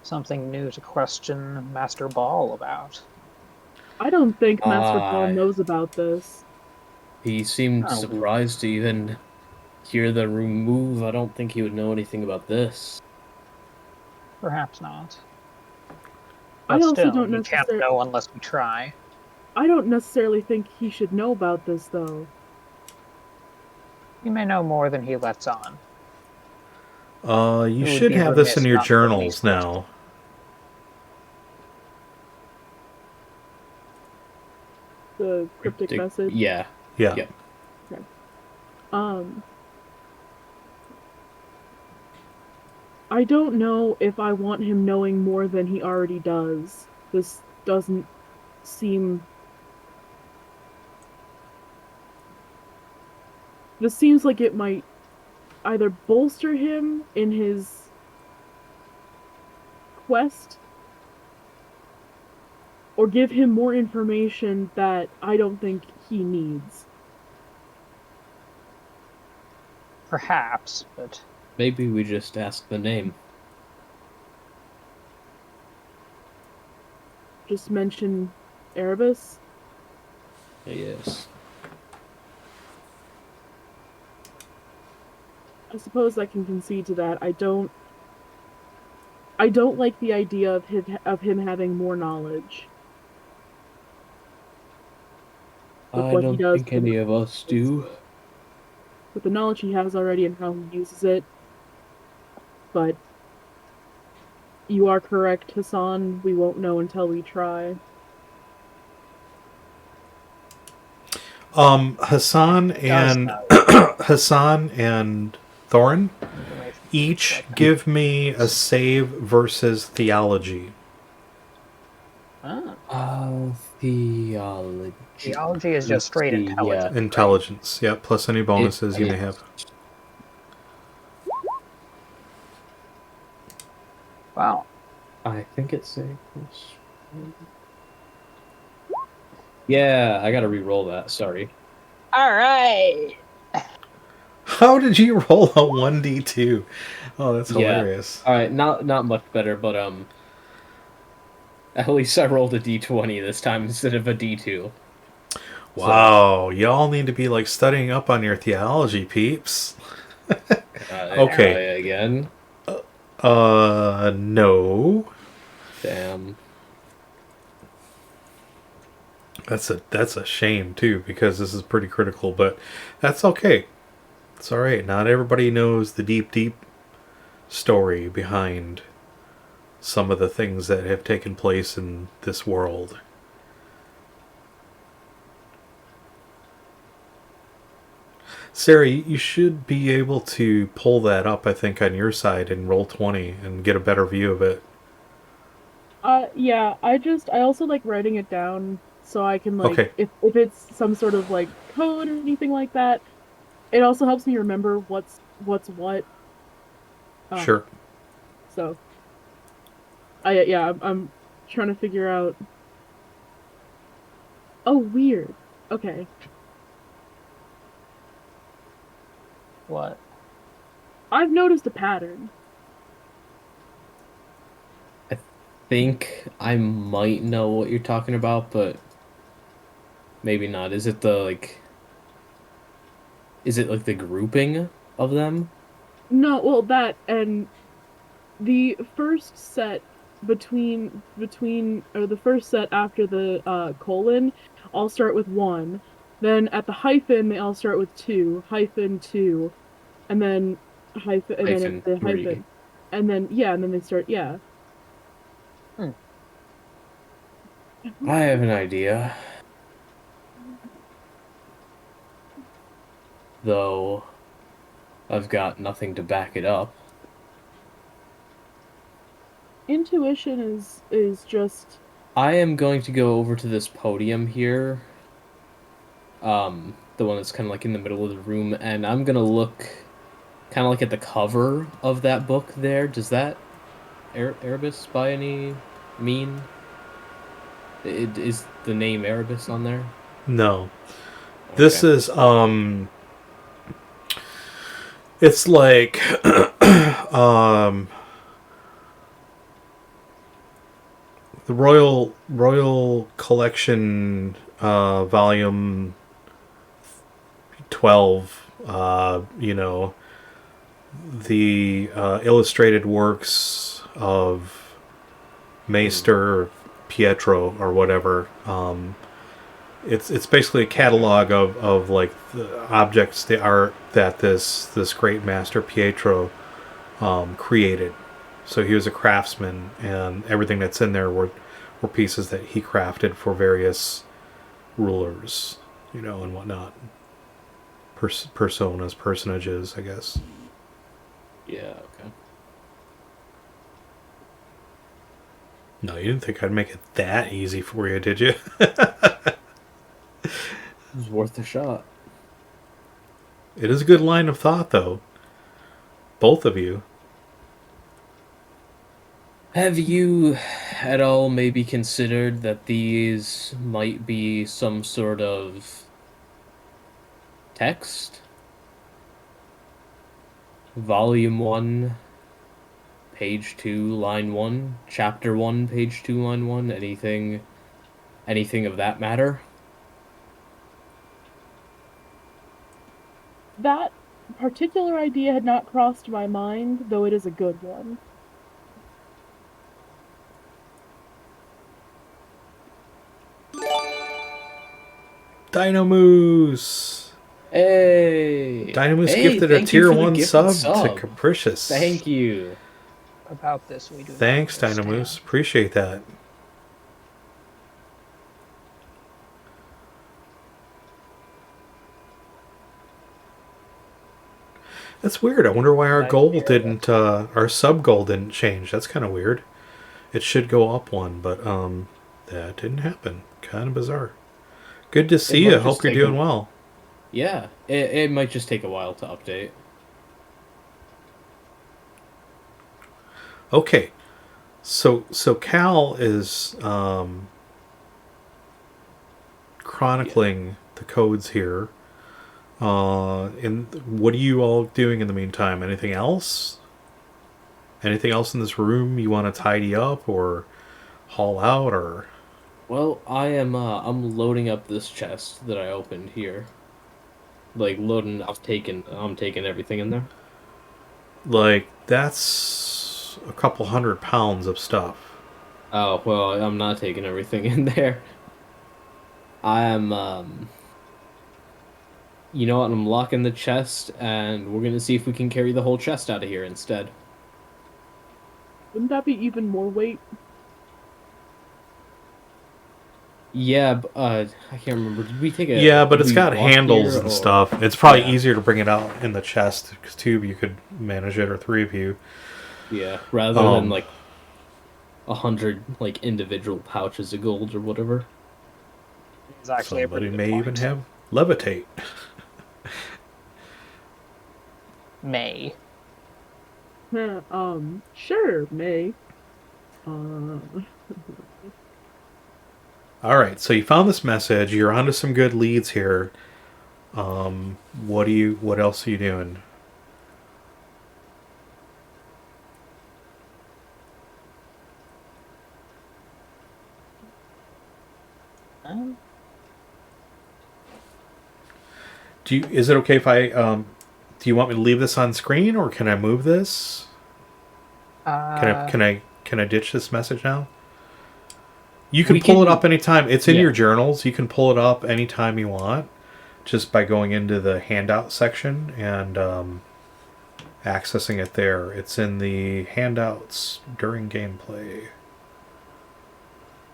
something new to question Master Ball about. I don't think Master Ball knows about this. He seemed surprised to even hear the room move. I don't think he would know anything about this. Perhaps not. I But also still, don't we can't know unless we try. I don't necessarily think he should know about this, though. He may know more than he lets on. You should have this in your journals now. The cryptic message? Yeah. Yeah. Yeah. Okay. I don't know if I want him knowing more than he already does. This doesn't seem... This seems like it might either bolster him in his quest or give him more information that I don't think he needs. Perhaps, but Maybe we just ask the name. Just mention Erebus. Yes. I suppose I can concede to that. I don't like the idea of him having more knowledge. I don't think any of us do. With the knowledge he has already and how he uses it. But you are correct, Hassan. We won't know until we try. Hassan and Hassan and Thorin each give me a save versus theology. Theology. Theology is just straight intelligence. Yeah. Intelligence, right? Yeah, plus any bonuses you may have. Wow. I think it's safe. Yeah, I gotta re-roll that, sorry. Alright! How did you roll a 1d2? Oh, that's hilarious. Yeah. Alright, not much better, but at least I rolled a d20 this time instead of a d2. Wow, y'all need to be like studying up on your theology, peeps. Okay. Again? No. Damn. That's a shame too, because this is pretty critical, but that's okay. It's all right. Not everybody knows the deep story behind some of the things that have taken place in this world. Sarah, you should be able to pull that up, I think, on your side and roll 20 and get a better view of it. Yeah, I also like writing it down so I can, like, okay. if it's some sort of, like, code or anything like that, it also helps me remember what's what. Sure. So, I'm trying to figure out... Oh, weird. Okay. What? I've noticed a pattern. I think I might know what you're talking about, but maybe not. Is it like the grouping of them? No, well, that and the first set between or the first set after the colon all start with 1. Then at the hyphen they all start with 2, -2, and then hyphen and then the hyphen. And then and then they start I have an idea. Though I've got nothing to back it up. Intuition is just... I am going to go over to this podium here. The one that's kind of like in the middle of the room, and I'm gonna look kind of like at the cover of that book there. Does that Erebus by any mean? Is the name Erebus on there? No. Okay. This is it's like the Royal Collection volume 12, the illustrated works of Maester Pietro or whatever. It's basically a catalog of like the objects, the art that this great master Pietro created. So he was a craftsman, and everything that's in there were pieces that he crafted for various rulers, and whatnot. Personas, personages, I guess. Yeah, okay. No, you didn't think I'd make it that easy for you, did you? It was worth a shot. It is a good line of thought, though. Both of you. Have you at all maybe considered that these might be some sort of text? Volume 1, page 2, line 1, chapter 1, page 2, line 1, anything of that matter? That particular idea had not crossed my mind, though it is a good one. Dynamoose! Hey! Dynamoose Hey, gifted a thank you tier for the 1 gifted sub to Capricious. Thank you. About this, we do. Thanks, not understand. Dynamoose. Appreciate that. That's weird. I wonder why our goal didn't, our sub goal didn't change. That's kind of weird. It should go up one, but that didn't happen. Kind of bizarre. Good to see you. Hope you're doing well. Yeah, it might just take a while to update. Okay, so Cal is chronicling the codes here. And what are you all doing in the meantime? Anything else? Anything else in this room you want to tidy up or haul out or? Well, I'm loading up this chest that I opened here. Like loading, I'm taking everything in there. Like that's a couple 100 pounds of stuff. Oh, well, I'm not taking everything in there. You know what, I'm locking the chest, and we're gonna see if we can carry the whole chest out of here instead. Wouldn't that be even more weight? Yeah, I can't remember. Did we take a... Yeah, but it's we got walked handles here, and or- stuff. It's probably Yeah. easier to bring it out in the chest, because 2 of you could manage it, or 3 of you. Yeah, rather than like 100 like individual pouches of gold or whatever. It's actually Somebody a pretty may good even point. have levitate. May. Sure, May. All right, so you found this message. You're onto some good leads here. What else are you doing? Is it okay if I do you want me to leave this on screen, or can I move this? Can I ditch this message now? You can pull it up anytime. It's in your journals. You can pull it up anytime you want, just by going into the handout section and accessing it there. It's in the handouts during gameplay.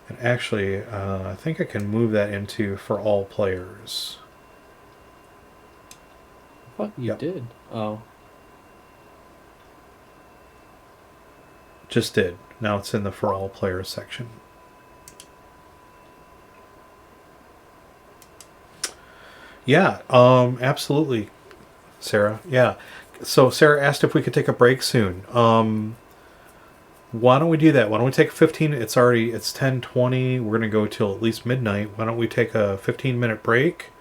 And actually, I think I can move that into for all players. What you did? Oh, Just did. Now it's in the for all players section. Yeah, absolutely, Sarah. Yeah. So Sarah asked if we could take a break soon. Why don't we do that? Why don't we take 15? It's 10:20. We're gonna go till at least midnight. Why don't we take a 15-minute break?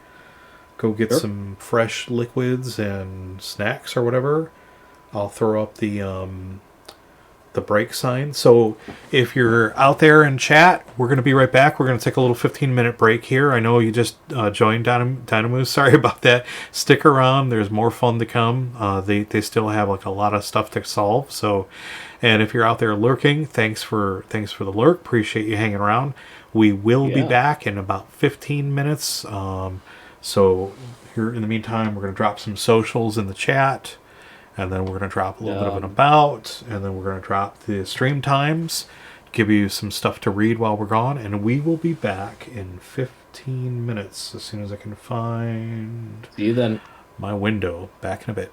Go get some fresh liquids and snacks or whatever. I'll throw up the break sign. So if you're out there in chat, we're going to be right back. We're going to take a little 15-minute break here. I know you just joined Dynamoose. Sorry about that. Stick around. There's more fun to come. They still have like a lot of stuff to solve. So, and if you're out there lurking, thanks for the lurk. Appreciate you hanging around. We will be back in about 15 minutes. So here in the meantime, we're going to drop some socials in the chat. And then we're going to drop a little bit of an about, and then we're going to drop the stream times. give you some stuff to read while we're gone, and we will be back in 15 minutes as soon as I can find See you then. my window. Back in a bit.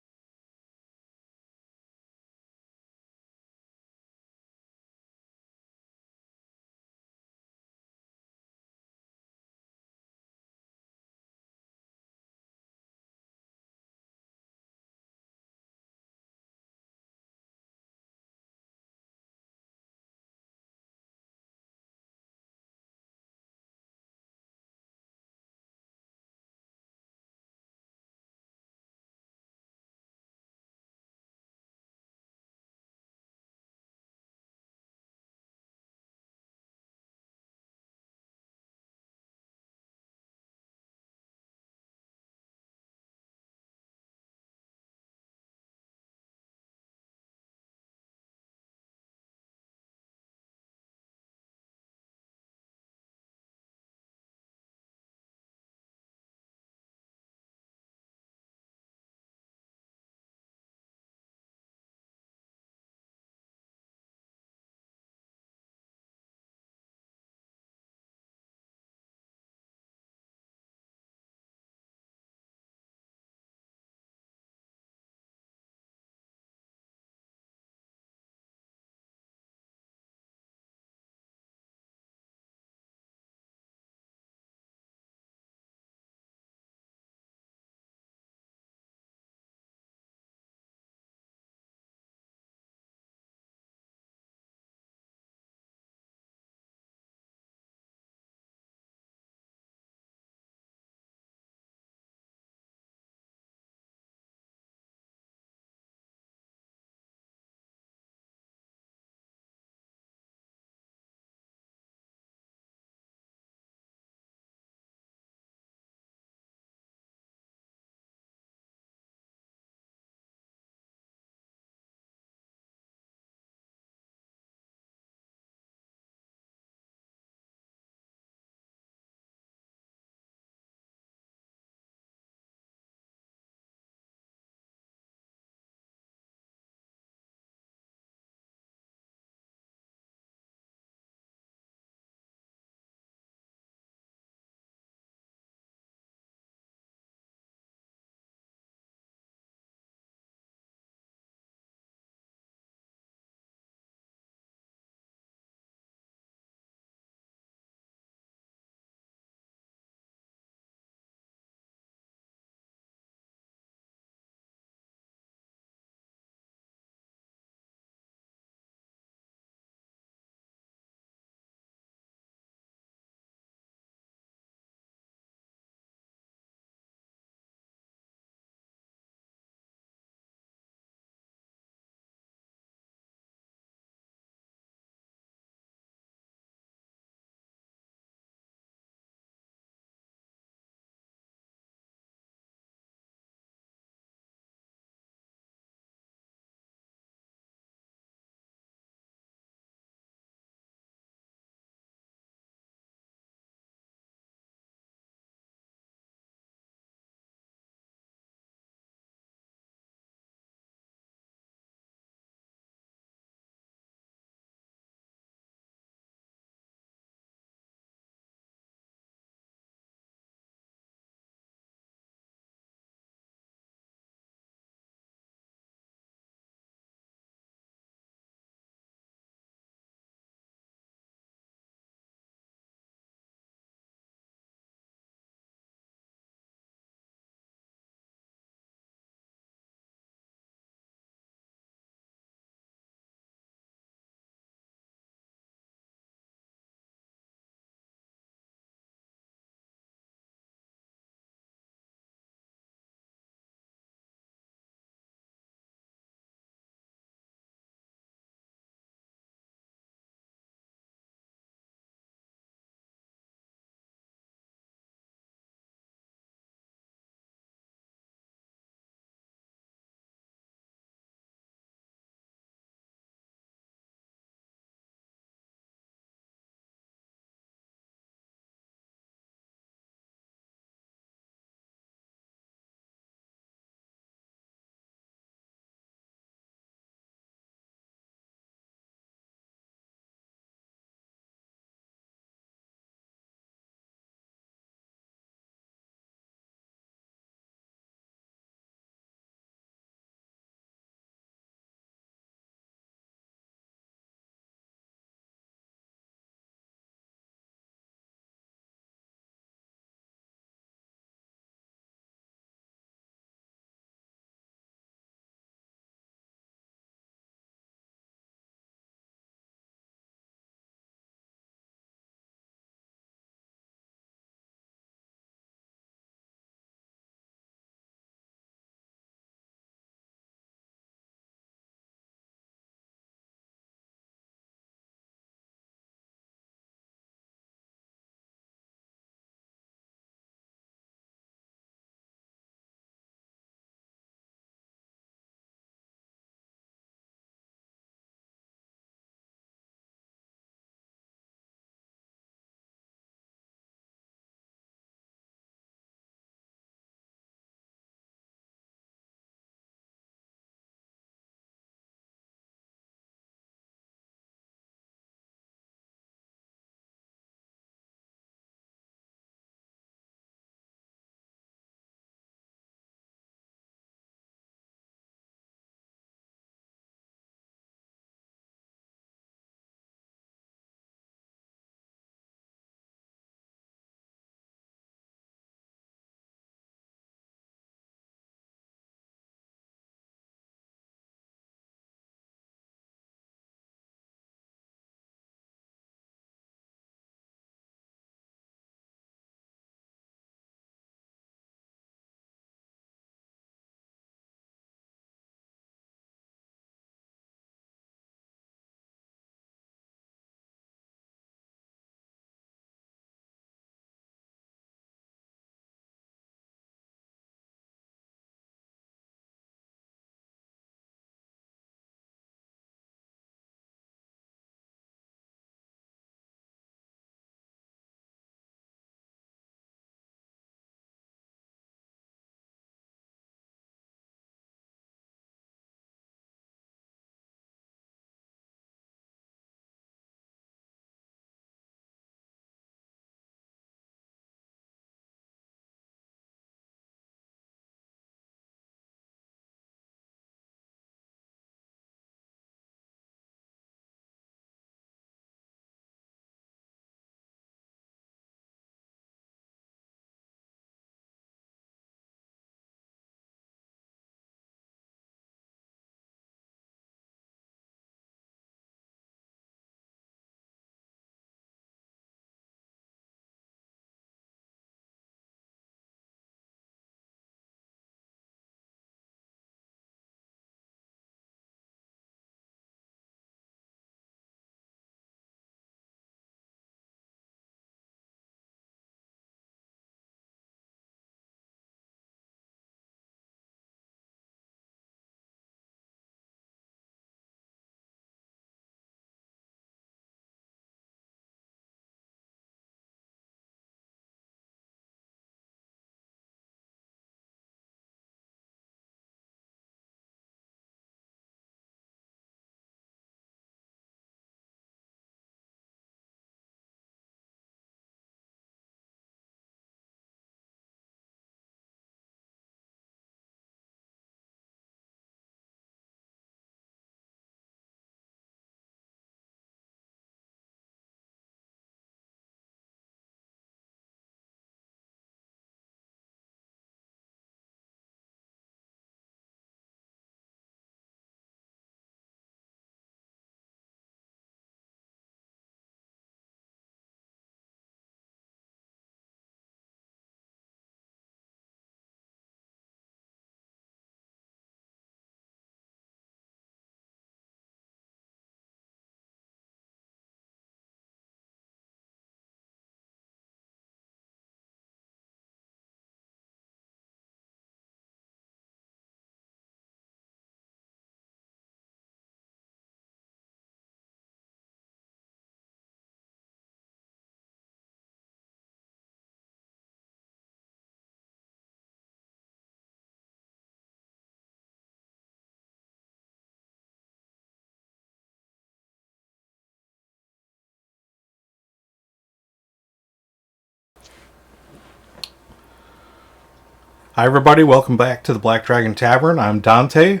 Hi, everybody. Welcome back to the Black Dragon Tavern. I'm Dante.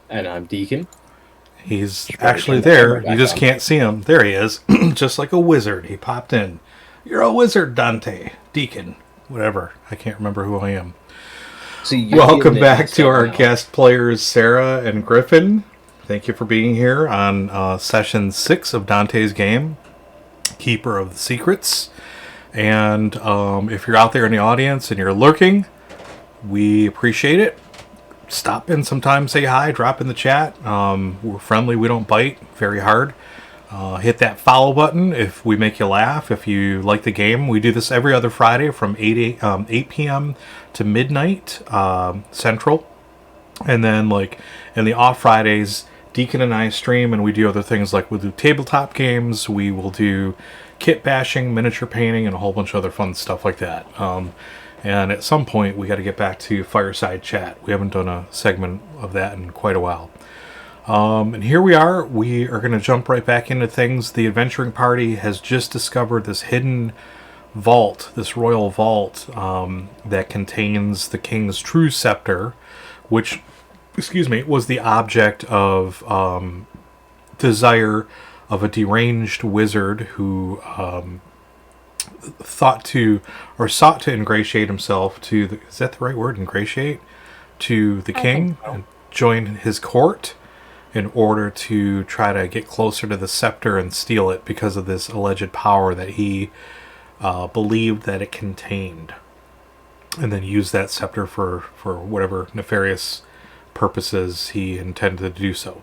And I'm Deacon. He's actually there. You just can't see him. There he is. Just like a wizard. He popped in. You're a wizard, Dante. Deacon. Whatever. I can't remember who I am. So welcome back to our guest players, Sarah and Gryphon. Thank you for being here on session 6 of Dante's game, Keeper of the Secrets. And if you're out there in the audience and you're lurking, we appreciate it. Stop in sometime, say hi, drop in the chat. We're friendly, we don't bite very hard. Hit that follow button if we make you laugh, if you like the game. We do this every other Friday from 8 p.m. to midnight Central. And then, like, in the off Fridays, Deacon and I stream, and we do other things like we'll do tabletop games, we will do kit bashing, miniature painting, and a whole bunch of other fun stuff like that. And at some point, we got to get back to Fireside Chat. We haven't done a segment of that in quite a while. And here we are. We are going to jump right back into things. The adventuring party has just discovered this hidden vault, this royal vault, that contains the king's true scepter, which, was the object of desire of a deranged wizard who sought to ingratiate himself to the, is that the right word, ingratiate, to the king, and join his court in order to try to get closer to the scepter and steal it because of this alleged power that he believed that it contained, and then use that scepter for whatever nefarious purposes he intended to do so.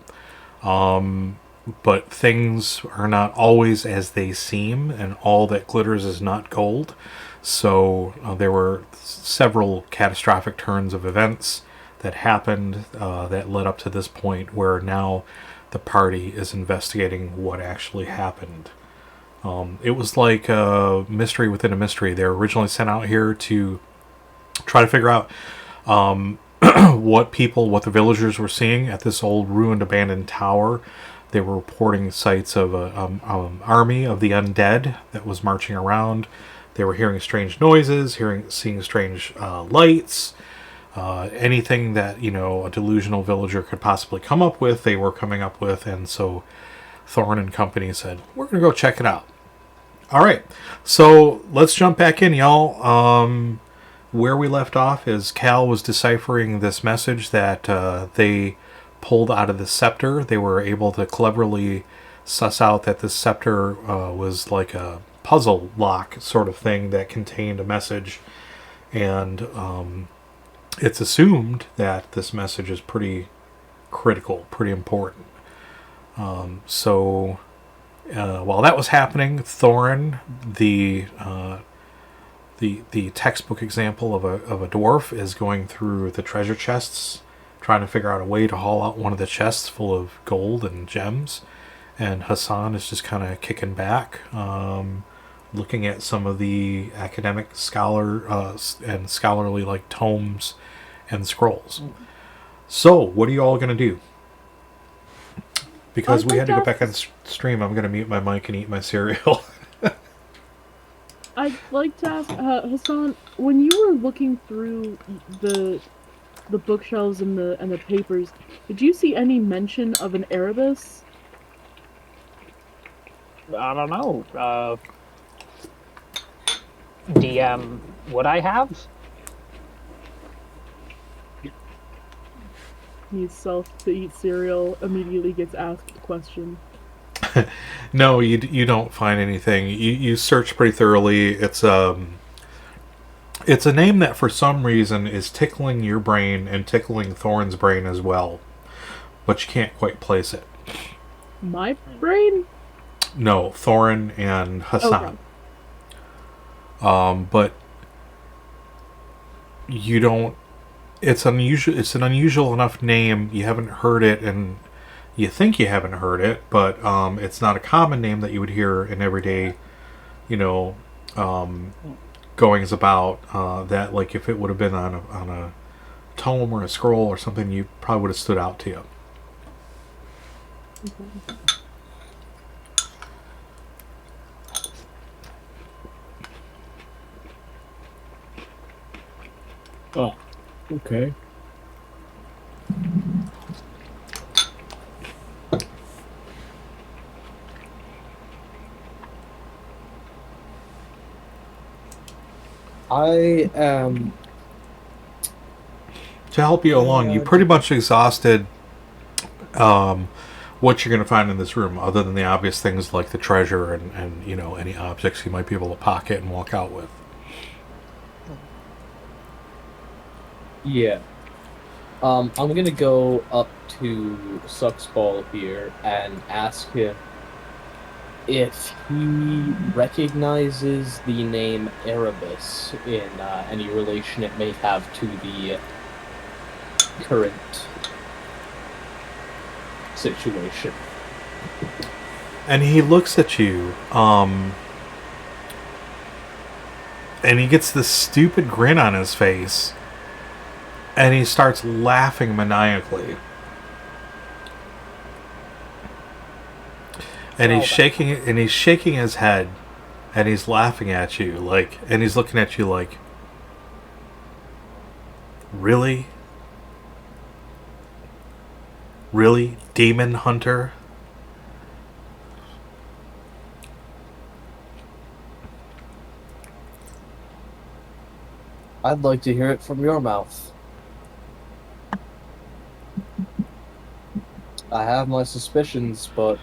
But things are not always as they seem, and all that glitters is not gold. So there were several catastrophic turns of events that happened that led up to this point where now the party is investigating what actually happened. It was like a mystery within a mystery. They were originally sent out here to try to figure out what the villagers were seeing at this old ruined abandoned tower. They were reporting sights of an army of the undead that was marching around. They were hearing strange noises, seeing strange lights. Anything that, a delusional villager could possibly come up with, they were coming up with. And so Thorn and company said, we're going to go check it out. All right, so let's jump back in, y'all. Where we left off is Cal was deciphering this message that they pulled out of the scepter. They were able to cleverly suss out that the scepter was like a puzzle lock sort of thing that contained a message, and it's assumed that this message is pretty critical, pretty important. So while that was happening, Thorin, the textbook example of a dwarf, is going through the treasure chests, trying to figure out a way to haul out one of the chests full of gold and gems. And Hassan is just kind of kicking back, looking at some of the academic and scholarly like tomes and scrolls. So, what are you all going to do? Because we had to go back on stream, I'm going to mute my mic and eat my cereal. I'd like to ask, Hassan, when you were looking through the bookshelves and the papers, did you see any mention of an Erebus? I don't know. DM, would I have? He's self-to-eat cereal, immediately gets asked a question. No, you don't find anything. You search pretty thoroughly. It's a name that for some reason is tickling your brain and tickling Thorn's brain as well, but you can't quite place it. My brain? No, Thorin and Hassan. Okay. But you don't. It's unusual. It's an unusual enough name. You haven't heard it, and you think you haven't heard it, but it's not a common name that you would hear in everyday, goings about. That, like, if it would have been on a tome or a scroll or something, you probably would have stood out to you. Okay. Oh, Okay. I am. To help you along, you pretty much exhausted what you're going to find in this room, other than the obvious things like the treasure and any objects you might be able to pocket and walk out with. Yeah. I'm gonna go up to Sucksball here and ask him if he recognizes the name Erebus in any relation it may have to the current situation. And he looks at you, and he gets this stupid grin on his face, and he starts laughing maniacally. And he's shaking his head, and he's laughing at you, and he's looking at you like, really? Really, demon hunter? I'd like to hear it from your mouth. I have my suspicions, but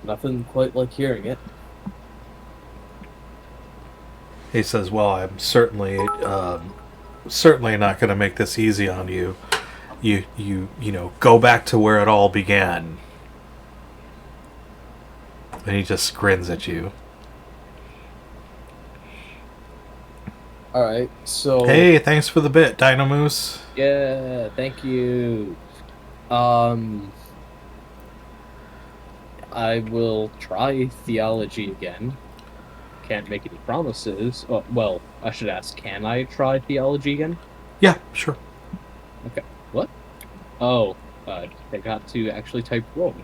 nothing quite like hearing it. He says, well, I'm certainly not going to make this easy on you. You go back to where it all began. And he just grins at you. Alright, so... Hey, thanks for the bit, Dino Moose. Yeah, thank you. I will try theology again. Can't make any promises. Oh, well, I should ask, can I try theology again? Yeah, sure. Okay. What? Oh, I got to actually type roll.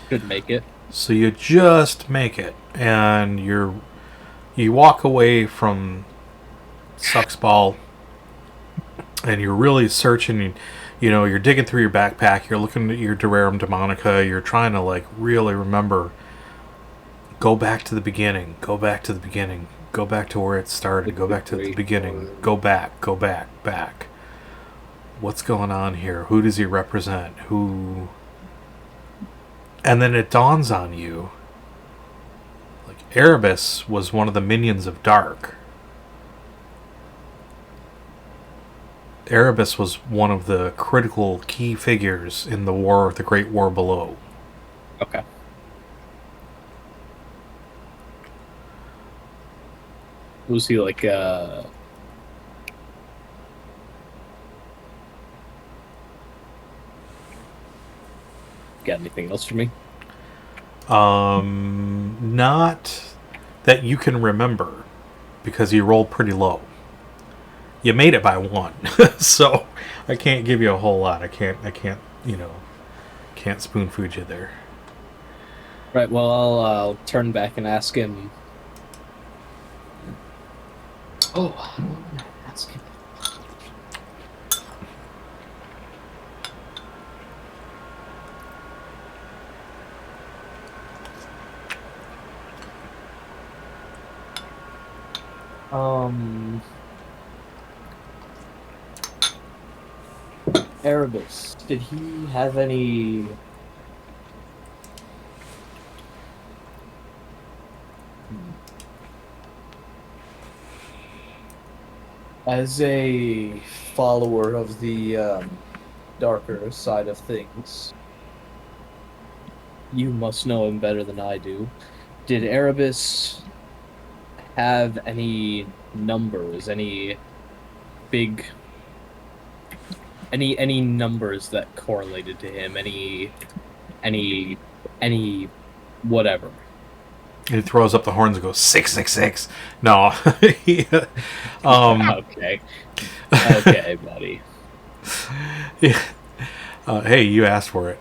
Should make it. So you just make it, and you walk away from Sucksball, and you're really searching. You're digging through your backpack. You're looking at your Durarum Demonica. You're trying to really remember. Go back to the beginning. Go back to the beginning. Go back to where it started. Go back to the beginning. Go back. Go back. Back. What's going on here? Who does he represent? Who? And then it dawns on you, Erebus was one of the minions of Dark. Erebus was one of the critical key figures in the Great War Below. Okay. Was he got anything else for me? Not that you can remember, because you rolled pretty low. You made it by 1, so I can't give you a whole lot. I can't spoon food you there. Right. Well, I'll turn back and ask him. Oh, ask him. Erebus, did he have any as a follower of the darker side of things? You must know him better than I do. Did Erebus have any numbers, any big, any numbers that correlated to him, any whatever? He throws up the horns and goes 666. No, okay, buddy. Yeah. Hey, you asked for it.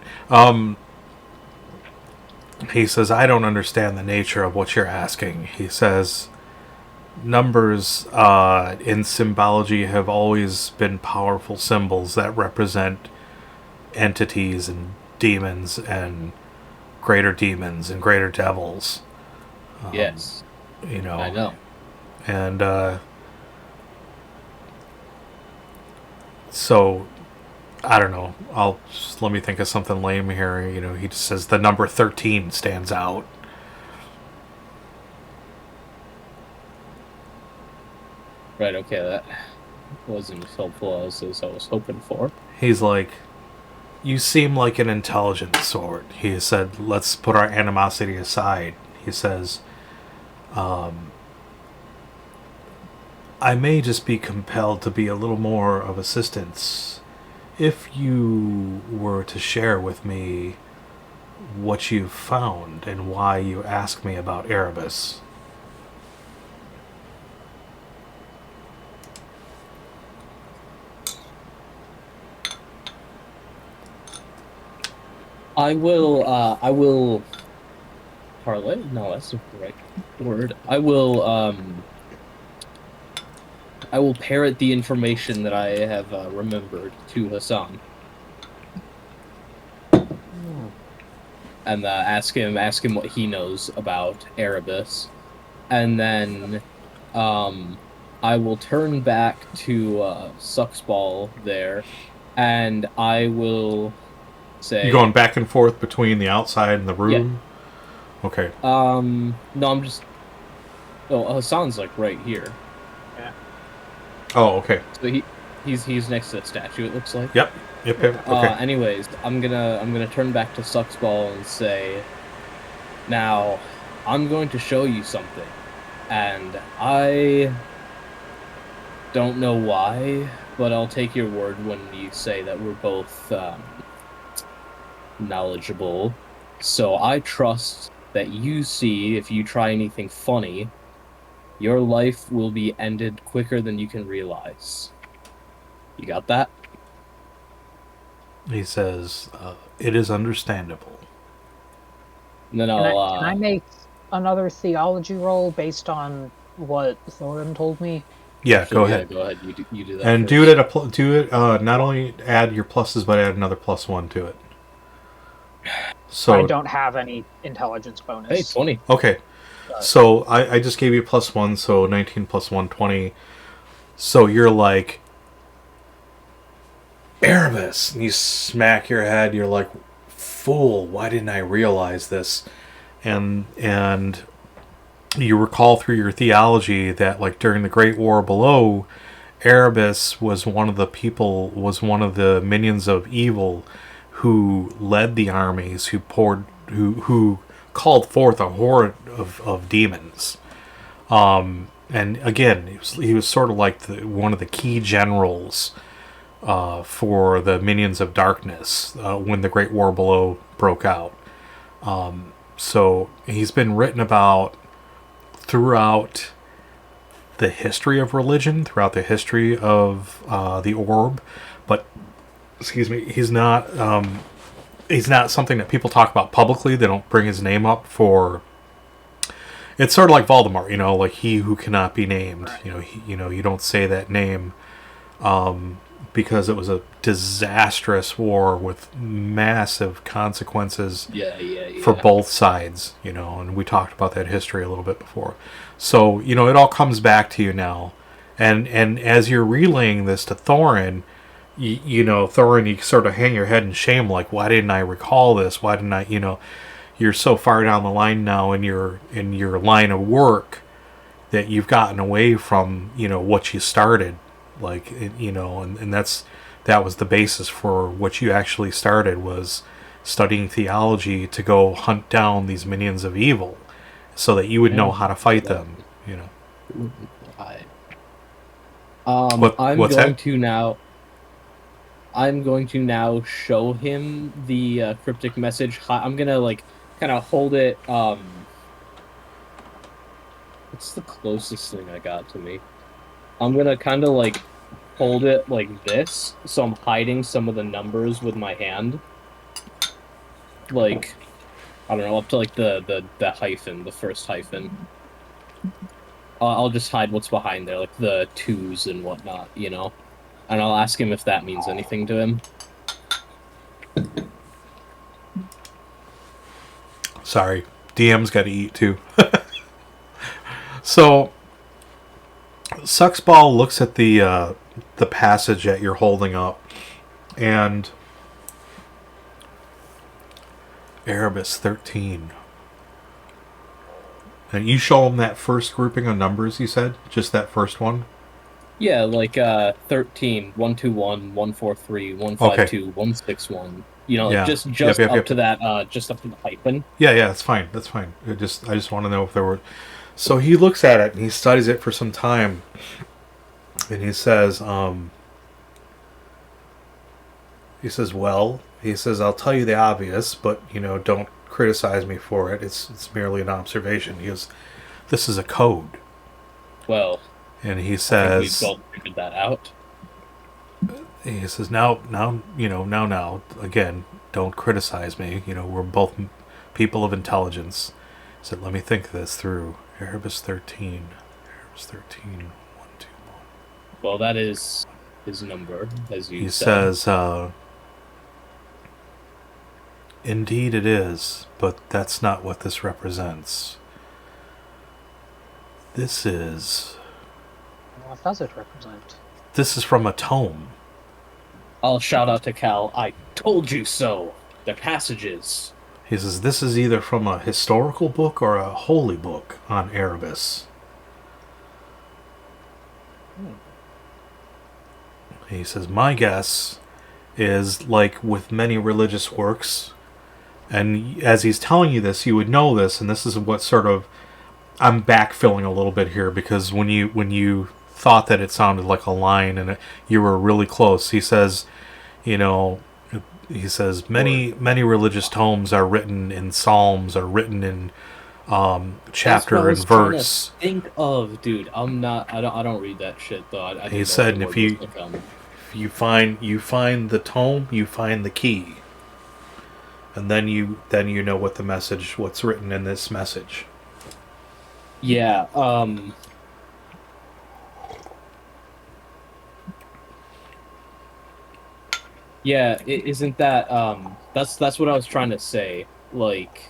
he says, I don't understand the nature of what you're asking. He says, numbers in symbology have always been powerful symbols that represent entities and demons and greater devils. Yes. You know. I know. And so, I don't know. Let me think of something lame here. You know, he just says the number 13 stands out. Right, okay, that wasn't as helpful as I was hoping for. He's like, you seem like an intelligent sort. He said, let's put our animosity aside. He says, I may just be compelled to be a little more of assistance if you were to share with me what you've found and why you ask me about Erebus. I will parlay? No, that's not the right word. I will parrot the information that I have remembered to Hassan. And ask him what he knows about Erebus. And then I will turn back to Sucksball there, and I will say... You going back and forth between the outside and the room? Yeah. Okay. No, I'm just... Oh, Hassan's like right here. Yeah. Oh, okay. So he's next to that statue, it looks like. Yep. Okay. Anyways, I'm gonna turn back to Sucksball and say, now, I'm going to show you something, and I don't know why, but I'll take your word when you say that we're both knowledgeable. So I trust that you see if you try anything funny, your life will be ended quicker than you can realize. You got that? He says, it is understandable. And then can I make another theology roll based on what Thorin told me? Yeah, go ahead. Go ahead. You do that. And first. do it. Not only add your pluses, but add another +1 to it. So I don't have any intelligence bonus. Hey, 20. Okay. So I just gave you +1, so 19 + 1, 20. So you're like, Erebus! And you smack your head, you're like, fool, why didn't I realize this? And you recall through your theology that, like, during the Great War Below, Erebus was one of the minions of evil who led the armies, who called forth a horde of demons. And again, he was sort of like one of the key generals for the Minions of Darkness when the Great War Below broke out. So he's been written about throughout the history of religion, throughout the history of the orb, but he's not something that people talk about publicly. They don't bring his name up for. It's sort of like Voldemort, you know, like he who cannot be named. You know, you don't say that name because it was a disastrous war with massive consequences for both sides, you know, and we talked about that history a little bit before. So, you know, it all comes back to you now. And as you're relaying this to Thorin, you know, Thorin, you sort of hang your head in shame, like, why didn't I recall this? Why didn't I, you know, you're so far down the line now in your line of work that you've gotten away from, you know, what you started. Like, you know, and that was the basis for what you actually started, was studying theology to go hunt down these minions of evil so that you would know how to fight them, you know. I'm going to now show him the cryptic message. I'm gonna, like, kind of hold it. What's the closest thing I got to me? I'm gonna kind of, like, hold it like this, so I'm hiding some of the numbers with my hand. Like, I don't know, up to like the hyphen, the first hyphen. I'll just hide what's behind there, like the twos and whatnot, you know? And I'll ask him if that means anything to him. Sorry, DM's got to eat too. So, Sucksball looks at the passage that you're holding up, and Erebus 13. And you show him that first grouping of numbers, you said? Just that first one? Yeah, like 13, 121, 143, 152, 161. You know, Yeah. just Yep. up to that, just up to the hyphen. Yeah, that's fine. That's fine. I just want to know if there were. So he looks at it and he studies it for some time, and he says, well, I'll tell you the obvious, but don't criticize me for it. It's merely an observation. He goes, this is a code. Well, and he I says, think we've all figured that out. He says, now, again, don't criticize me. We're both people of intelligence. He said, let me think this through. Erebus 13. Erebus 13. 1, 2, 1. Well, that is his number, as you said. He says, indeed it is, but that's not what this represents. This is... What does it represent? This is from a tome. I'll shout out to Cal, I told you so! They're passages. He says, this is either from a historical book or a holy book on Erebus. He says, my guess is, like with many religious works, and as he's telling you this, you would know this, and this is what sort of... I'm backfilling a little bit here, because when you thought that it sounded like a line, and you were really close, he says, many religious tomes are written in psalms, are written in chapter and verse. Think of, dude. I don't read that shit though. He said, if you find the tome, you find the key, and then you know what's written in this message. Yeah. Yeah, isn't that that's what I was trying to say. Like,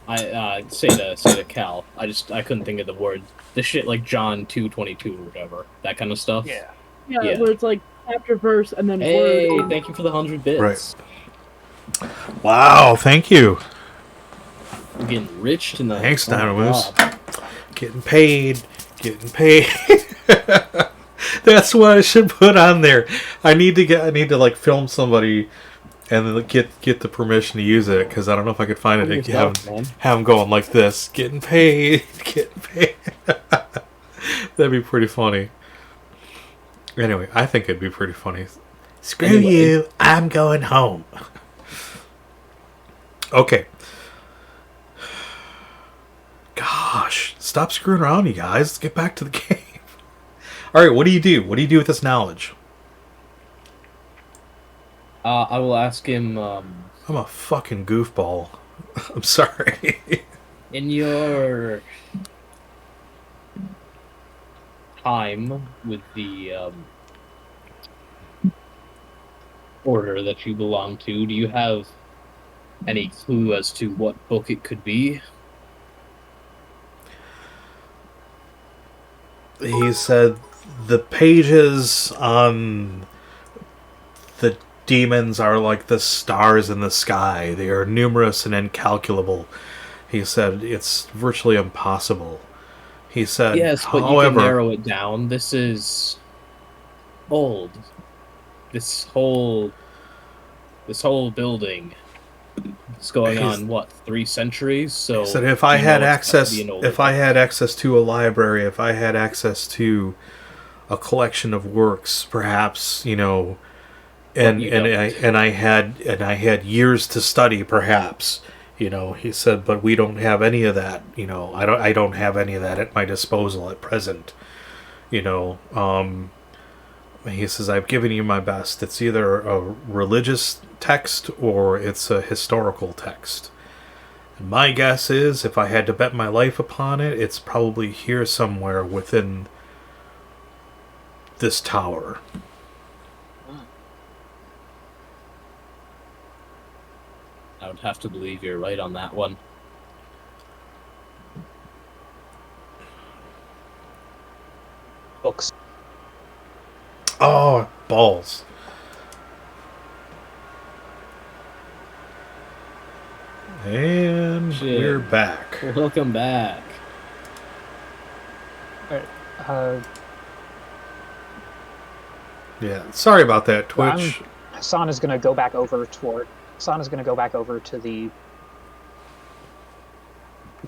I say to Cal. I couldn't think of the word. The shit like John 2:22 or whatever. That kind of stuff. Yeah, where it's like chapter verse and then hey, word. Thank you for the 100 bits. Right. Wow, thank you. I'm getting rich tonight. Thanks, Dynamoose. Getting paid. That's what I should put on there. I need to like film somebody and then get the permission to use it, because I don't know if I could find it. Have them going like this, getting paid. That'd be pretty funny. Anyway, I think it'd be pretty funny. Screw you, I'm going home. Okay. Gosh, stop screwing around, you guys. Let's get back to the game. All right, what do you do? What do you do with this knowledge? I will ask him. I'm a fucking goofball. I'm sorry. In your time with the order that you belong to, do you have any clue as to what book it could be? He said the pages on the demons are like the stars in the sky. They are numerous and incalculable. He said it's virtually impossible. He said, yes, but however, you can narrow it down. This is old. This whole building is going on 3 centuries. So he said if I had access to a library, if I had access to a collection of works, perhaps, and I had years to study, perhaps, he said, but we don't have any of that. I don't have any of that at my disposal at present. He says, I've given you my best. It's either a religious text or it's a historical text. And my guess is, if I had to bet my life upon it, it's probably here somewhere within this tower. I would have to believe you're right on that one. Books. Oh, balls. And Shit. we're back. Welcome back. Uh, Yeah, sorry about that, Twitch. Hassan is going to go back over to the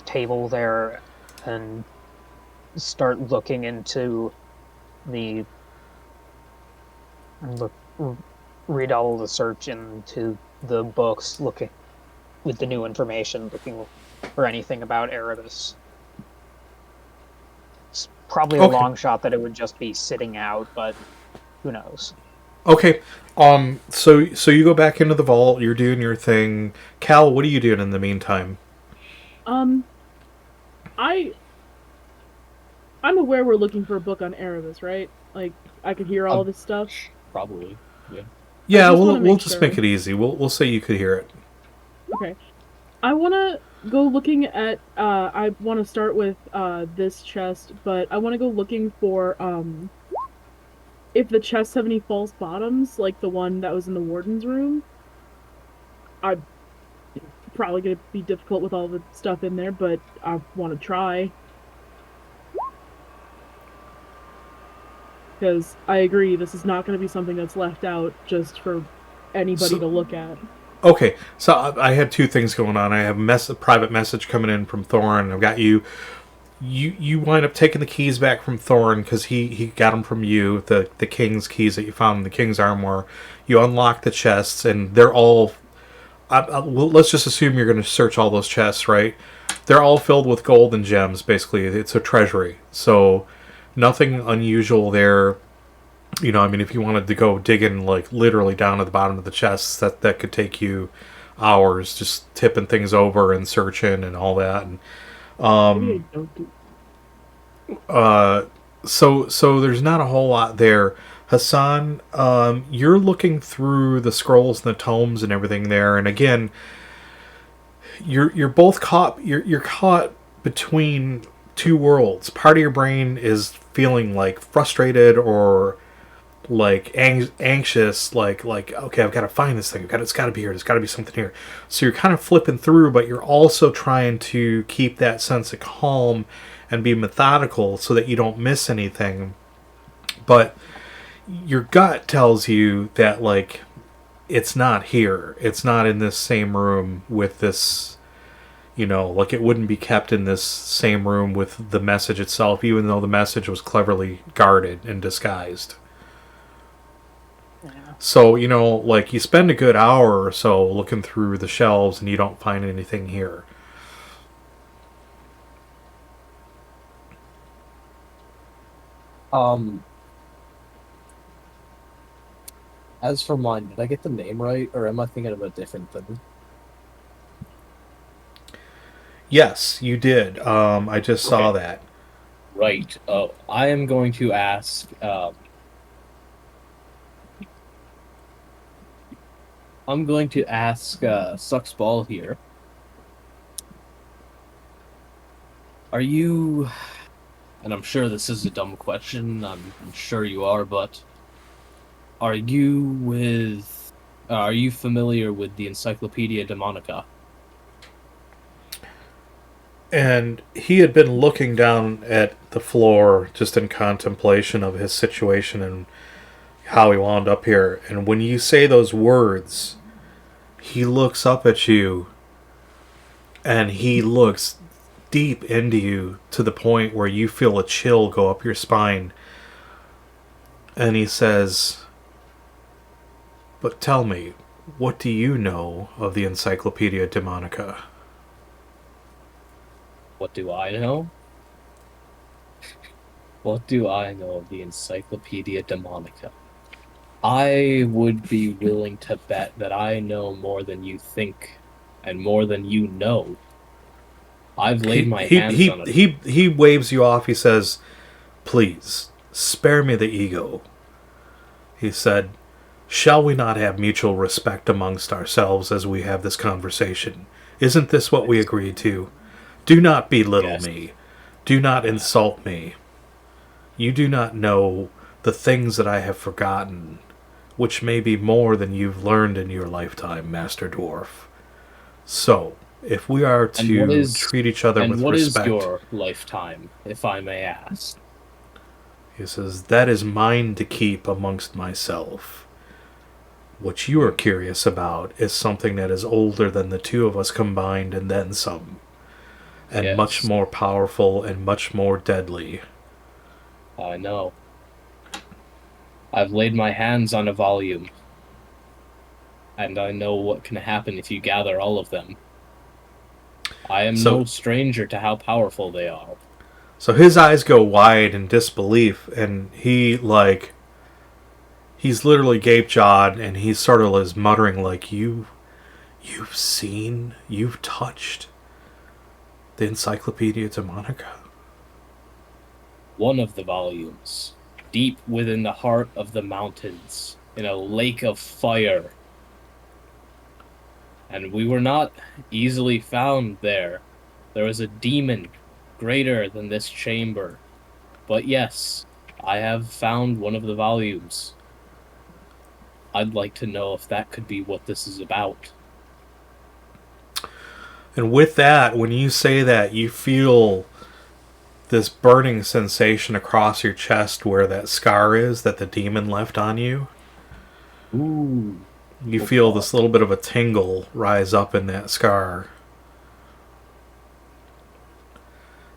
table there and start looking into the read all the search into the books, looking with the new information, looking for anything about Erebus. It's probably a long shot that it would just be sitting out, but who knows? Okay. So you go back into the vault, you're doing your thing. Cal, what are you doing in the meantime? I'm aware we're looking for a book on Erebus, right? Like, I could hear all this stuff. Probably, yeah. Yeah, we'll just make it easy. We'll say you could hear it. Okay. I want to go looking at, I want to start with, this chest, but I want to go looking for, if the chests have any false bottoms, like the one that was in the warden's room. I'm probably going to be difficult with all the stuff in there, but I want to try. Because I agree, this is not going to be something that's left out just for anybody to look at. Okay, so I had two things going on. I have a private message coming in from Thorn. I've got you. You wind up taking the keys back from Thorn because he got them from you, the king's keys that you found in the king's armoire. You unlock the chests, and they're all... let's just assume you're going to search all those chests, right? They're all filled with gold and gems, basically. It's a treasury. So, nothing unusual there. You know, I mean, if you wanted to go digging, like, literally down at the bottom of the chests, that could take you hours, just tipping things over and searching and all that. And, so there's not a whole lot there. Hassan, you're looking through the scrolls and the tomes and everything there, and again, you're both caught. You're caught between two worlds. Part of your brain is feeling like frustrated or like anxious, like okay, I've got to find this thing. It's got to be here. There's got to be something here. So you're kind of flipping through, but you're also trying to keep that sense of calm and be methodical so that you don't miss anything. But your gut tells you that, like, it's not here. It's not in this same room with this, you know, like it wouldn't be kept in this same room with the message itself, even though the message was cleverly guarded and disguised. So, you know, like, you spend a good hour or so looking through the shelves and you don't find anything here. As for mine, did I get the name right, or am I thinking of a different thing? Yes, you did. I just saw that. Right. I am going to ask... I'm going to ask Sucksball here. Are you... And I'm sure this is a dumb question, I'm sure you are, but... Are you familiar with the Encyclopedia Demonica? And he had been looking down at the floor just in contemplation of his situation and how he wound up here. And when you say those words, he looks up at you and he looks deep into you to the point where you feel a chill go up your spine. And he says, "But tell me, what do you know of the Encyclopedia Demonica?" What do I know? What do I know of the Encyclopedia Demonica? I would be willing to bet that I know more than you think and more than you know I've laid my hands on it. He waves you off. He says, "Please, spare me the ego." He said, "Shall we not have mutual respect amongst ourselves as we have this conversation? Isn't this what we agreed to? Do not belittle me. Do not insult me. You do not know the things that I have forgotten, which may be more than you've learned in your lifetime, Master Dwarf. So, if we are to treat each other with respect..." And what is your lifetime, if I may ask? He says, "That is mine to keep amongst myself. What you are curious about is something that is older than the two of us combined and then some. And much more powerful and much more deadly." I know. I've laid my hands on a volume. And I know what can happen if you gather all of them. I am no stranger to how powerful they are. So his eyes go wide in disbelief, and he's literally gape-jawed, and he sort of is muttering like, you've touched the Encyclopedia Demonica? One of the volumes, deep within the heart of the mountains, in a lake of fire. And we were not easily found there. There was a demon greater than this chamber. But yes, I have found one of the volumes. I'd like to know if that could be what this is about. And with that, when you say that, you feel this burning sensation across your chest where that scar is that the demon left on you. Ooh. You feel this little bit of a tingle rise up in that scar.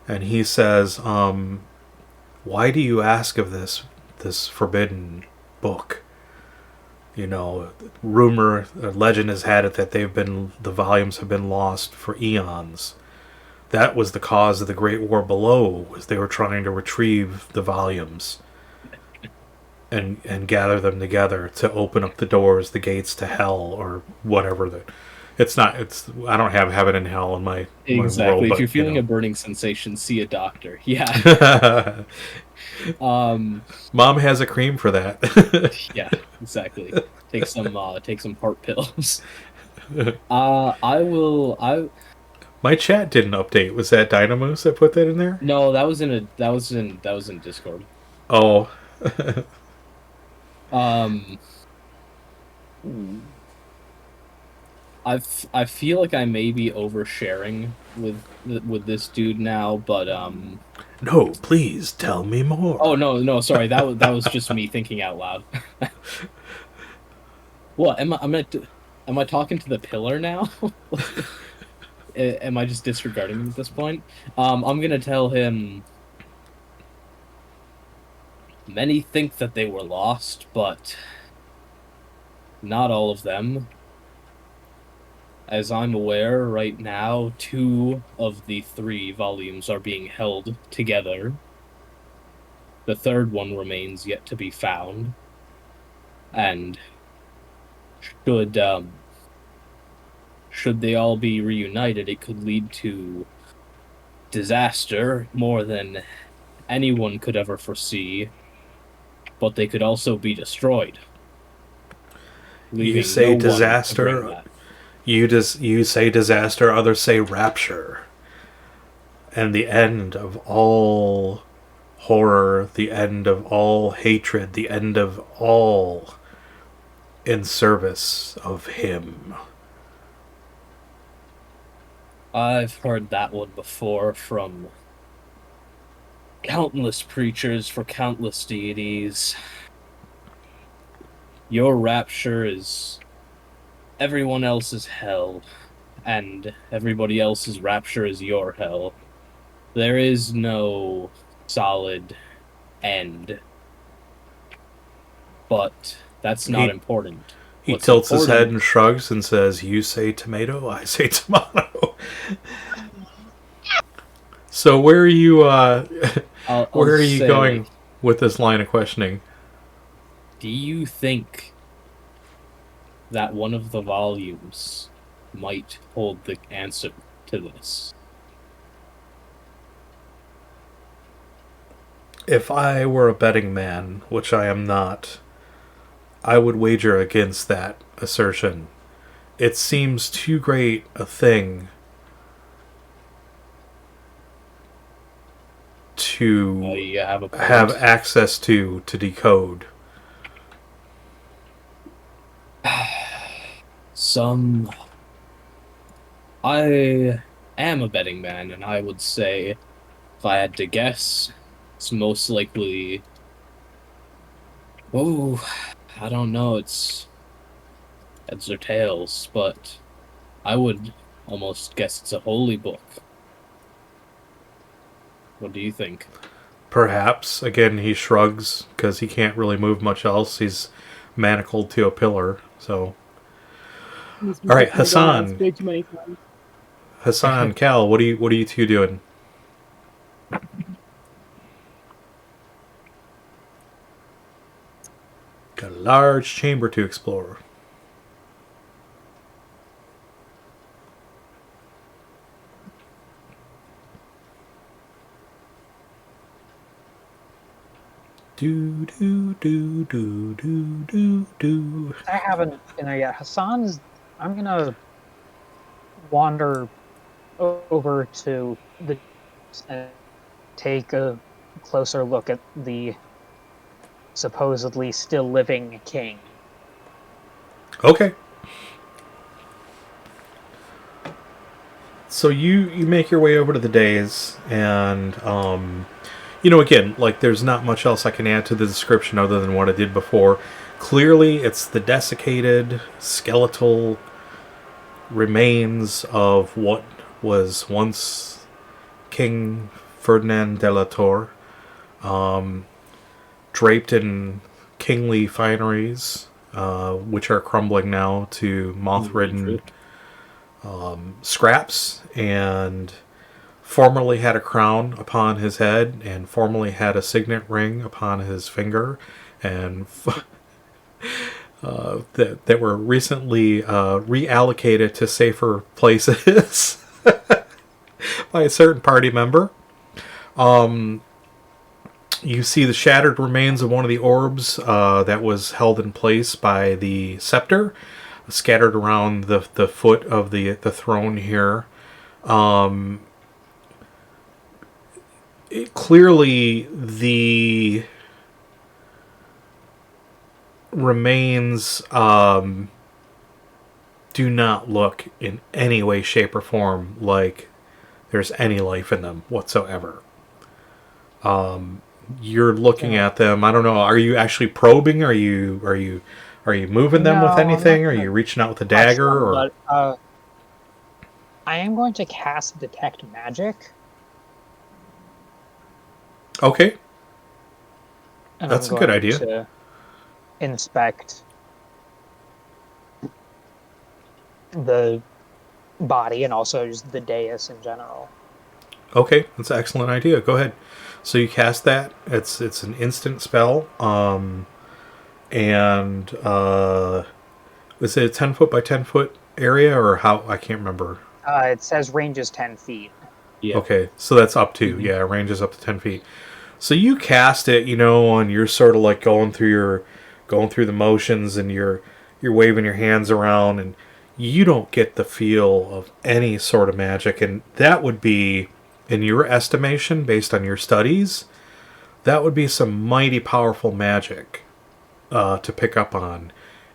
And he says, why do you ask of this forbidden book? You know, legend has had it that the volumes have been lost for eons. That was the cause of the Great War Below, was they were trying to retrieve the volumes and gather them together to open up the doors, the gates to hell, or whatever. I don't have heaven and hell in my exactly. world, If you're feeling a burning sensation, see a doctor. Yeah. Mom has a cream for that. Yeah, exactly. Take some heart pills. My chat didn't update. Was that Dynamoose that put that in there? No, that was in Discord. Oh. I feel like I may be oversharing with this dude now, but No, please tell me more. Oh no, sorry, that was just me thinking out loud. What am I talking to the pillar now? Am I just disregarding him at this point? I'm gonna tell him. Many think that they were lost, but not all of them. As I'm aware, right now, 2 of the 3 volumes are being held together. The third one remains yet to be found. And should they all be reunited, it could lead to disaster more than anyone could ever foresee. But they could also be destroyed. You say disaster. You say disaster. Others say rapture. And the end of all horror, the end of all hatred, the end of all in service of him. I've heard that one before from countless preachers for countless deities. Your rapture is everyone else's hell, and everybody else's rapture is your hell. There is no solid end. But that's not important. He tilts his head and shrugs and says, "You say tomato, I say tomato." So where are you where are you going with this line of questioning? Do you think that one of the volumes might hold the answer to this? If I were a betting man, which I am not, I would wager against that assertion. It seems too great a thing to You have a point. have access to decode. I am a betting man, and I would say, if I had to guess, it's most likely. Oh, I don't know. It's heads or tails, but I would almost guess it's a holy book. What do you think? Perhaps. Again, he shrugs because he can't really move much else. He's manacled to a pillar. So, all right, Hassan. Hassan, Cal, what are you two doing? Got a large chamber to explore. Do do do do do do do. I haven't been there yet. Hassan's. I'm gonna wander over to the and take a closer look at the supposedly still living king. Okay. So you make your way over to the days, and again, like, there's not much else I can add to the description other than what I did before. Clearly, it's the desiccated, skeletal remains of what was once King Ferdinand de la Torre, draped in kingly fineries, which are crumbling now to moth-ridden scraps, and formerly had a crown upon his head, and formerly had a signet ring upon his finger, and that were recently reallocated to safer places by a certain party member. You see the shattered remains of one of the orbs that was held in place by the scepter, scattered around the foot of the throne here. Clearly, the remains do not look in any way, shape, or form like there's any life in them whatsoever. You're looking at them. I don't know. Are you actually probing? Are you moving them with anything? Are you reaching out with a dagger? But I am going to cast Detect Magic. Okay. And that's a good idea. To inspect the body and also just the dais in general. Okay, that's an excellent idea. Go ahead. So you cast that. It's an instant spell. And is it a 10 foot by 10 foot area, or how? I can't remember. It says range is 10 feet. Yeah. Okay, so that's up to range is up to 10 feet. So you cast it, and you're sort of like going through the motions, and you're waving your hands around, and you don't get the feel of any sort of magic. And that would be, in your estimation, based on your studies, that would be some mighty powerful magic to pick up on.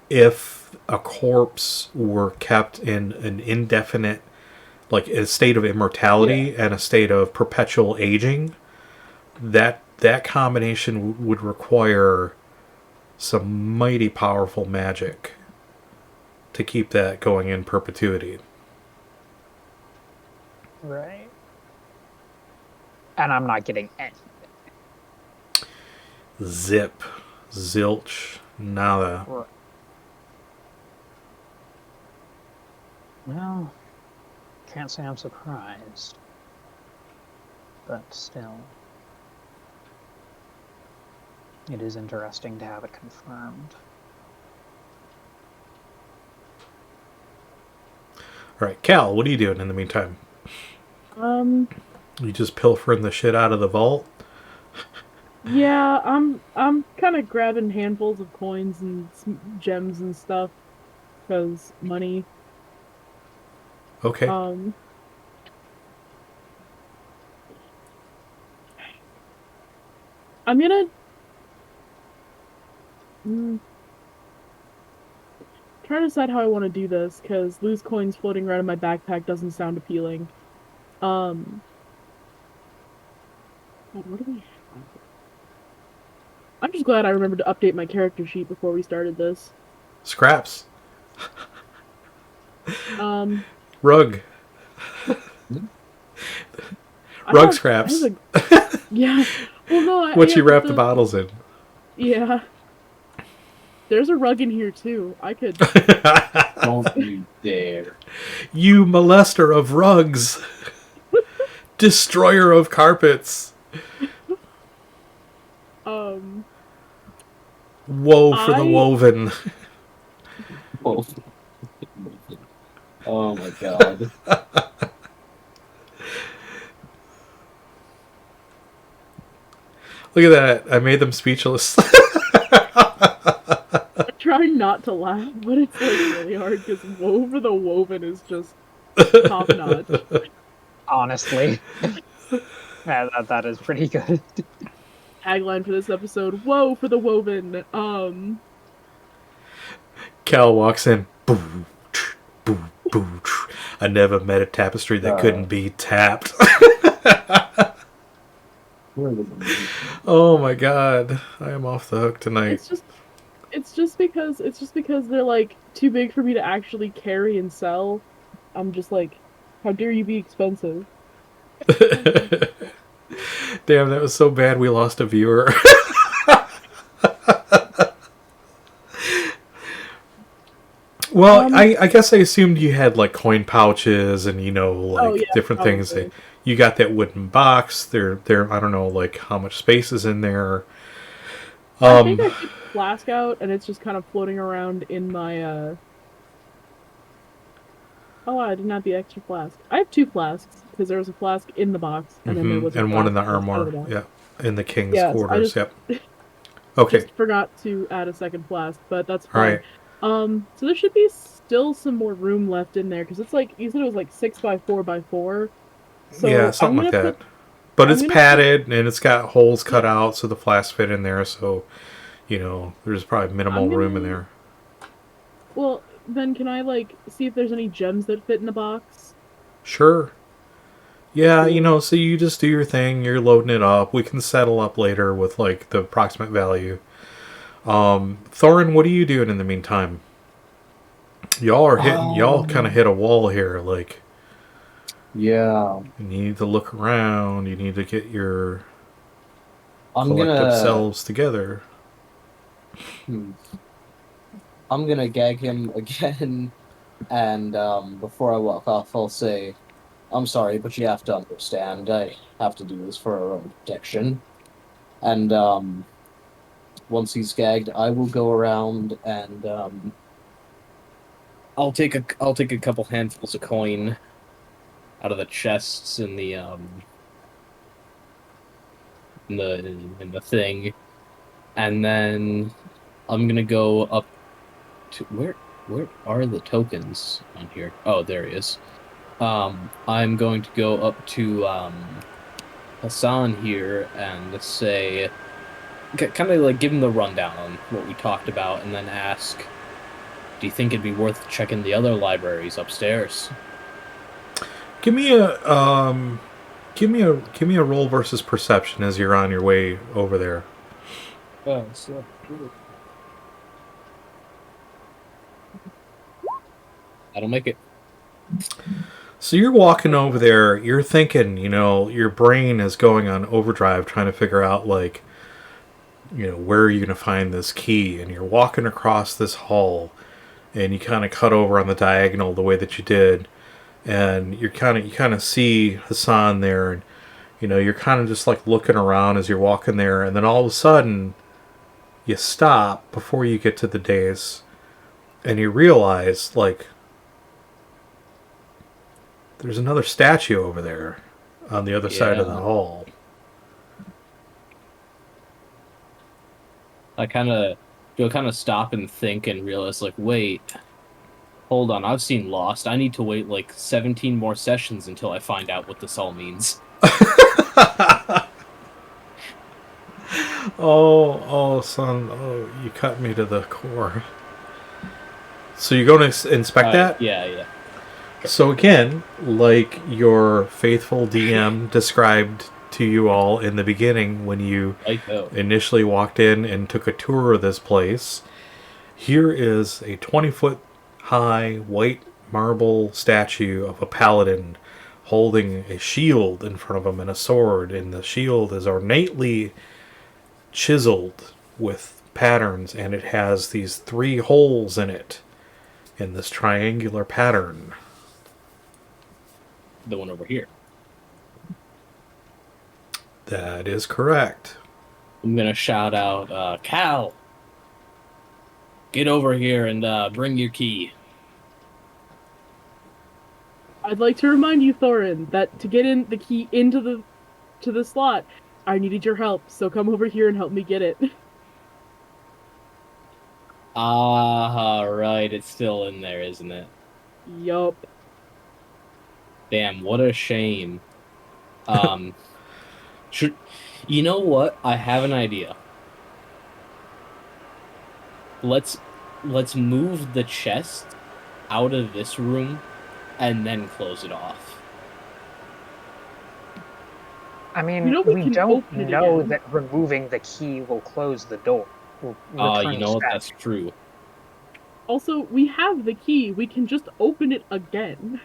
If a corpse were kept in an indefinite, like a state of immortality and a state of perpetual aging, that combination would require some mighty powerful magic to keep that going in perpetuity. Right. And I'm not getting anything. Zip. Zilch. Nada. Right. Well, can't say I'm surprised. But still, it is interesting to have it confirmed. All right, Cal, what are you doing in the meantime? You just pilfering the shit out of the vault? Yeah, I'm kind of grabbing handfuls of coins and gems and stuff because money. Okay. Um, I'm gonna mm, try to decide how I want to do this because loose coins floating around in my backpack doesn't sound appealing. Um, God, what do we have? I'm just glad I remembered to update my character sheet before we started this. Scraps. Um, Rug. I Rug have scraps. a yeah. Well, no, What yeah, you but wrap the bottles in. yeah. There's a rug in here too. I could. Don't you dare. You molester of rugs. Destroyer of carpets. Um, Woe for the I woven. Oh, oh my god. Look at that. I made them speechless. try not to laugh, but it's like really hard because woe for the woven is just top notch. Honestly, that is pretty good. Tagline for this episode: "Whoa for the woven." Cal walks in. Boom, boom, boom. I never met a tapestry that couldn't be tapped. Oh my god. I am off the hook tonight. It's just because they're like too big for me to actually carry and sell. I'm just like, how dare you be expensive? Damn, that was so bad we lost a viewer. Well, I guess I assumed you had like coin pouches and like different things. You got that wooden box. There. I don't know, like how much space is in there. I think I took the flask out and it's just kind of floating around in my. Oh, I didn't have the extra flask. I have 2 flasks because there was a flask in the box and then there was a and one in the flask out of the armoire. box. Yeah, in the king's Yes, quarters. Yep. Okay. Just forgot to add a second flask, but that's All fine. right. So there should be still some more room left in there because it's like you said it was like 6x4x4. So Yeah, something like that. But it's padded and it's got holes cut out so the flasks fit in there. So, there's probably minimal room in there. Well, then can I like see if there's any gems that fit in the box? Sure. Yeah, so you just do your thing. You're loading it up. We can settle up later with like the approximate value. Thorin, what are you doing in the meantime? Y'all kind of hit a wall here. Like, Yeah. you need to look around. You need to get your I'm collective selves together. I'm gonna gag him again, and before I walk off, I'll say, "I'm sorry, but you have to understand. I have to do this for our own protection." And once he's gagged, I will go around and I'll take a couple handfuls of coin out of the chests in the in the thing, and then I'm gonna go up to where are the tokens on here? Oh, there he is. I'm going to go up to Hassan here and say, kind of like give him the rundown on what we talked about, and then ask, do you think it'd be worth checking the other libraries upstairs? Give me a roll versus perception as you're on your way over there. So That'll make it. So you're walking over there, you're thinking, your brain is going on overdrive trying to figure out, like, where are you going to find this key? And you're walking across this hall, and you kind of cut over on the diagonal the way that you did, and you kind of see Hassan there, and, you're kind of just, like, looking around as you're walking there, and then all of a sudden, you stop before you get to the dais, and you realize, like, there's another statue over there on the other side of the hall. I kind of stop and think and realize, like, wait, hold on, I've seen Lost. I need to wait like 17 more sessions until I find out what this all means. Oh, son. Oh, you cut me to the core. So you're going to inspect that? Yeah. So again, like your faithful DM described to you all in the beginning when you initially walked in and took a tour of this place, here is a 20-foot high white marble statue of a paladin holding a shield in front of him and a sword, and the shield is ornately chiseled with patterns, and it has these 3 holes in it in this triangular pattern. The one over here. That is correct. I'm gonna shout out, Cal, get over here and bring your key. I'd like to remind you, Thorin, that to get in the key into the slot, I needed your help, so come over here and help me get it. Right, it's still in there, isn't it? Yup. Damn, what a shame. You know what? I have an idea. Let's move the chest out of this room and then close it off. I mean, You know, we don't open it know again. that removing the key will close the door. Will return You know what? the That's statue. true. Also, we have the key. We can just open it again.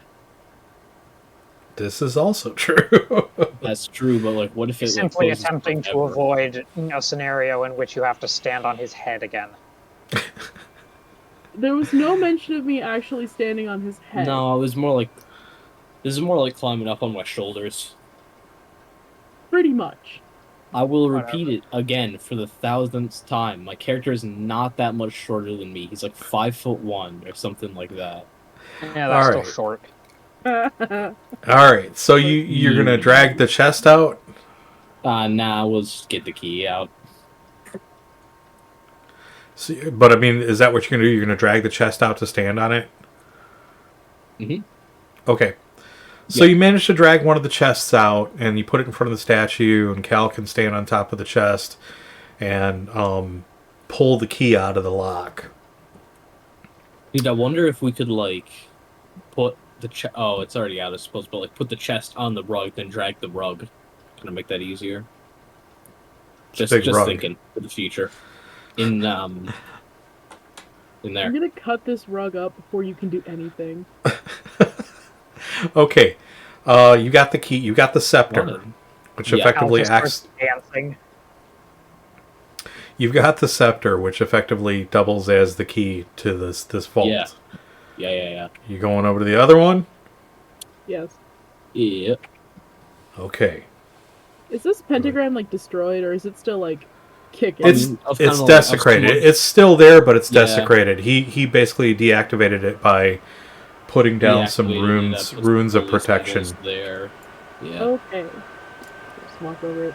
This is also true. That's true, but like, what if it Simply closes attempting to forever? avoid a scenario in which you have to stand on his head again. There was no mention of me actually standing on his head. No, this is more like climbing up on my shoulders. Pretty much. I will repeat it again for the 1,000th time. My character is not that much shorter than me. He's like 5'1" or something like that. Yeah, that's still Alright. short. Alright, so you're going to drag the chest out? Nah, we'll just get the key out. So, but I mean, is that what you're going to do? You're going to drag the chest out to stand on it? Mm-hmm. Okay. So you managed to drag one of the chests out, and you put it in front of the statue, and Cal can stand on top of the chest and pull the key out of the lock. Dude, I wonder if we could, like, put the chest... Oh, it's already out, I suppose, but, like, put the chest on the rug, then drag the rug. Gonna make that easier. Just rug. thinking for the future. In there. I'm gonna cut this rug up before you can do anything. Okay. You got the key. You got the scepter, which effectively Al just acts... starts dancing. You've got the scepter, which effectively doubles as the key to this vault. Yeah. You going over to the other one? Yes. Yeah. Okay. Is this pentagram, like, destroyed, or is it still, like, kicking? It's desecrated. It's still there, but it's desecrated. He basically deactivated it by putting down some runes of protection. There. Yeah. Okay. Just walk over it.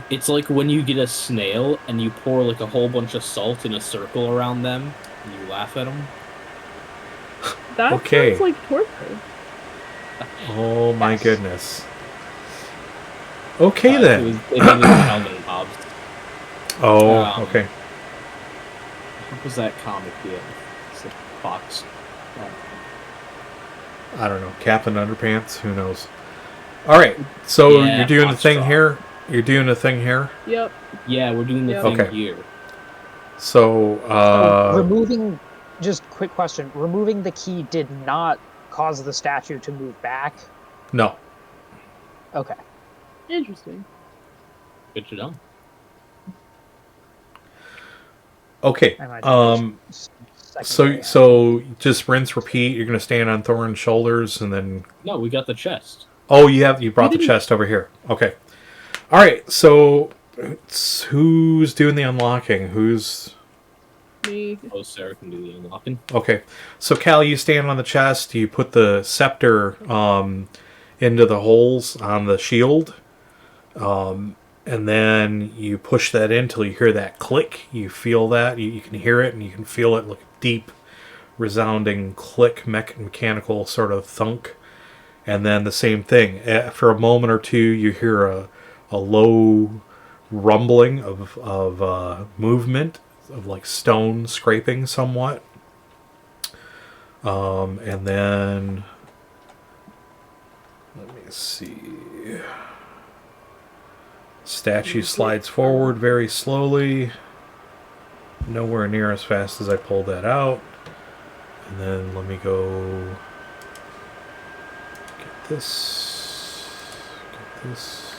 It's like when you get a snail and you pour like a whole bunch of salt in a circle around them and you laugh at them. That Okay. sounds like torture. Oh my goodness. Okay then. It was Calvin and Hobbes. Oh, okay. What was that comic deal? It's like Fox. I don't know. Captain Underpants? Who knows? Alright, so you're doing the thing here? You're doing the thing here? Yep. Yeah, we're doing the thing here. So, removing... Just quick question. Removing the key did not cause the statue to move back? No. Okay. Interesting. Good to know. Okay. So just rinse, repeat. You're gonna stand on Thorin's shoulders, and then. No, we got the chest. Oh, you brought the chest over here. Okay. All right. So, who's doing the unlocking? Who's? Me. Oh, Sarah can do the unlocking. Okay. So, Cal, you stand on the chest. You put the scepter into the holes on the shield, and And then you push that in till you hear that click. You feel that. You can hear it and you can feel it like deep, resounding click, mechanical sort of thunk. And then the same thing. For a moment or two, you hear a low rumbling of movement, of like stone scraping somewhat. And then, let me see. Statue slides forward very slowly. Nowhere near as fast as I pulled that out. And then let me go get this. Get this.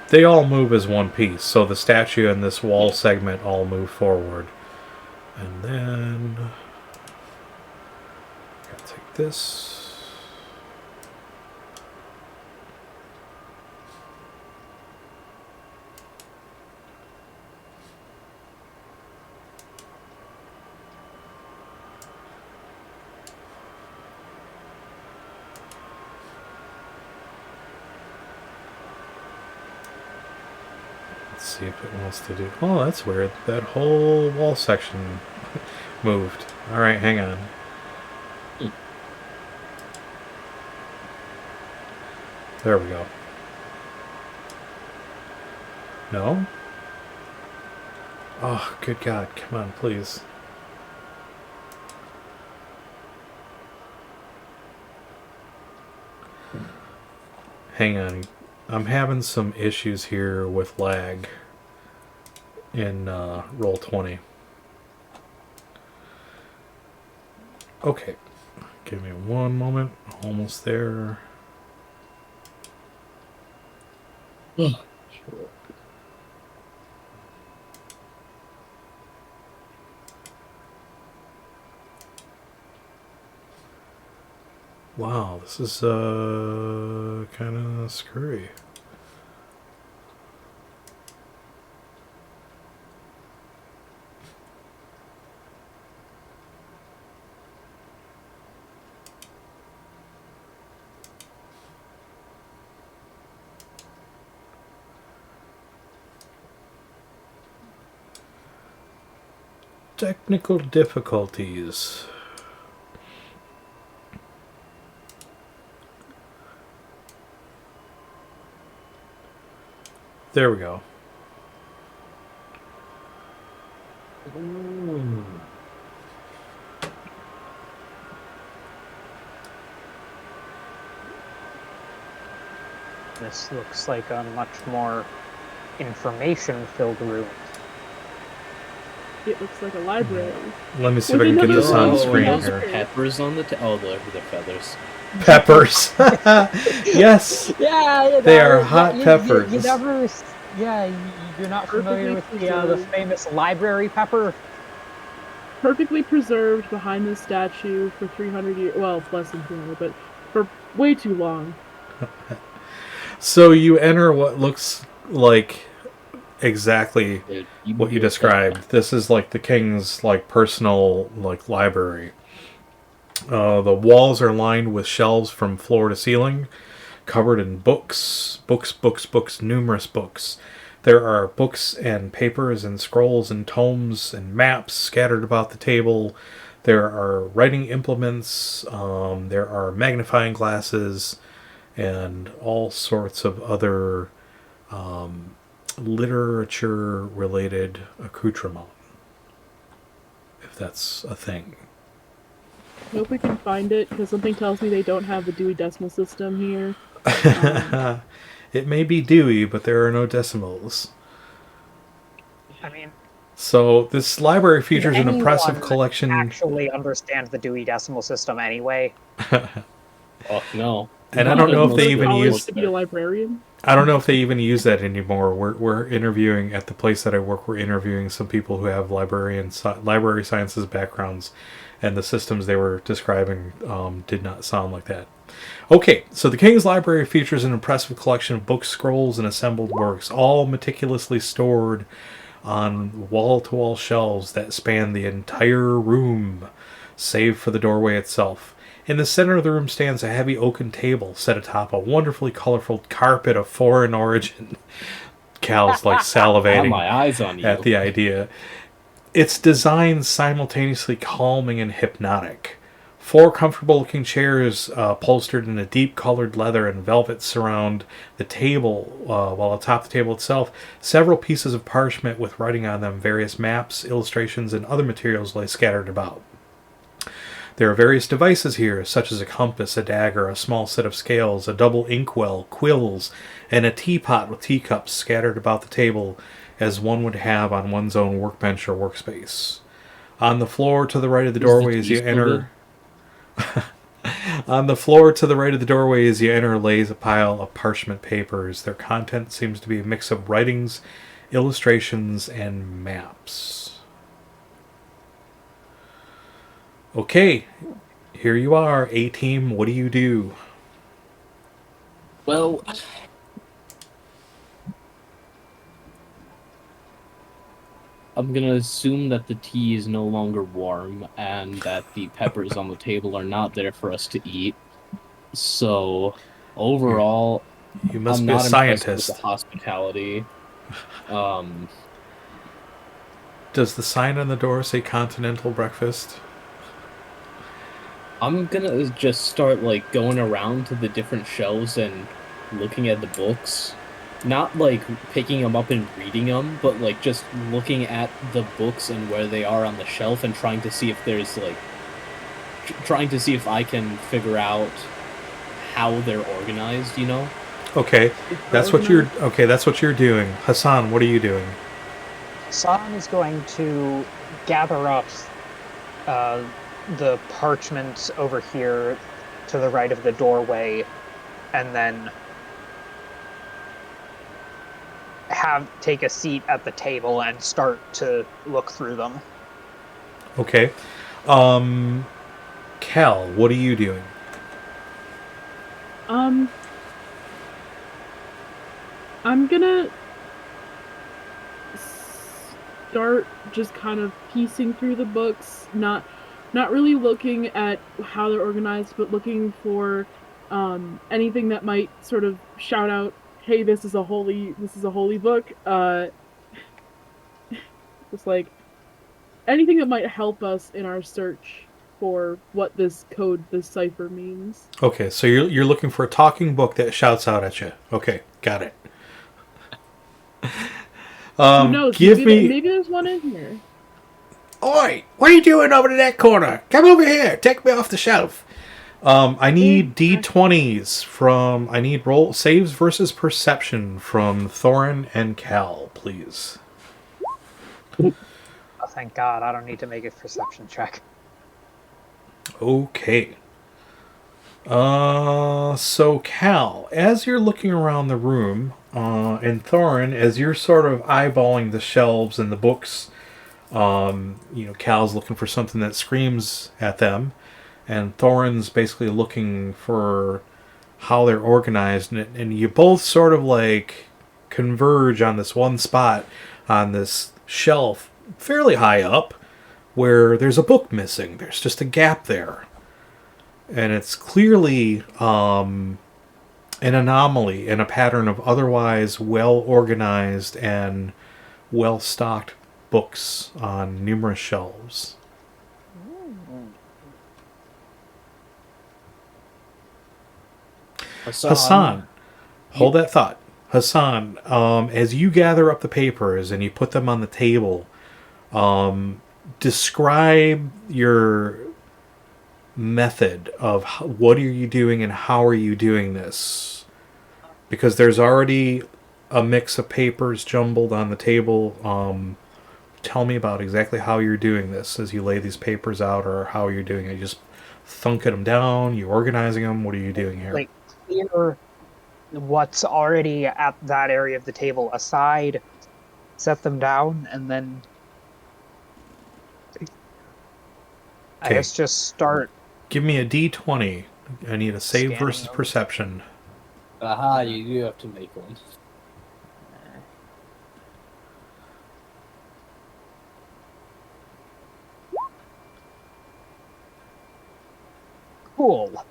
They all move as one piece, so the statue and this wall segment all move forward. And then gotta take this. See if it wants to do. Oh, that's weird. That whole wall section moved. Alright, hang on. There we go. No? Oh, good God. Come on, please. Hang on. I'm having some issues here with lag in Roll20. Okay. Give me one moment. Almost there. Sure. Wow, this is kind of screwy. Technical difficulties. There we go. This looks like a much more information-filled room. It looks like a library. Let me see if I can get this on screen those here. peppers on the they're feathers. Peppers. Yes. Yeah, They are hot peppers. You never, you're not familiar with the famous library pepper. Perfectly preserved behind this statue for 300 years. Well, less than 300, but for way too long. So you enter what looks like exactly what you described. This is like the king's like personal like library. The walls are lined with shelves from floor to ceiling, covered in books, numerous books. There are books and papers and scrolls and tomes and maps scattered about the table. There are writing implements. There are magnifying glasses and all sorts of other literature-related accoutrement, if that's a thing. I hope we can find it, because something tells me they don't have the Dewey Decimal System here. It may be Dewey, but there are no decimals. I mean, so this library features an impressive collection. Actually, understand the Dewey Decimal System anyway. Oh no! And I don't know if they even use. To be a librarian. I don't know if they even use that anymore. We're interviewing at the place that I work. We're interviewing some people who have library sciences backgrounds, and the systems they were describing did not sound like that. Okay, so the King's Library features an impressive collection of books, scrolls, and assembled works, all meticulously stored on wall-to-wall shelves that span the entire room. save for the doorway itself. In the center of the room stands a heavy oaken table set atop a wonderfully colorful carpet of foreign origin. Cal's like Got salivating my eyes on at you. the idea. Its design simultaneously calming and hypnotic. 4 comfortable-looking chairs upholstered in a deep-colored leather and velvet surround the table, while atop the table itself, several pieces of parchment with writing on them, various maps, illustrations, and other materials lay scattered about. There are various devices here, such as a compass, a dagger, a small set of scales, a double inkwell, quills, and a teapot with teacups scattered about the table as one would have on one's own workbench or workspace. On the floor to the right of the doorway as you enter... On the floor to the right of the doorway as you enter lays a pile of parchment papers. Their content seems to be a mix of writings, illustrations, and maps. Okay, here you are, A-Team. What do you do? Well, I'm gonna assume that the tea is no longer warm and that the peppers on the table are not there for us to eat. So, overall, You must I'm be a not impressed with scientist. the hospitality. Does the sign on the door say continental breakfast? I'm gonna just start like going around to the different shelves and looking at the books. Not like picking them up and reading them, but like just looking at the books and where they are on the shelf and trying to see if there's like trying to see if I can figure out how they're organized, you know? Okay, that's what you're doing. Hassan, what are you doing? Hassan is going to gather up the parchments over here to the right of the doorway, and then take a seat at the table and start to look through them. Okay. Cal, what are you doing? I'm gonna start just kind of piecing through the books, not really looking at how they're organized, but looking for anything that might sort of shout out, hey, this is a holy book. Just like anything that might help us in our search for what this cipher means. Okay, so you're looking for a talking book that shouts out at you. Okay, got it. Who knows? Maybe there's one in here. Oi! What are you doing over to that corner? Come over here. Take me off the shelf. I need D20s from... I need roll saves versus perception from Thorin and Cal, please. Oh, thank God, I don't need to make a perception check. Okay. So Cal, as you're looking around the room, and Thorin, as you're sort of eyeballing the shelves and the books, Cal's looking for something that screams at them, and Thorin's basically looking for how they're organized, and you both sort of like converge on this one spot on this shelf fairly high up where there's a book missing. There's just a gap there. And it's clearly an anomaly in a pattern of otherwise well-organized and well-stocked books on numerous shelves. Hassan, hold that thought. Hassan, as you gather up the papers and you put them on the table, describe your method of what are you doing and how are you doing this, because there's already a mix of papers jumbled on the table. Tell me about exactly how you're doing this as you lay these papers out, or how you're doing it. You just thunking them down, you organizing them, what are you doing here? Like, clear what's already at that area of the table aside, set them down, and then I guess just start. Give me a D20. I need a save versus perception. Aha, you do have to make one. Cool.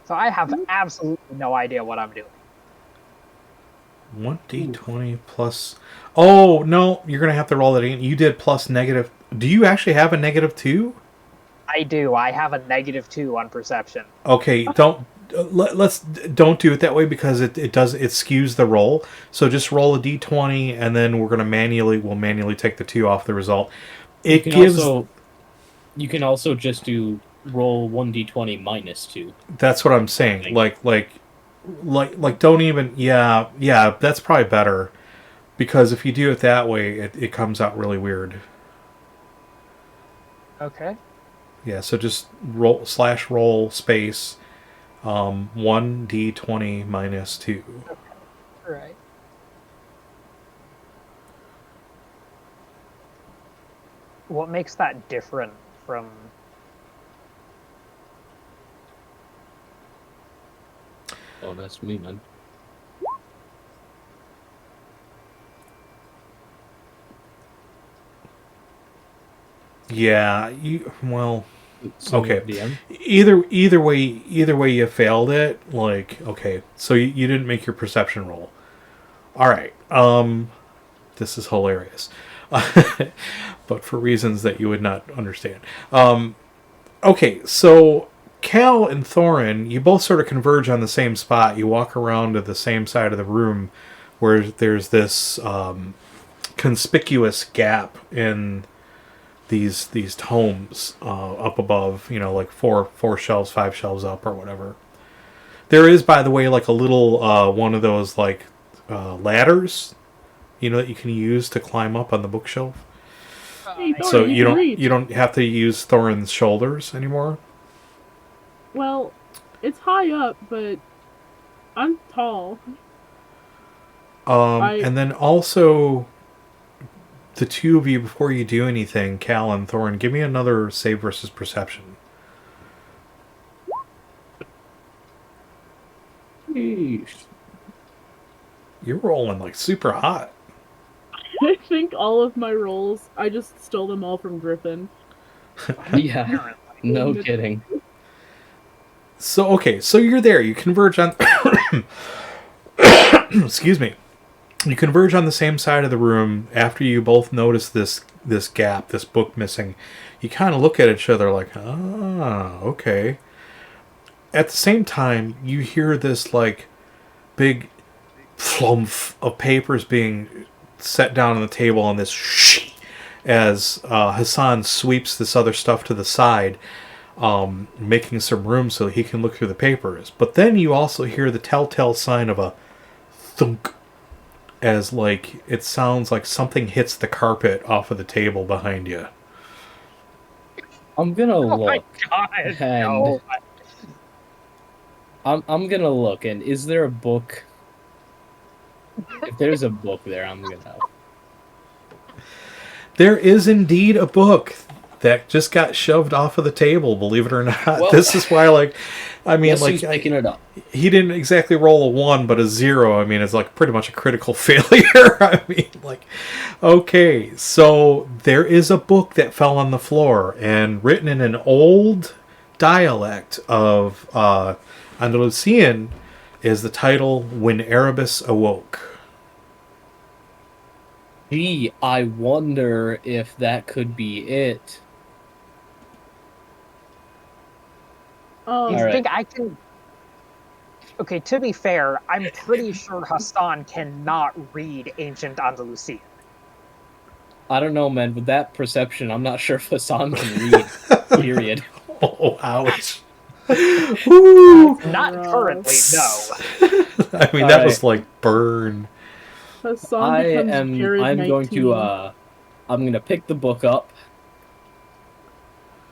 So I have absolutely no idea what I'm doing. 1d20 plus... Oh, no, you're going to have to roll it in. You did plus negative... Do you actually have a -2? I do. I have a -2 on perception. Okay, don't do it that way because it skews the roll. So just roll a d20 and then we'll manually take the 2 off the result. You can also just do roll 1d20 minus 2. That's what I'm saying. Like don't even... Yeah, that's probably better. Because if you do it that way, it comes out really weird. Okay. Yeah, so just roll space 1d20 minus 2. Okay. All right. What makes that different from... Oh, that's me, man. Yeah, okay. DM? Either way you failed it. Okay, so you didn't make your perception roll. All right. This is hilarious, but for reasons that you would not understand. Okay, so Cal and Thorin, you both sort of converge on the same spot. You walk around to the same side of the room, where there's this conspicuous gap in these tomes up above, like four shelves, 5 shelves up, or whatever. There is, by the way, like a little one of those ladders, that you can use to climb up on the bookshelf. Hey, Thorin, So you don't have to use Thorin's shoulders anymore. Well, it's high up, but I'm tall. And then also, the two of you, before you do anything, Cal and Thorin, give me another save versus perception. Yeesh. You're rolling super hot. I think all of my rolls, I just stole them all from Gryphon. Yeah, no kidding. So, okay, so you're there. You converge on... Excuse me. You converge on the same side of the room after you both notice this gap, this book missing. You kind of look at each other like, okay. At the same time, you hear this, big flump of papers being set down on the table on this shh as Hassan sweeps this other stuff to the side, making some room so he can look through the papers. But then you also hear the telltale sign of a thunk, as it sounds like something hits the carpet off of the table behind you. I'm gonna look. Oh my God! And No. I'm gonna look, and is there a book? If there's a book there, I'm gonna... There is indeed a book that just got shoved off of the table, believe it or not. Well, this is why, he's picking it up. He didn't exactly roll a 1, but a 0. I mean, it's pretty much a critical failure. I mean, okay, so there is a book that fell on the floor and written in an old dialect of Andalusian is the title When Erebus Awoke. Gee, I wonder if that could be it. You All think I can... Okay, to be fair, I'm pretty sure Hassan cannot read ancient Andalusian. I don't know, man. With that perception, I'm not sure if Hassan can read. Period. Oh, ouch. Woo! Not currently, no. I mean, that was burn. I'm going to pick the book up,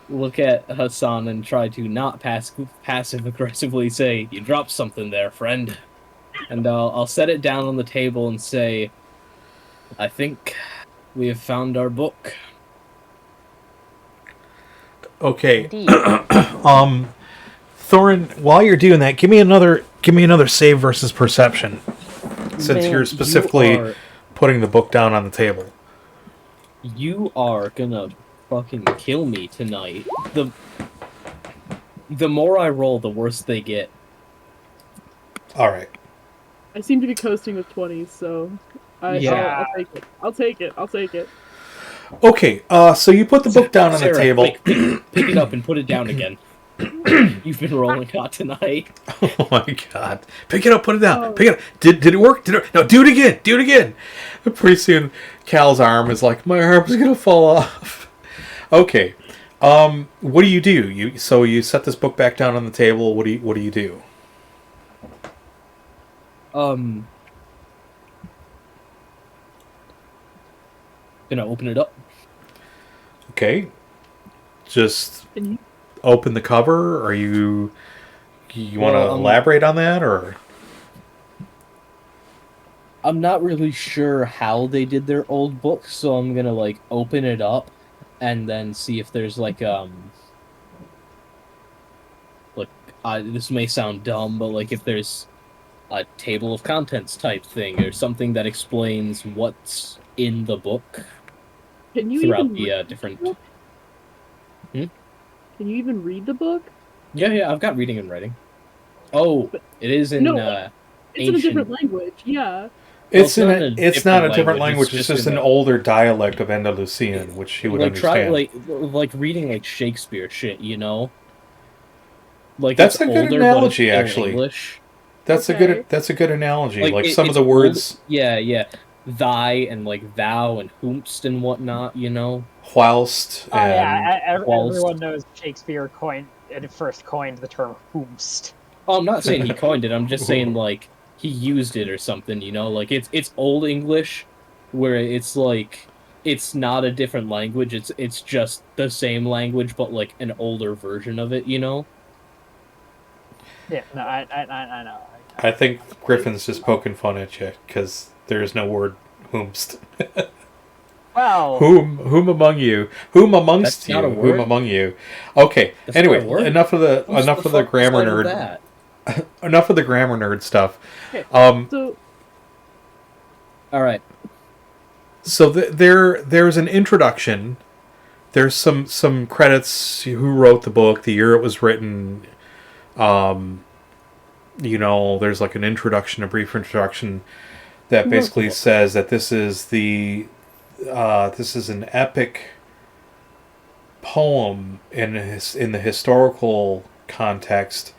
look at Hassan, and try to not passive aggressively say, "You dropped something there, friend." And I'll set it down on the table and say, "I think we have found our book." Okay. Indeed. Thorin, while you're doing that, give me another save versus perception. Since you're specifically putting the book down on the table. You are gonna fucking kill me tonight. The more I roll, the worse they get. All right. I seem to be coasting with 20s, so I'll take it. I'll take it. I'll take it. Okay, so you put the book down on the table. Pick it up and put it down again. You've been rolling hot tonight. Oh my god. Pick it up, put it down. Pick it up. Did it work? No, do it again. Do it again. Pretty soon, Cal's arm is like, my arm's going to fall off. Okay. What do? You set this book back down on the table. What do you do? Gonna open it up. Okay. Just open the cover, or you want to elaborate on that, or? I'm not really sure how they did their old book, so I'm gonna open it up and then see if there's this may sound dumb, but if there's a table of contents type thing or something that explains what's in the book. Can you throughout even the different? Can you even read the book? Yeah, I've got reading and writing. Oh, it is in it's in a different language. Yeah. It's not a different language. It's just an older dialect of Andalusian, which he would understand. Try reading Shakespeare shit, you know. That's a good analogy, actually. English. That's a good analogy. Some of the words. Yeah. Thy and thou and whomst and whatnot, you know. Whilst. Everyone knows Shakespeare first coined the term whomst. Oh, I'm not saying he coined it. I'm just saying he used it or something, you know. It's Old English, where it's it's not a different language. It's just the same language, but an older version of it, you know. Yeah, no, I know. I think Gryphon's just poking fun at you because there is no word whomst. Well, whom among you? Whom amongst you? Whom among you? Okay. That's anyway, enough of the grammar nerd. Enough of the grammar nerd stuff. Okay. All right. So there's an introduction. There's some credits. Who wrote the book? The year it was written. There's an introduction, a brief introduction that basically says that this is an epic poem in the historical context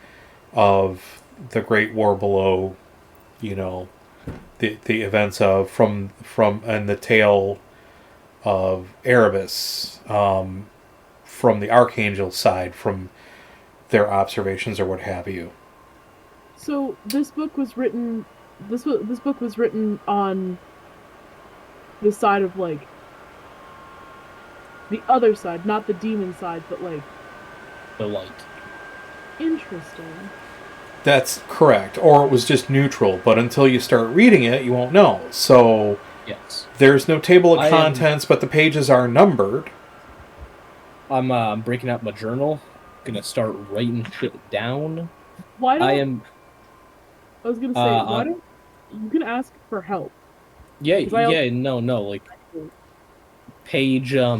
of the Great War Below, the events of from and the tale of Erebus, from the Archangel side, from their observations or what have you. So this book was written. This book was written on the side of the other side, not the demon side, but the light. Interesting. That's correct. Or it was just neutral, but until you start reading it, you won't know. So yes, there's no table of contents, but the pages are numbered. I'm breaking out my journal. Gonna start writing shit down. Why don't I was gonna say why don't you can ask for help? Yeah, no, page how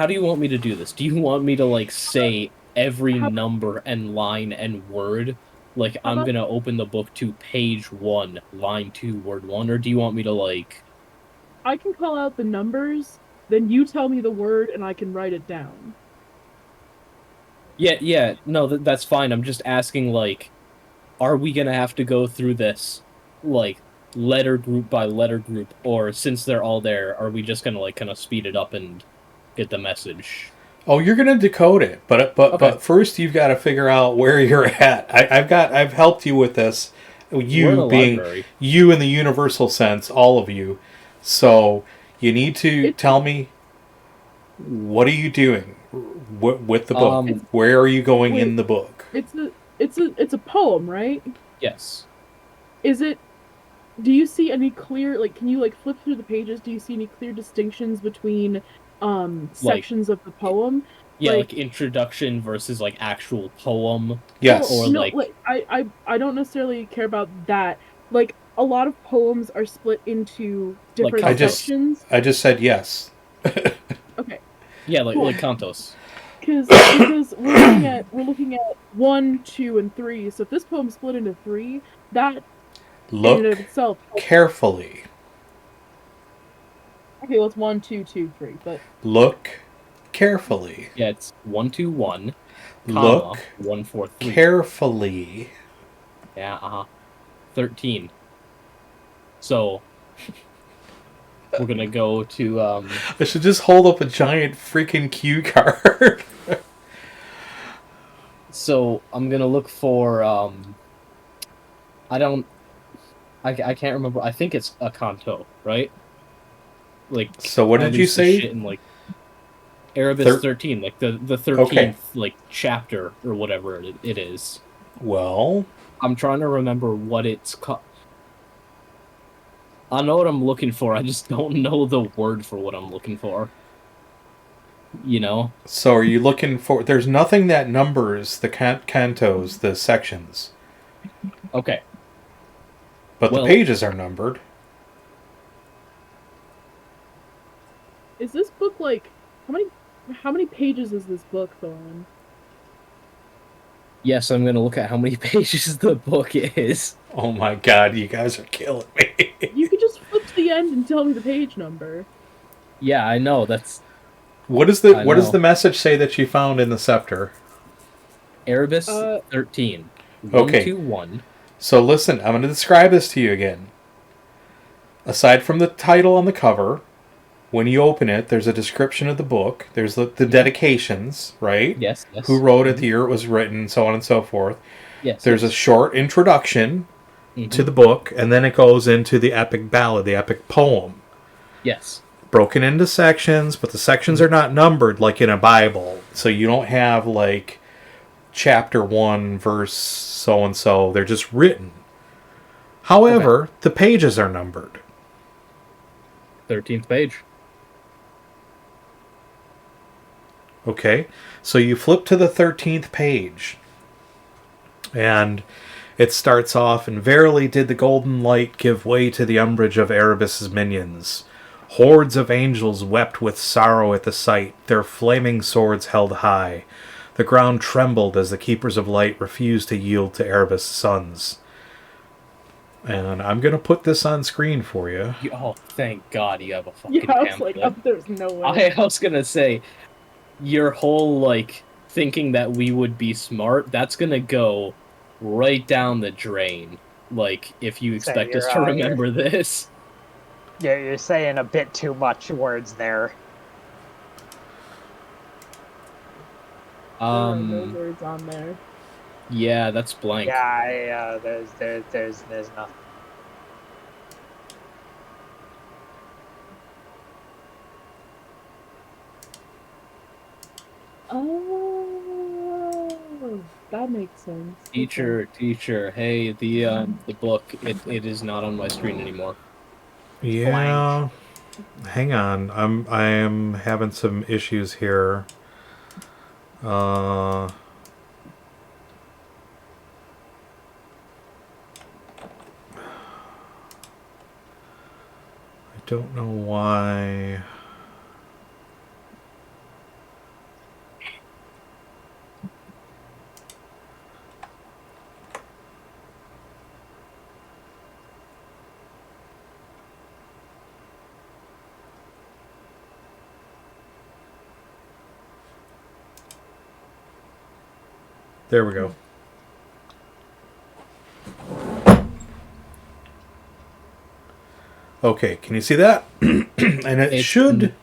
do you want me to do this? Do you want me to say every number and line and word? I'm gonna open the book to page 1, line 2, word 1, or do you want me to I can call out the numbers, then you tell me the word and I can write it down. Yeah, no, that's fine. I'm just asking, are we gonna have to go through this, letter group by letter group, or since they're all there, are we just gonna, kind of speed it up and get the message? Oh, you're gonna decode it, but first you've got to figure out where you're at. I've helped you with this. You being library. You in the universal sense, all of you. So you need to tell me, what are you doing with the book? Where are you going in the book? It's a poem, right? Yes. Do you see any clear, can you flip through the pages? Do you see any clear distinctions between sections of the poem? Yeah, introduction versus actual poem. Yes. Or I don't necessarily care about that. A lot of poems are split into different sections. I just said yes. Okay. Yeah, like Cantos. Because we're looking at 1, 2, and 3. So if this poem split into 3, that Look in and of itself. carefully. Okay, well it's 1, 2, 2, 3, but look carefully. Yeah, it's 1, 2, 1, Look 1, 4, 3. Carefully. Yeah, 13. So we're gonna go to I should just hold up a giant freaking cue card. So I'm gonna look for I can't remember. I think it's a canto, right? Like, so what did you say? Shit in, like, Erebus 13, like the 13th like chapter or whatever it is. Well, I'm trying to remember what it's called. I know what I'm looking for. I just don't know the word for what I'm looking for. You know? So are you looking for... There's nothing that numbers the cantos, the sections. Okay. But the pages are numbered. Is this book like... How many pages is this book, Thorin? Yes, I'm going to look at how many pages the book is. Oh my god, you guys are killing me. You could just flip to the end and tell me the page number. Yeah, I know. That's... What does the message say that you found in the scepter? Erebus 13. 1, Okay. 2, 1. So listen, I'm going to describe this to you again. Aside from the title on the cover, when you open it, there's a description of the book. There's the dedications, right? Yes. Who wrote it, the year it was written, so on and so forth. Yes. There's a short introduction to the book, and then it goes into the epic ballad, the epic poem. Yes. Broken into sections, but the sections are not numbered like in a Bible. So you don't have, like, chapter 1, verse so-and-so. They're just written. However, the pages are numbered. 13th page. Okay, so you flip to the 13th page, and it starts off, and verily did the golden light give way to the umbrage of Erebus's minions. Hordes of angels wept with sorrow at the sight, their flaming swords held high. The ground trembled as the keepers of light refused to yield to Erebus' sons. And I'm going to put this on screen for you. Oh, thank God you have a fucking pamphlet. Yeah, I was like, there's no way. I was going to say, your whole, like, thinking that we would be smart, that's going to go right down the drain. Like, if you expect us to remember this. Yeah, you're saying a bit too much words there. There are no words on there. Yeah, that's blank. Yeah, there's nothing. Oh, that makes sense. Teacher, hey, the book, it is not on my screen anymore. Yeah. Hang on. I am having some issues here. I don't know why. There we go. Okay, can you see that? And it should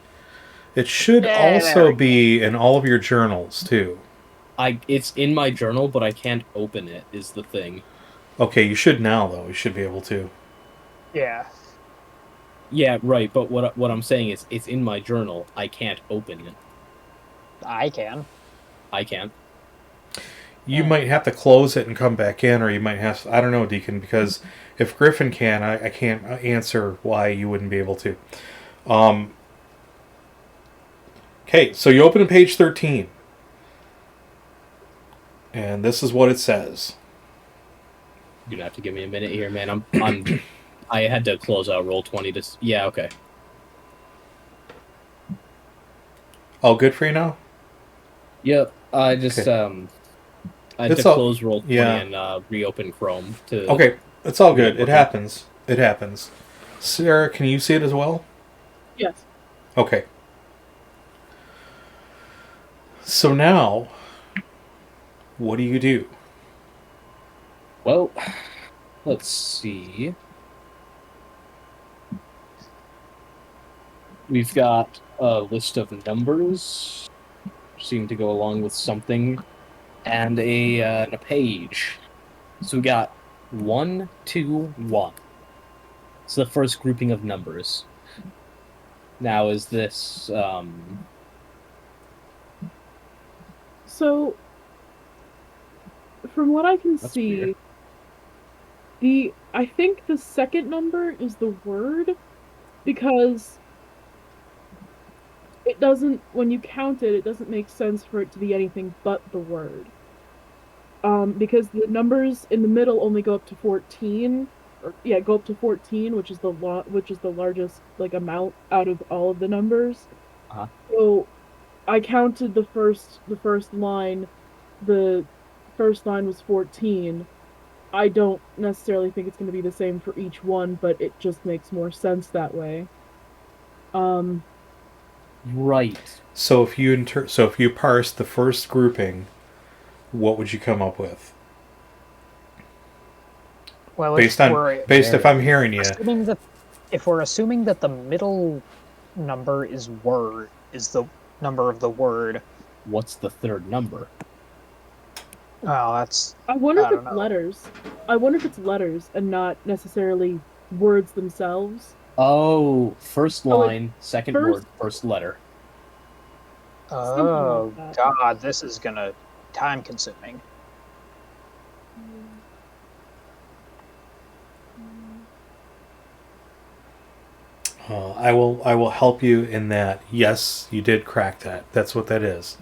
also be in all of your journals too. It's in my journal, but I can't open it, is the thing. Okay, you should now though. You should be able to. Yeah. Yeah, right, but what I'm saying is it's in my journal. I can't open it. I can. I can't. You might have to close it and come back in, or you might have to, I don't know, Deacon, because if Gryphon can, I can't answer why you wouldn't be able to. Okay, so you open to page 13. And this is what it says. You're gonna have to give me a minute here, man. I had to close out Roll20 to... Yeah, okay. All good for you now? Yep. I just Okay. I had It's to all- close Roll20 yeah. and reopen Chrome to. Okay, it's all good. Yeah, It okay. happens. It happens. Sarah, can you see it as well? Yes. Okay. So now, what do you do? Well, let's see. We've got a list of numbers, seem to go along with something, and a page. So we got 1, 2, 1. It's the first grouping of numbers. Now, is this So, from what I can That's see, weird. I think the second number is the word, because it doesn't, when you count it, it doesn't make sense for it to be anything but the word. Because the numbers in the middle only go up to 14, go up to 14, which is the largest like amount out of all of the numbers. Uh-huh. So I counted the first line. The first line was 14. I don't necessarily think it's going to be the same for each one, but it just makes more sense that way. Right. So if you parse the first grouping, what would you come up with? Well, Based if I'm hearing you. If we're assuming that the middle number is the number of the word. What's the third number? Oh, that's. I wonder if don't it's know. letters. I wonder if it's letters and not necessarily words themselves. Oh, first line, second first- word, first letter. Oh, like that. God, this is gonna time consuming. I will help you in that. Yes, you did crack that. That's what that is.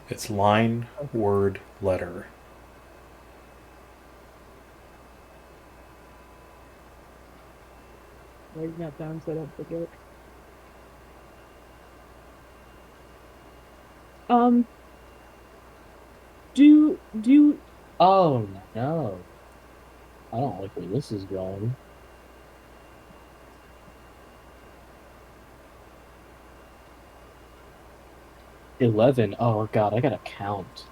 It's line, word, letter. Writing that down so I don't forget. Do Oh no. I don't like where this is going. $11. Oh god, I gotta count.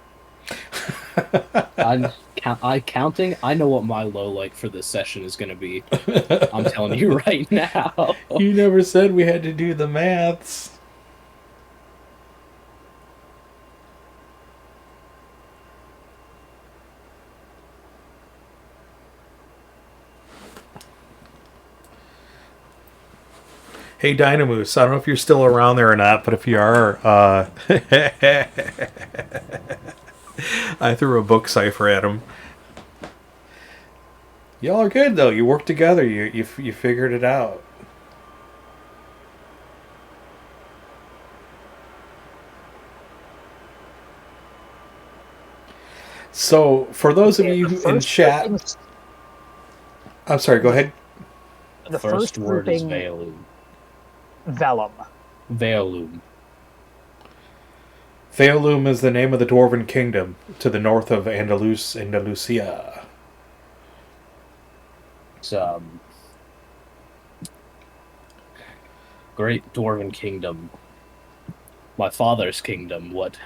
Counting. I know what my low light for this session is gonna be. I'm telling you right now. You never said we had to do the maths. Hey Dynamoose, I don't know if you're still around there or not, but if you are, I threw a book cipher at him. Y'all are good though. You worked together. You figured it out. So, for those of you in chat, I'm sorry. Go ahead. The First word is grouping, Veilum. vellum. Veilum. Veilum is the name of the Dwarven kingdom to the north of Andalusia. It's great Dwarven kingdom. My father's kingdom, what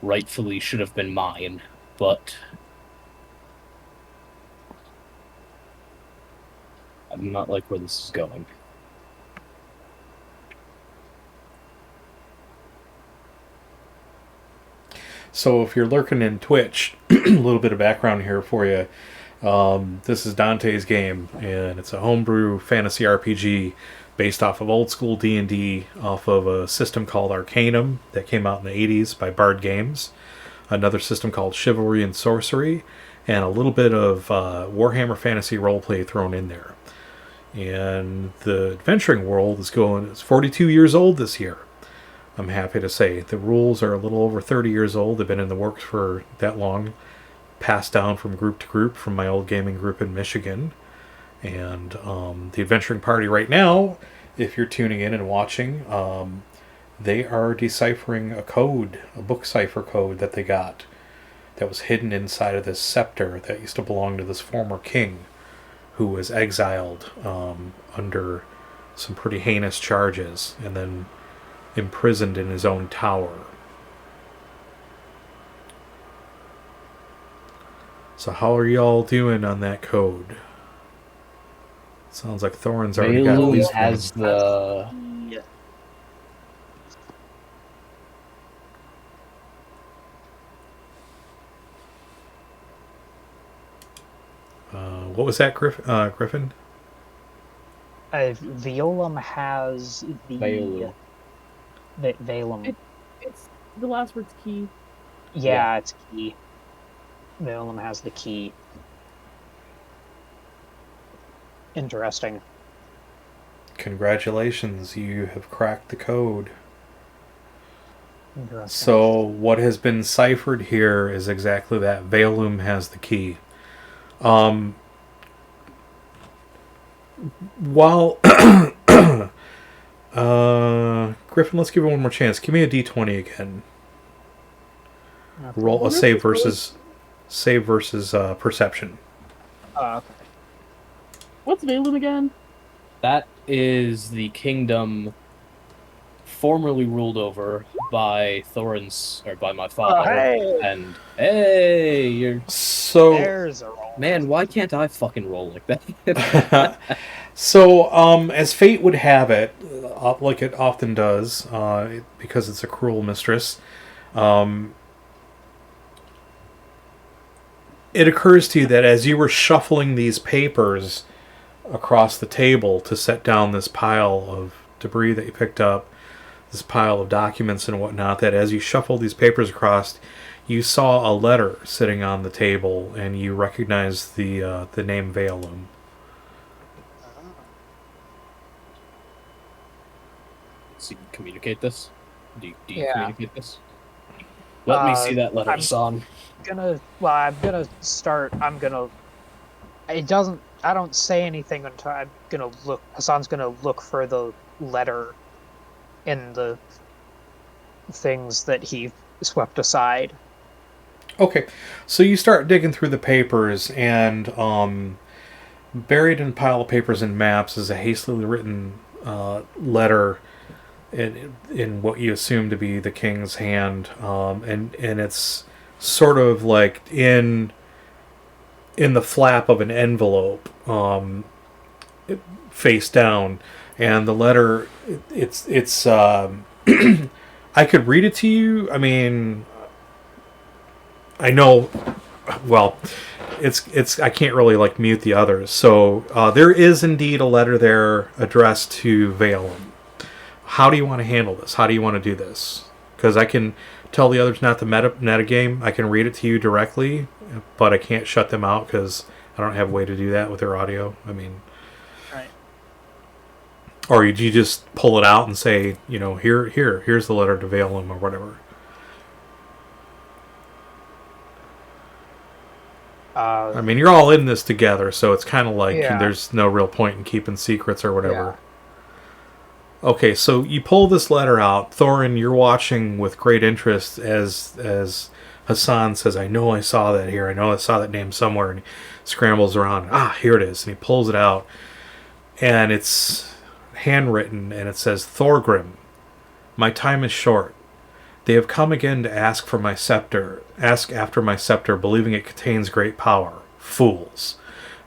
rightfully should have been mine, but I do not like where this is going. So if you're lurking in Twitch, a little bit of background here for you. This is Dante's game, and it's a homebrew fantasy RPG based off of old school D&D, off of a system called Arcanum that came out in the 80s by Bard Games, another system called Chivalry and Sorcery, and a little bit of Warhammer Fantasy roleplay thrown in there. And the adventuring world is 42 years old this year. I'm happy to say. The rules are a little over 30 years old. They've been in the works for that long. Passed down from group to group from my old gaming group in Michigan. And the adventuring party right now, if you're tuning in and watching, They are deciphering a code, a book cipher code that they got that was hidden inside of this scepter that used to belong to this former king who was exiled under some pretty heinous charges and then imprisoned in his own tower. So how are y'all doing on that code? Sounds like Thorin's already got at Valum least has one. the... What was that, Gryphon? Veolum has the... Valum. Valum. It's the last word's key. Yeah, it's key. Veolum has the key. Interesting. Congratulations, you have cracked the code. Interesting. So what has been ciphered here is exactly that. Valum has the key. While Gryphon, let's give it one more chance. Give me a D20 again. Roll a save versus perception. Okay. What's Valum again? That is the kingdom formerly ruled over by Thorin's, or by my father. Hey! And hey, you're... So There's a roll. Man, why can't I fucking roll like that? So, as fate would have it, like it often does, because it's a cruel mistress, it occurs to you that as you were shuffling these papers across the table to set down this pile of debris that you picked up, this pile of documents and whatnot, that as you shuffled these papers across, you saw a letter sitting on the table, and you recognized the name Valum. So you communicate this? Do you Yeah. communicate this? Let me see that letter, son. I'm gonna start. I don't say anything until I'm gonna look. Hassan's gonna look for the letter in the things that he swept aside. Okay, so you start digging through the papers, and buried in a pile of papers and maps is a hastily written letter in what you assume to be the king's hand, and it's sort of like in the flap of an envelope, face down, and the letter it's I could read it to you. I mean, I know, well, it's I can't really like mute the others. So there is indeed a letter there addressed to Valum. How do you want to handle this? How do you want to do this? Because I can tell the others not to metagame. I can read it to you directly, but I can't shut them out because I don't have a way to do that with their audio. I mean, Right. Or do you just pull it out and say, here's the letter to Valum or whatever? I mean, you're all in this together, so it's kind of like there's no real point in keeping secrets or whatever. Okay, so you pull this letter out. Thorin, you're watching with great interest as Hassan says, I know I saw that here. I know I saw that name somewhere. And he scrambles around. Here it is. And he pulls it out. And it's handwritten, and it says, Thorgrim, my time is short. They have come again to ask for my scepter. Ask after my scepter, believing it contains great power. Fools.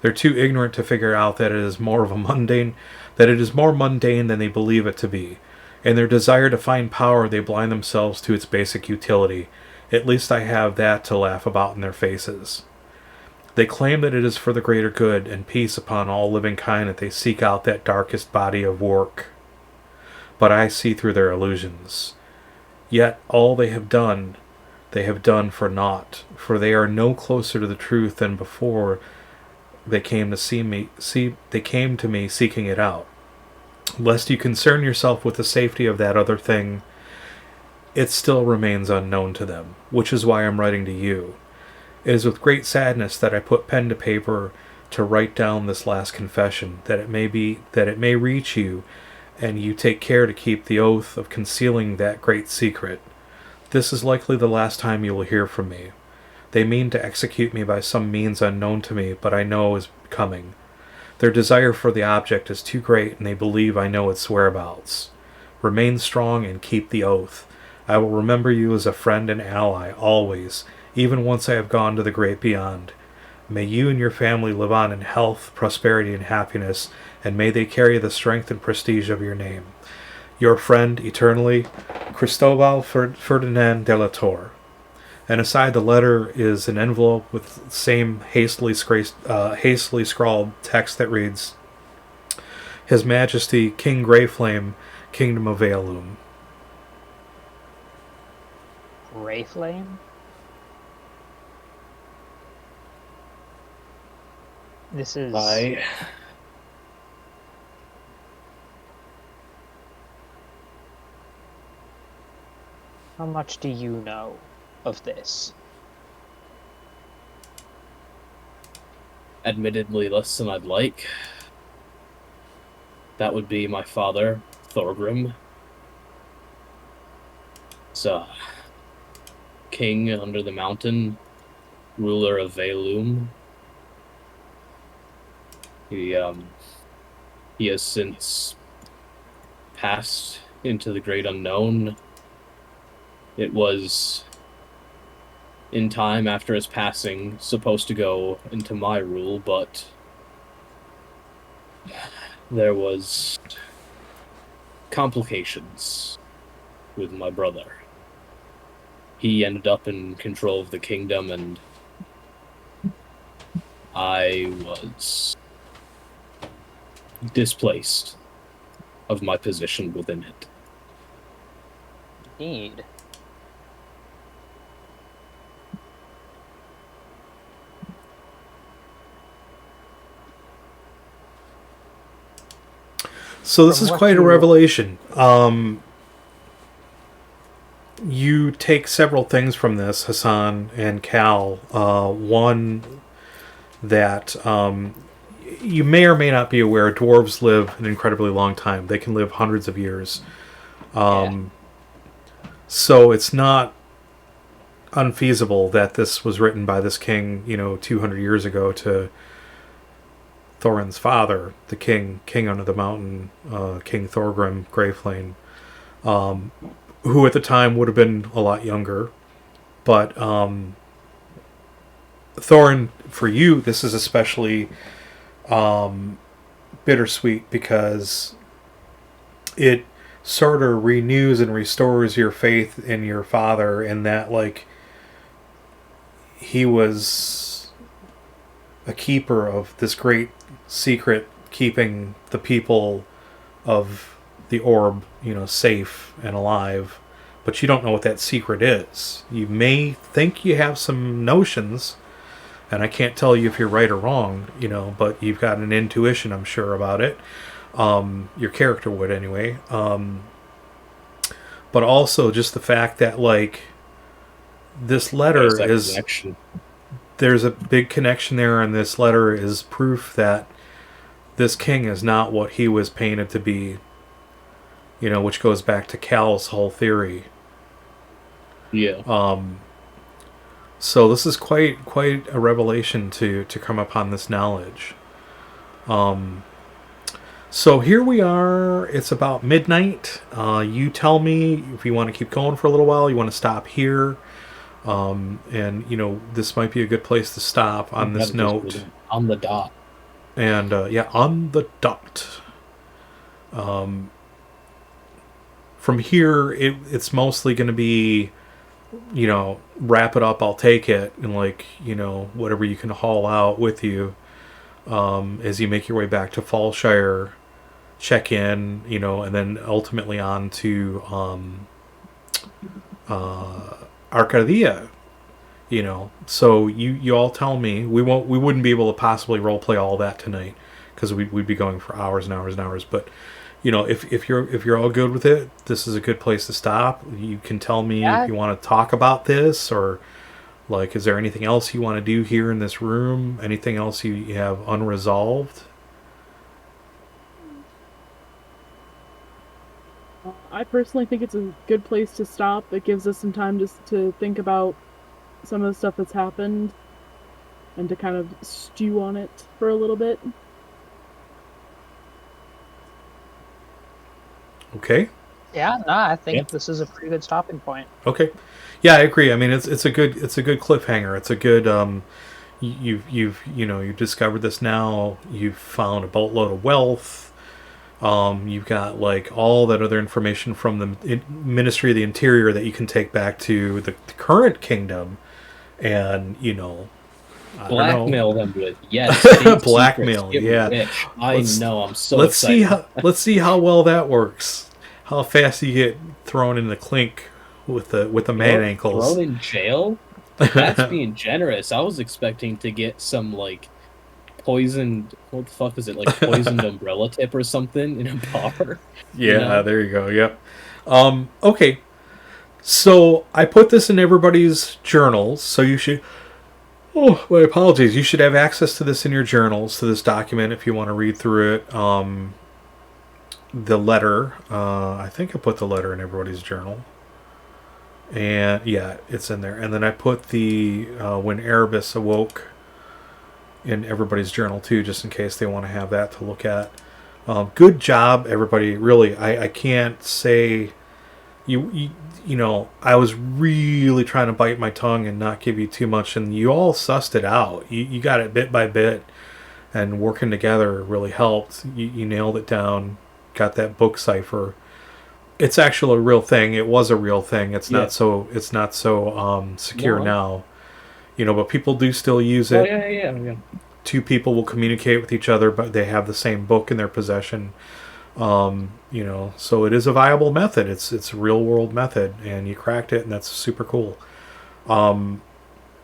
They're too ignorant to figure out that it is more mundane than they believe it to be. In their desire to find power, they blind themselves to its basic utility. At least I have that to laugh about in their faces. They claim that it is for the greater good and peace upon all living kind that they seek out that darkest body of work. But I see through their illusions. Yet all they have done for naught, for they are no closer to the truth than before they came to me seeking it out. Lest you concern yourself with the safety of that other thing, it still remains unknown to them, which is why I'm writing to you. It is with great sadness that I put pen to paper to write down this last confession, that it may reach you and you take care to keep the oath of concealing that great secret. This is likely the last time you will hear from me. They mean to execute me by some means unknown to me, but I know is coming. Their desire for the object is too great, and they believe I know its whereabouts. Remain strong and keep the oath. I will remember you as a friend and ally, always, even once I have gone to the great beyond. May you and your family live on in health, prosperity, and happiness, and may they carry the strength and prestige of your name. Your friend, eternally, Cristobal Ferdinand de la Torre. And aside the letter is an envelope with the same hastily scrawled text that reads, His Majesty King Greyflame, Kingdom of Veilum. Greyflame? This is... How much do you know of this? Admittedly, less than I'd like. That would be my father, Thorgrim. So, king under the mountain, ruler of Veilum. He has since passed into the great unknown. It was, in time after his passing, supposed to go into my rule, but there was complications with my brother. He ended up in control of the kingdom, and I was displaced of my position within it. Indeed. So this is quite a revelation. You take several things from this, Hassan and Cal. One, that you may or may not be aware, dwarves live an incredibly long time. They can live hundreds of years. So it's not unfeasible that this was written by this king, 200 years ago to Thorin's father, the king under the mountain, King Thorgrim Greyflame, who at the time would have been a lot younger. But Thorin, for you, this is especially bittersweet because it sort of renews and restores your faith in your father, in that, like, he was a keeper of this great secret, keeping the people of the orb, safe and alive. But you don't know what that secret is. You may think you have some notions, and I can't tell you if you're right or wrong, but you've got an intuition, I'm sure, about it. Your character would, anyway. But also just the fact that, like, this letter is... connection. There's a big connection there, and this letter is proof that this king is not what he was painted to be, which goes back to Cal's whole theory. Yeah. So this is quite a revelation to come upon this knowledge. So here we are. It's about midnight. You tell me if you want to keep going for a little while. You want to stop here. And this might be a good place to stop on this note. On the dot. And on the dot. From here, it's mostly going to be, wrap it up, I'll take it, and whatever you can haul out with you, as you make your way back to Fallshire, check in, and then ultimately on to Arcadia. So you all tell me. We wouldn't be able to possibly roleplay all that tonight because we'd be going for hours and hours and hours. But if you're all good with it, this is a good place to stop. You can tell me if you want to talk about this, or is there anything else you want to do here in this room? Anything else you have unresolved? personally think it's a good place to stop. It gives us some time to think about some of the stuff that's happened and to kind of stew on it for a little bit. Okay. Yeah, no, I think this is a pretty good stopping point. Okay. Yeah, I agree. I mean, it's a good cliffhanger. It's a good you've discovered this now. You've found a boatload of wealth. You've got like all that other information from the Ministry of the Interior that you can take back to the current kingdom, and blackmail them with blackmail. Yeah, I'm so let's excited. Let's see how well that works. How fast you get thrown in the clink with the man ankles. Thrown in jail? That's being generous. I was expecting to get some like poisoned. What the fuck is it? Like poisoned umbrella tip or something in a bar. Yeah, there you go. Yep. Okay. So I put this in everybody's journals, so you should. Oh, my apologies. You should have access to this in your journals, to this document, if you want to read through it. The letter. I think I put the letter in everybody's journal. And yeah, it's in there. And then I put the when Erebus awoke in everybody's journal too, just in case they want to have that to look at. Good job, everybody. Really, I can't say you know, I was really trying to bite my tongue and not give you too much, and you all sussed it out. You got it bit by bit, and working together really helped. You nailed it down. Got that book cipher. It's actually a real thing. It was a real thing. It's not so secure now. But people do still use it. Yeah. Two people will communicate with each other, but they have the same book in their possession. So it is a viable method. It's a real world method, and you cracked it, and that's super cool.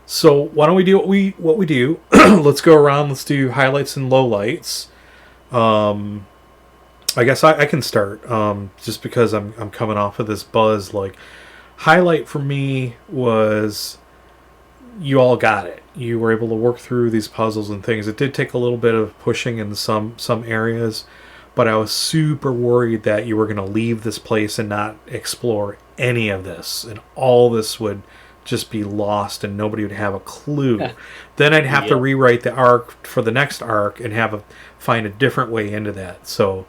So why don't we do what we do? Let's go around. Let's do highlights and lowlights. I guess I can start, just because I'm coming off of this buzz. Like, highlight for me was you all got it. You were able to work through these puzzles and things. It did take a little bit of pushing in some areas, but I was super worried that you were going to leave this place and not explore any of this, and all this would just be lost and nobody would have a clue. Then I'd have to rewrite the arc for the next arc and find a different way into that. So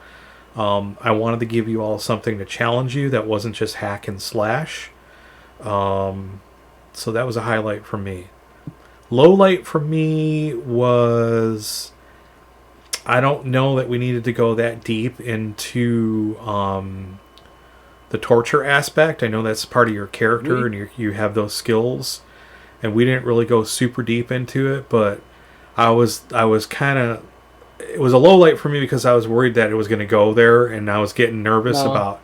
I wanted to give you all something to challenge you that wasn't just hack and slash. So that was a highlight for me. Low light for me was, I don't know that we needed to go that deep into the torture aspect. I know that's part of your character, and you have those skills, and we didn't really go super deep into it. But I was kind of, it was a low light for me because I was worried that it was going to go there, and I was getting nervous about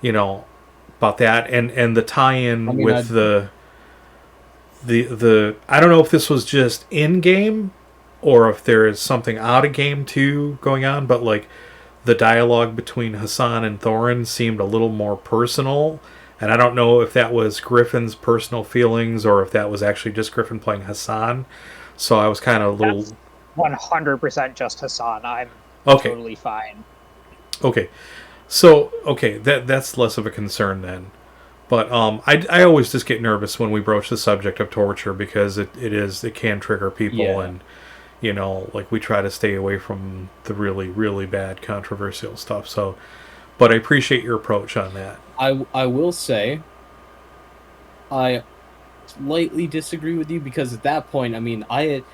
that, and the tie-in with the I don't know if this was just in game or if there is something out of game too going on, but like the dialogue between Hassan and Thorin seemed a little more personal, and I don't know if that was Gryphon's personal feelings or if that was actually just Gryphon playing Hassan. So I was kind of a little. That's 100% just Hassan. I'm totally fine. Okay, so that's less of a concern then. But I always just get nervous when we broach the subject of torture because it can trigger people, and like we try to stay away from the really, really bad controversial stuff. So, but I appreciate your approach on that. I will say I slightly disagree with you because at that point, I mean, I'm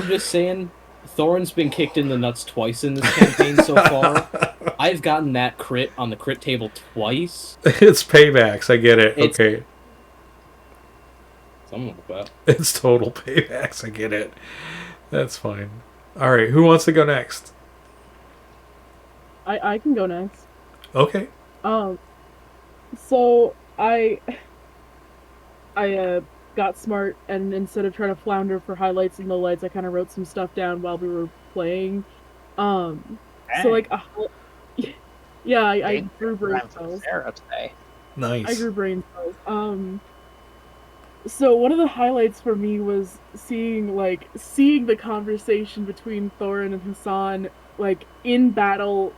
just saying, Thorin's been kicked in the nuts twice in this campaign so far. I've gotten that crit on the crit table twice. It's paybacks. I get it. Okay. Something like that. It's total paybacks. I get it. That's fine. All right. Who wants to go next? I can go next. Okay. So I got smart, and instead of trying to flounder for highlights and lowlights, I kind of wrote some stuff down while we were playing. So like, I grew brain cells. Sarah today. Nice. I grew brain cells. So one of the highlights for me was seeing the conversation between Thorin and Hassan, like in battle,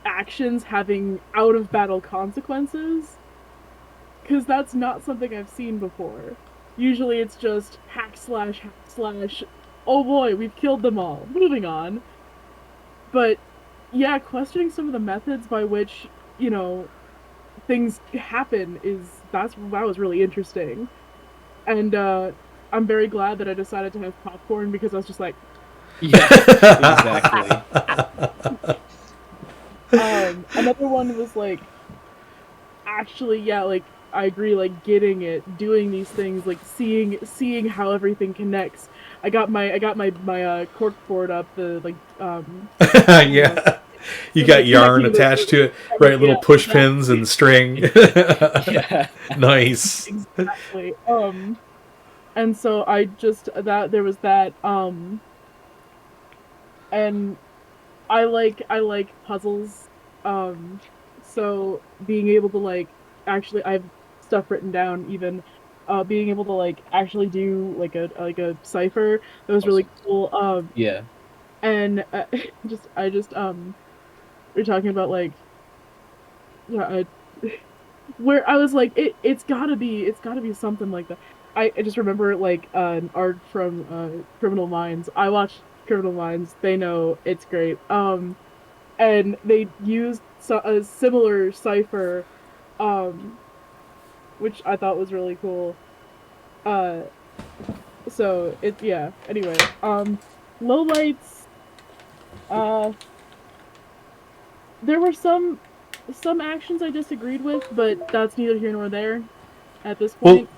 actions having out-of-battle consequences, because that's not something I've seen before. Usually it's just hack slash, oh boy, we've killed them all, moving on. But, yeah, questioning some of the methods by which, you know, things happen that was really interesting. And, I'm very glad that I decided to have popcorn, because I was just like... Yeah, exactly. Another one was, like, actually, yeah, like, I agree, like, getting it, doing these things, like, seeing how everything connects. I got my cork board up, the, like, yeah. You got yarn attached to it, right? Little push pins and string. Yeah. Nice. Exactly. And so there was that, and I like puzzles, so being able to, like, actually, I have stuff written down, even, being able to, like, actually do, like a cipher, that was really cool, Yeah. and, we're talking about, like, yeah, where I was like, it's gotta be something like that. I just remember, like, an arc from Criminal Minds. I watched Criminal Minds. They know it's great. And they used a similar cipher, which I thought was really cool. So yeah. Anyway, lowlights. There were some actions I disagreed with, but that's neither here nor there at this point.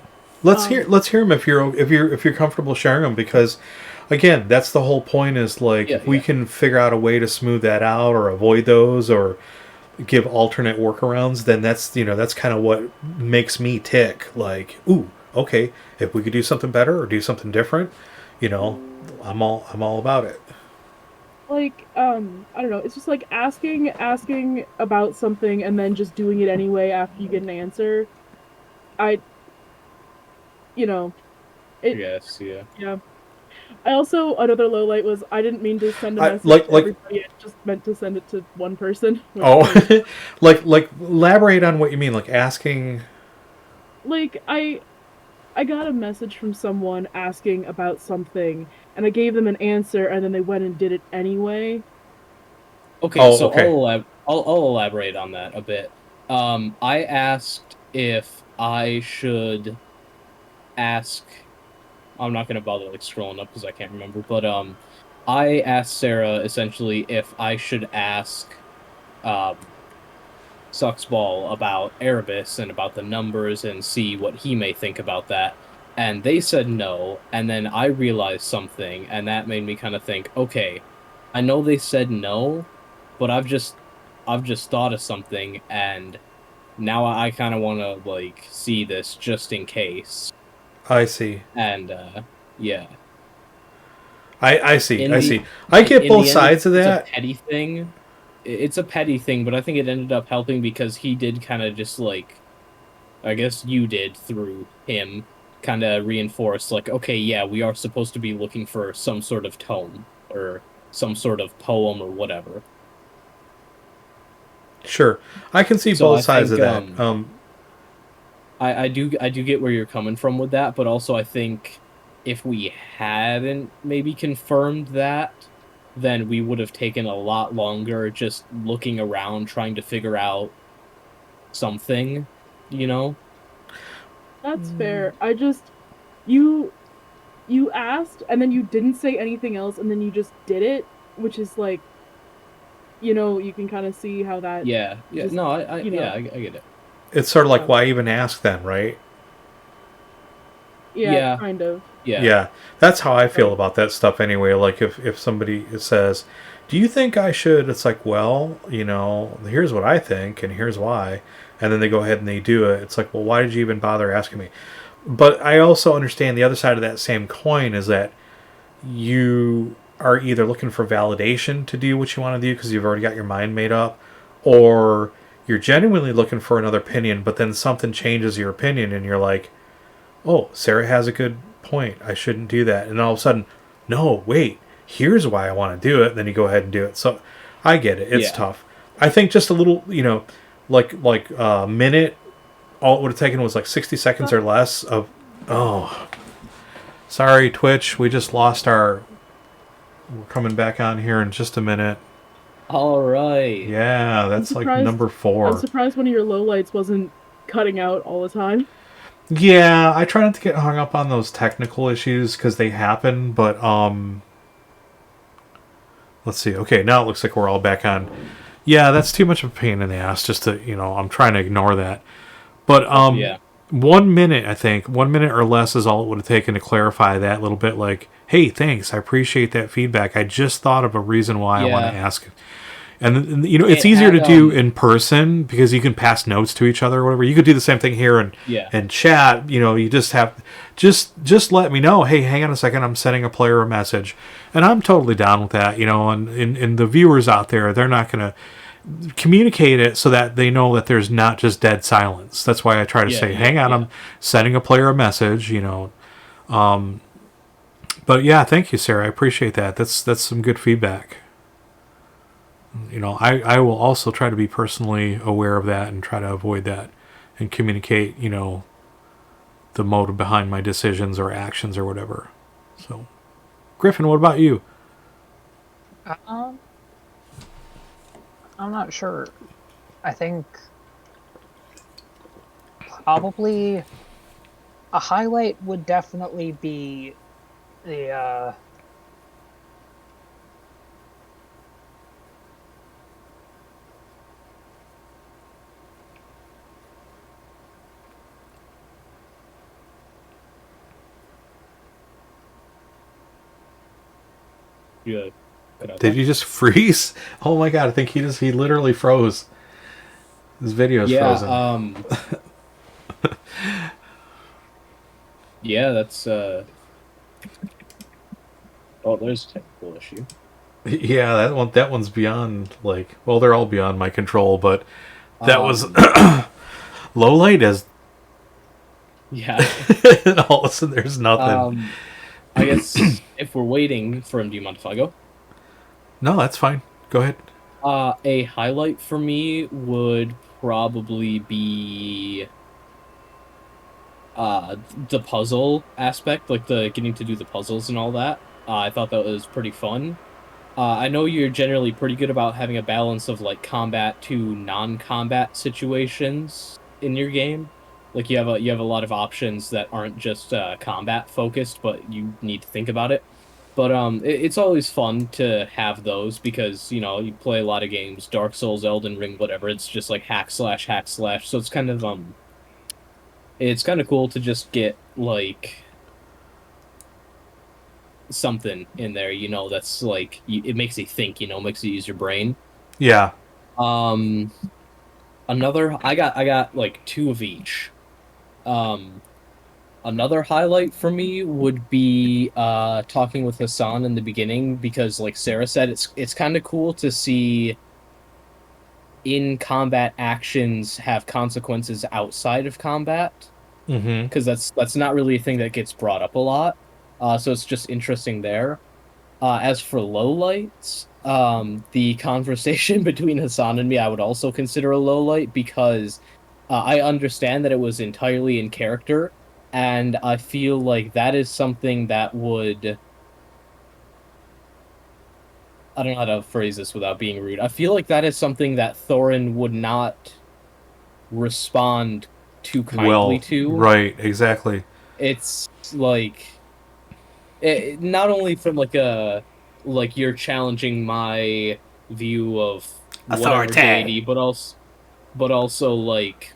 Well, let's hear them if you're comfortable sharing them, because again, that's the whole point, is like, if we can figure out a way to smooth that out or avoid those or give alternate workarounds, then that's kind of what makes me tick. Like, ooh, okay, if we could do something better or do something different, I'm all about it. Like, I don't know, it's just like asking about something and then just doing it anyway after you get an answer. Yes, yeah. Yeah. I also, another low light was, I didn't mean to send a message to everybody, I just meant to send it to one person. Oh, like elaborate on what you mean, like asking. Like, I got a message from someone asking about something, and I gave them an answer, and then they went and did it anyway. Okay, I'll elaborate on that a bit. I asked if I should ask... I'm not going to bother, like, scrolling up because I can't remember, but I asked Sarah, essentially, if I should ask Sucksball about Erebus and about the numbers and see what he may think about that. And they said no, and then I realized something, and that made me kind of think, okay, I know they said no, but I've just thought of something, and now I kind of want to, like, see this just in case. I see. And, yeah. I see. I get both sides of that. It's a petty thing. It's a petty thing, but I think it ended up helping because he did kind of just, like... I guess you did, through him, kind of reinforce, like, okay, yeah, we are supposed to be looking for some sort of tome, or some sort of poem, or whatever. Sure. I can see both sides of that. I do get where you're coming from with that, but also I think if we hadn't maybe confirmed that, then we would have taken a lot longer just looking around trying to figure out something, That's fair. I just... You asked, and then you didn't say anything else, and then you just did it, which is like... you can kind of see how that... Yeah. No, I get it. It's sort of like, why even ask then, right? Yeah, kind of. Yeah, that's how I feel about that stuff anyway. Like, if somebody says, do you think I should? It's like, well, here's what I think, and here's why. And then they go ahead and they do it. It's like, well, why did you even bother asking me? But I also understand the other side of that same coin is that you are either looking for validation to do what you want to do because you've already got your mind made up, or you're genuinely looking for another opinion, but then something changes your opinion and you're like, oh, Sarah has a good point, I shouldn't do that. And all of a sudden, no, wait, here's why I want to do it. And then you go ahead and do it. So I get it. It's tough. I think just a little, like a minute. All it would have taken was like 60 seconds or less of. Oh, sorry, Twitch. We just lost our. We're coming back on here in just a minute. All right. Yeah, that's like number 4. I'm surprised one of your lowlights wasn't cutting out all the time. Yeah, I try not to get hung up on those technical issues because they happen, but let's see. Okay, now it looks like we're all back on. Yeah, that's too much of a pain in the ass just to, I'm trying to ignore that. But 1 minute, I think, 1 minute or less is all it would have taken to clarify that little bit. Like, hey, thanks, I appreciate that feedback. I just thought of a reason why I want to ask. And it's easier to do in person because you can pass notes to each other or whatever. You could do the same thing here and chat. You just have just let me know. Hey, hang on a second. I'm sending a player a message, and I'm totally down with that. And the viewers out there, they're not going to communicate it so that they know that there's not just dead silence. That's why I try to say, hang on, I'm sending a player a message. But yeah, thank you, Sarah. I appreciate that. That's some good feedback. I will also try to be personally aware of that and try to avoid that and communicate, the motive behind my decisions or actions or whatever. So, Gryphon, what about you? I'm not sure. I think probably a highlight would definitely be the Did you just freeze? Oh my god, I think he literally froze. His video is frozen. Yeah, that's oh, there's a technical issue. Yeah, that one's beyond, they're all beyond my control, but that was low light as and all of a sudden there's nothing. I guess if we're waiting for him, do you mind if I go? No, that's fine. Go ahead. A highlight for me would probably be the puzzle aspect, like the getting to do the puzzles and all that. I thought that was pretty fun. I know you're generally pretty good about having a balance of like combat to non-combat situations in your game. Like you have a lot of options that aren't just combat focused, but you need to think about it. But it's always fun to have those because you play a lot of games, Dark Souls, Elden Ring, whatever. It's just like hack slash. So it's kind of cool to just get like something in there, that's like it makes you think, makes you use your brain. Yeah. Another, I got like 2 of each. Another highlight for me would be talking with Hassan in the beginning because, like Sarah said, it's kind of cool to see in combat actions have consequences outside of combat. Because that's not really a thing that gets brought up a lot. So it's just interesting there. As for lowlights, the conversation between Hassan and me, I would also consider a lowlight because I understand that it was entirely in character, and I feel like that is something that would... I don't know how to phrase this without being rude. I feel like that is something that Thorin would not respond too kindly to. Right, exactly. It's like... not only from like you're challenging my view of whatever deity, but also like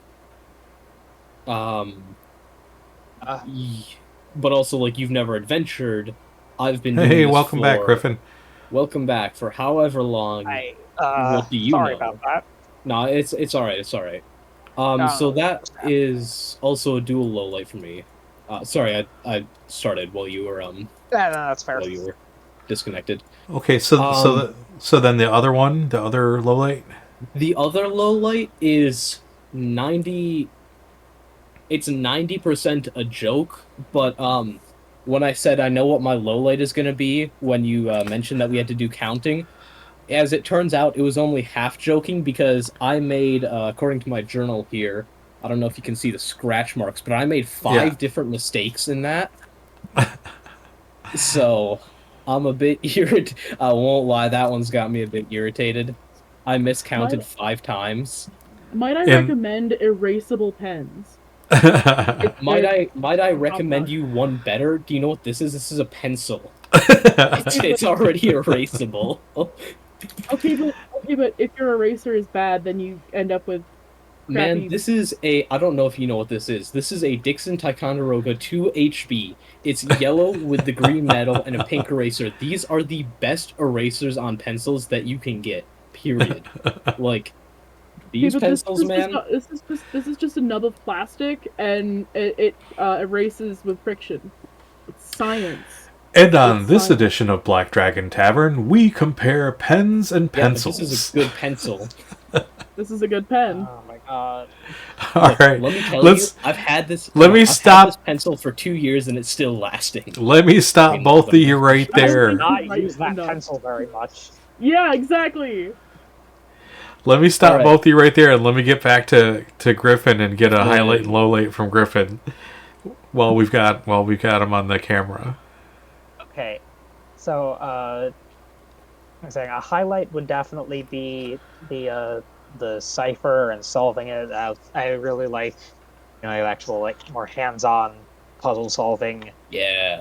but also like you've never adventured. I've been doing this welcome back, Gryphon. Welcome back for however long. What do you sorry know? About that. No, it's all right. It's all right. So that is also a dual low light for me. Sorry, I started while you were no, that's fair. While you were disconnected. Okay, so then the other one, the other low light. The other low light is 90. It's 90% a joke, but when I said I know what my low light is going to be when you mentioned that we had to do counting, as it turns out, it was only half joking because I made, according to my journal here, I don't know if you can see the scratch marks, but I made 5 different mistakes in that. So, I'm a bit irritated. I won't lie, that one's got me a bit irritated. I miscounted 5 times. Might I recommend erasable pens? Might I recommend you one better? Do you know what this is? This is a pencil. It's already erasable. Okay, but if your eraser is bad, then you end up with crappy... Man, this is a... I don't know if you know what this is. This is a Dixon Ticonderoga 2HB. It's yellow with the green metal and a pink eraser. These are the best erasers on pencils that you can get. Period. Like, these pencils, man... This is just a nub of plastic, and it erases with friction. It's science. And on this edition of Black Dragon Tavern, we compare pens and pencils. This is a good pencil. This is a good pen. Oh my god. All right, let me tell you, I've had this. Had this pencil for 2 years and it's still lasting. Let me stop both of you right there. I do not use that pencil very much. Yeah, exactly. Let me stop both of you right there, and let me get back to Gryphon and get a highlight and low light from Gryphon. While we've got him on the camera. Okay, so I'm saying a highlight would definitely be the cipher and solving it. I really like, actual like more hands-on puzzle solving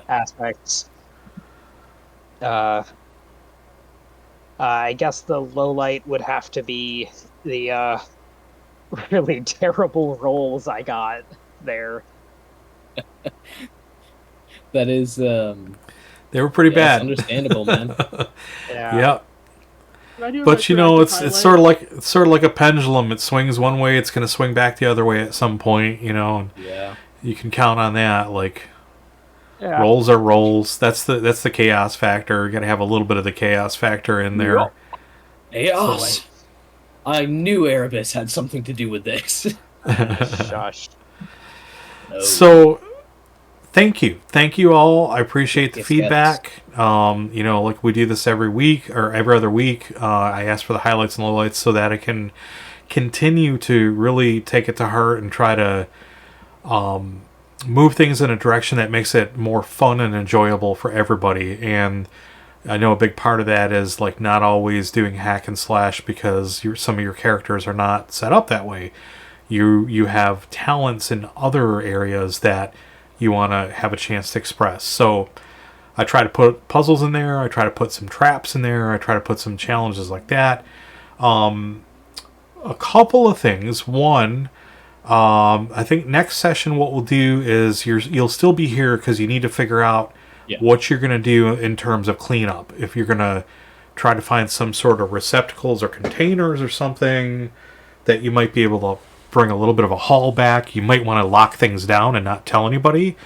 aspects. I guess the low light would have to be the really terrible rolls I got there. That is they were pretty bad. It's understandable, man. Yeah. But it's sort of like a pendulum. It swings one way, it's going to swing back the other way at some point. And you can count on that. Like rolls are rolls. That's the chaos factor. You got to have a little bit of the chaos factor in there. Chaos. So, I knew Erebus had something to do with this. Shush. No. So. Thank you all. I appreciate the feedback. Like we do this every week or every other week. I ask for the highlights and lowlights so that I can continue to really take it to heart and try to move things in a direction that makes it more fun and enjoyable for everybody. And I know a big part of that is like not always doing hack and slash because some of your characters are not set up that way. You have talents in other areas that you want to have a chance to express. So I try to put puzzles in there. I try to put some traps in there. I try to put some challenges like that. A couple of things. One, I think next session what we'll do is you'll still be here because you need to figure out what you're going to do in terms of cleanup. If you're going to try to find some sort of receptacles or containers or something that you might be able to bring a little bit of a haul back. You might want to lock things down and not tell anybody,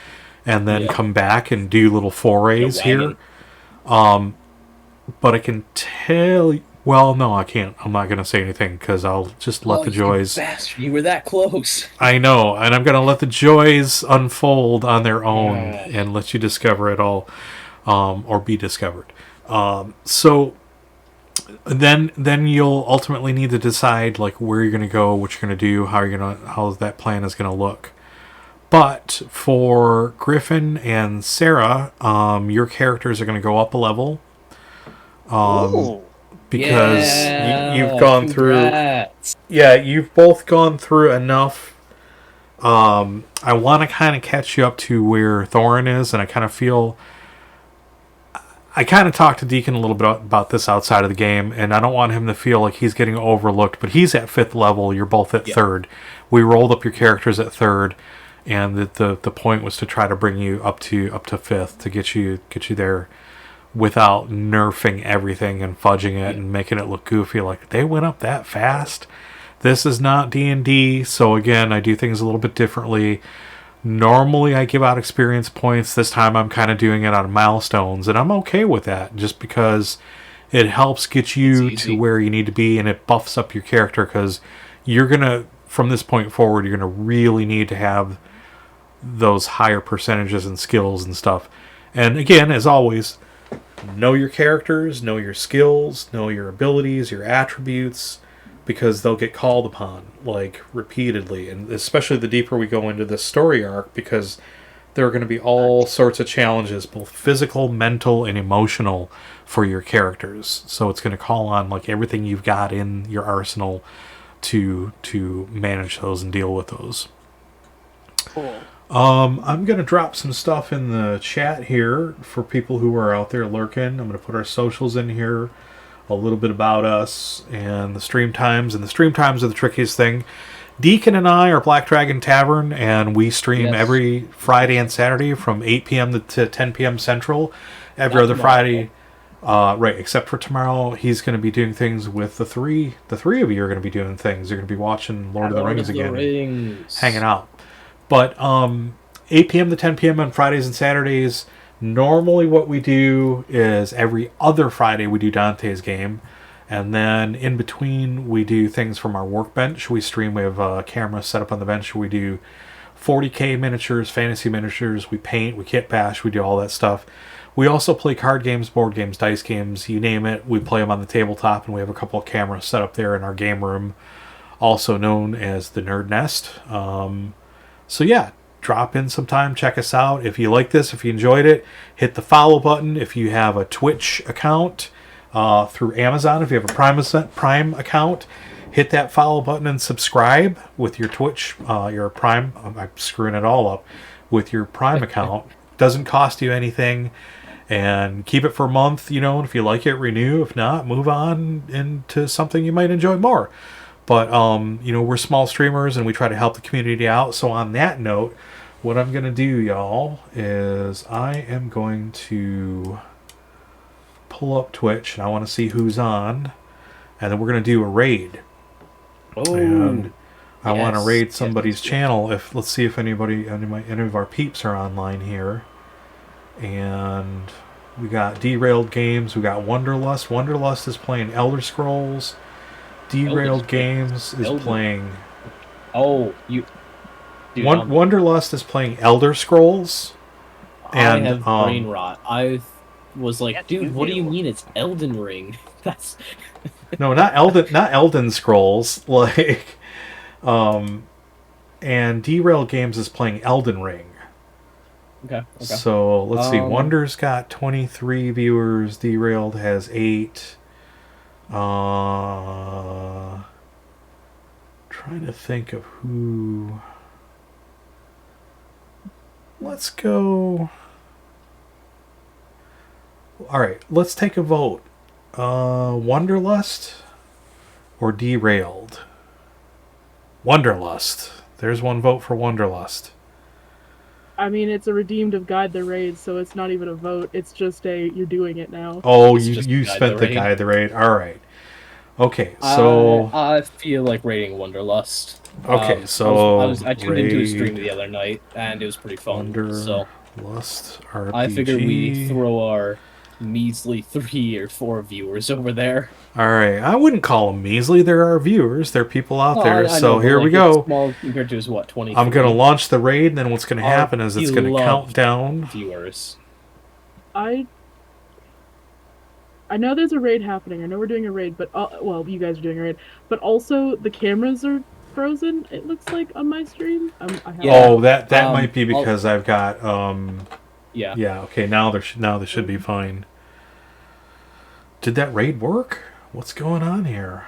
and then come back and do little forays here. But I can tell you... Well, no, I can't. I'm not going to say anything, because I'll just let the joys... You were that close. I know, and I'm going to let the joys unfold on their own and let you discover it all, or be discovered. So... Then you'll ultimately need to decide like where you're going to go, what you're going to do, how that plan is going to look. But for Gryphon and Sarah, your characters are going to go up a level. Because you've gone through. Yeah, you've both gone through enough. I want to kind of catch you up to where Thorin is, and I kind of talked to Deacon a little bit about this outside of the game, and I don't want him to feel like he's getting overlooked, but he's at 5th level, you're both at 3rd. We rolled up your characters at 3rd, and the point was to try to bring you up to 5th to get you there without nerfing everything and fudging it and making it look goofy like they went up that fast. This is not D&D, so again, I do things a little bit differently. Normally I give out experience points. This time I'm kind of doing it on milestones, and I'm okay with that just because it helps get you to where you need to be, and it buffs up your character because you're going to, from this point forward, you're going to really need to have those higher percentages and skills and stuff. And again, as always, know your characters, know your skills, know your abilities, your attributes, because they'll get called upon, like, repeatedly. And especially the deeper we go into this story arc, because there are going to be all sorts of challenges, both physical, mental, and emotional, for your characters. So it's going to call on, like, everything you've got in your arsenal to manage those and deal with those. Cool. I'm going to drop some stuff in the chat here for people who are out there lurking. I'm going to put our socials in here, a little bit about us, and the stream times. And the stream times are the trickiest thing. Deacon and I are Black Dragon Tavern, and we stream every Friday and Saturday from 8 p.m. to 10 p.m. Central. Every other Friday. Right, except for tomorrow, he's going to be doing things with the three of you are going to be doing things. You're going to be watching Lord of the Rings again, hanging out. But 8 p.m. to 10 p.m. on Fridays and Saturdays. Normally what we do is every other Friday we do Dante's game. And then in between we do things from our workbench. We stream, we have a camera set up on the bench. We do 40K miniatures, fantasy miniatures. We paint, we kit bash, we do all that stuff. We also play card games, board games, dice games, you name it. We play them on the tabletop, and we have a couple of cameras set up there in our game room, also known as the Nerd Nest. So yeah, drop in sometime, check us out. If you like this, if you enjoyed it, hit the follow button. If you have a Twitch account through Amazon, if you have a Prime account, hit that follow button and subscribe with your Twitch, your Prime. I'm screwing it all up with your Prime account. Doesn't cost you anything, and keep it for a month. And if you like it, renew. If not, move on into something you might enjoy more. But, we're small streamers, and we try to help the community out. So on that note, what I'm going to do, y'all, is I am going to pull up Twitch, and I want to see who's on. And then we're going to do a raid. Oh, and I want to raid somebody's channel. Let's see if any of our peeps are online here. And we got Derailed Games. We got Wonderlust. Wonderlust is playing Elder Scrolls. Derailed Games is playing... Oh, you... Wonderlust is playing Elder Scrolls. And, I have brain rot. I was like, dude, what do you mean it's Elden Ring? That's... No, not Elden Scrolls. Like... and Derailed Games is playing Elden Ring. Okay. So, let's see. Wonder's got 23 viewers. Derailed has 8. Trying to think of who. Let's go. Alright, let's take a vote. Wonderlust or Derailed? Wonderlust. There's one vote for Wonderlust. I mean, it's a redeemed of Guide the Raid, so it's not even a vote. It's just you're doing it now. Oh, you spent the Guide the Raid. All right. Okay, so... I feel like raiding Wonderlust. Okay, so... I tuned into a stream the other night, and it was pretty fun. Wonderlust RPG. I figured we throw our measly 3 or 4 viewers over there. Alright, I wouldn't call them measly. There are viewers. There are people out there. I know, here we go. Small compared to 20. I'm going to launch the raid, and then what's going to happen is it's going to count down. Viewers. I know there's a raid happening. I know we're doing a raid, but you guys are doing a raid. But also the cameras are frozen. It looks like on my stream. That might be because I've got Yeah. Yeah. Okay. Now they should be fine. Did that raid work? What's going on here?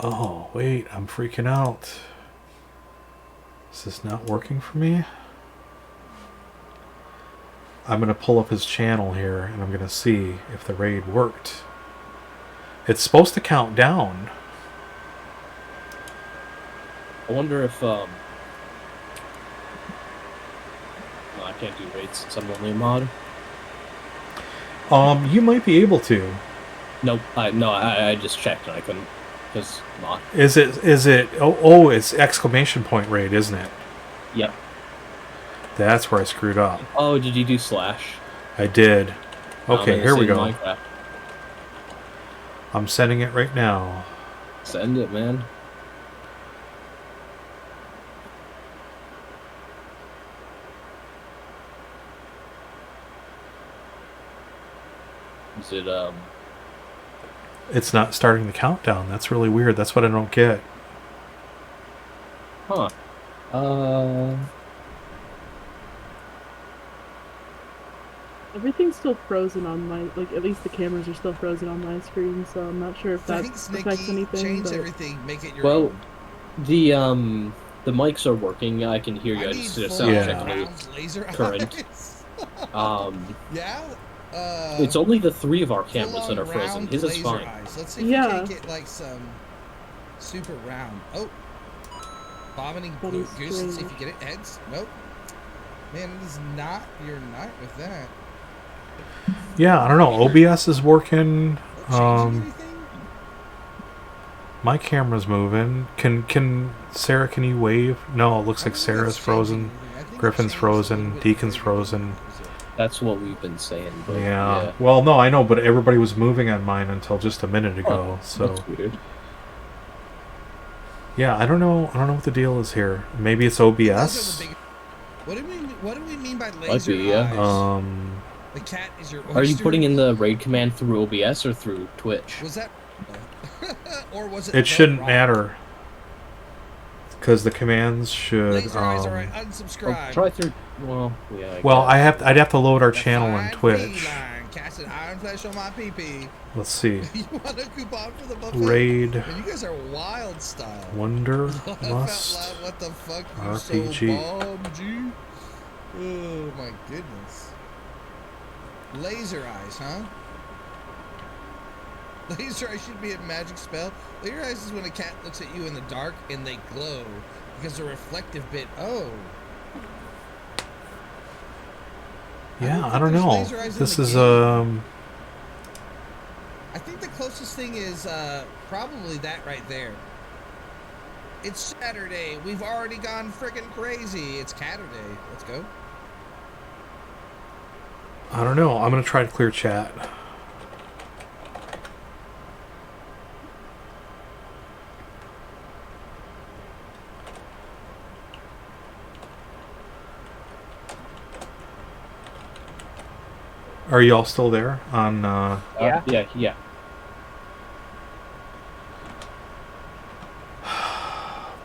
Oh wait, I'm freaking out. Is this not working for me? I'm going to pull up his channel here, and I'm going to see if the raid worked. It's supposed to count down. I wonder if, no, I can't do raids since I'm only a mod. You might be able to. Nope, I just checked and I couldn't, because not. Is it, it's exclamation point raid, isn't it? Yep. That's where I screwed up. Oh, did you do slash? I did. Okay, here we go. Minecraft. I'm sending it right now. Send it, man. Is it It's not starting the countdown. That's really weird. That's what I don't get. Huh. Everything's still frozen on my, like, at least the cameras are still frozen on my screen, so I'm not sure if that Thanks, affects Nikki. anything. Change But everything. Make it your Well, own. the mics are working. I can hear you. I just did a sound check on rounds, laser current. eyes. Yeah. It's only the 3 of our cameras full-on that are frozen. round His is laser fine. eyes. Let's see if we Yeah. can get like some super round. Oh, vomiting That is goose. Let's see if strange. you get it. Heads. Nope. Man, it is not your night with that. Yeah, I don't know. OBS is working. Changing anything? My camera's moving. Can Sarah? Can you wave? No, it looks like I don't think Sarah's that's changing frozen. anything. I think it Griffin's changed a little frozen. bit Deacon's for frozen. That's what we've been saying. But Yeah. Well, no, I know, but everybody was moving on mine until just a minute ago. So That's weird. yeah, I don't know. I don't know what the deal is here. Maybe it's Those are OBS. the big- What do we mean by Might laser be, yeah. eyes? The cat is your. Are you oyster? putting in the raid command through OBS or through Twitch? Was that? Or was it? It shouldn't wrong? matter because the commands should. Laser eyes. All right, unsubscribe. Try through. Well, yeah. Well, guess. I'd have to load our The channel on fine Twitch. feline casted iron flesh on my pee-pee. Let's see. You want a coupon for the buffet? Raid Man, you guys are wild style. Wanderlust. Laugh out loud, what the fuck? You RPG. so bomb, G? Oh my goodness. Laser eyes, huh? Laser eyes should be a magic spell. Laser eyes is when a cat looks at you in the dark and they glow because the reflective bit. Oh. Yeah, I think don't there's know. laser eyes in This the is game. I think the closest thing is probably that right there. It's Saturday. We've already gone friggin' crazy. It's Catterday. Let's go. I don't know. I'm gonna try to clear chat. Are y'all still there on? Yeah. Yeah.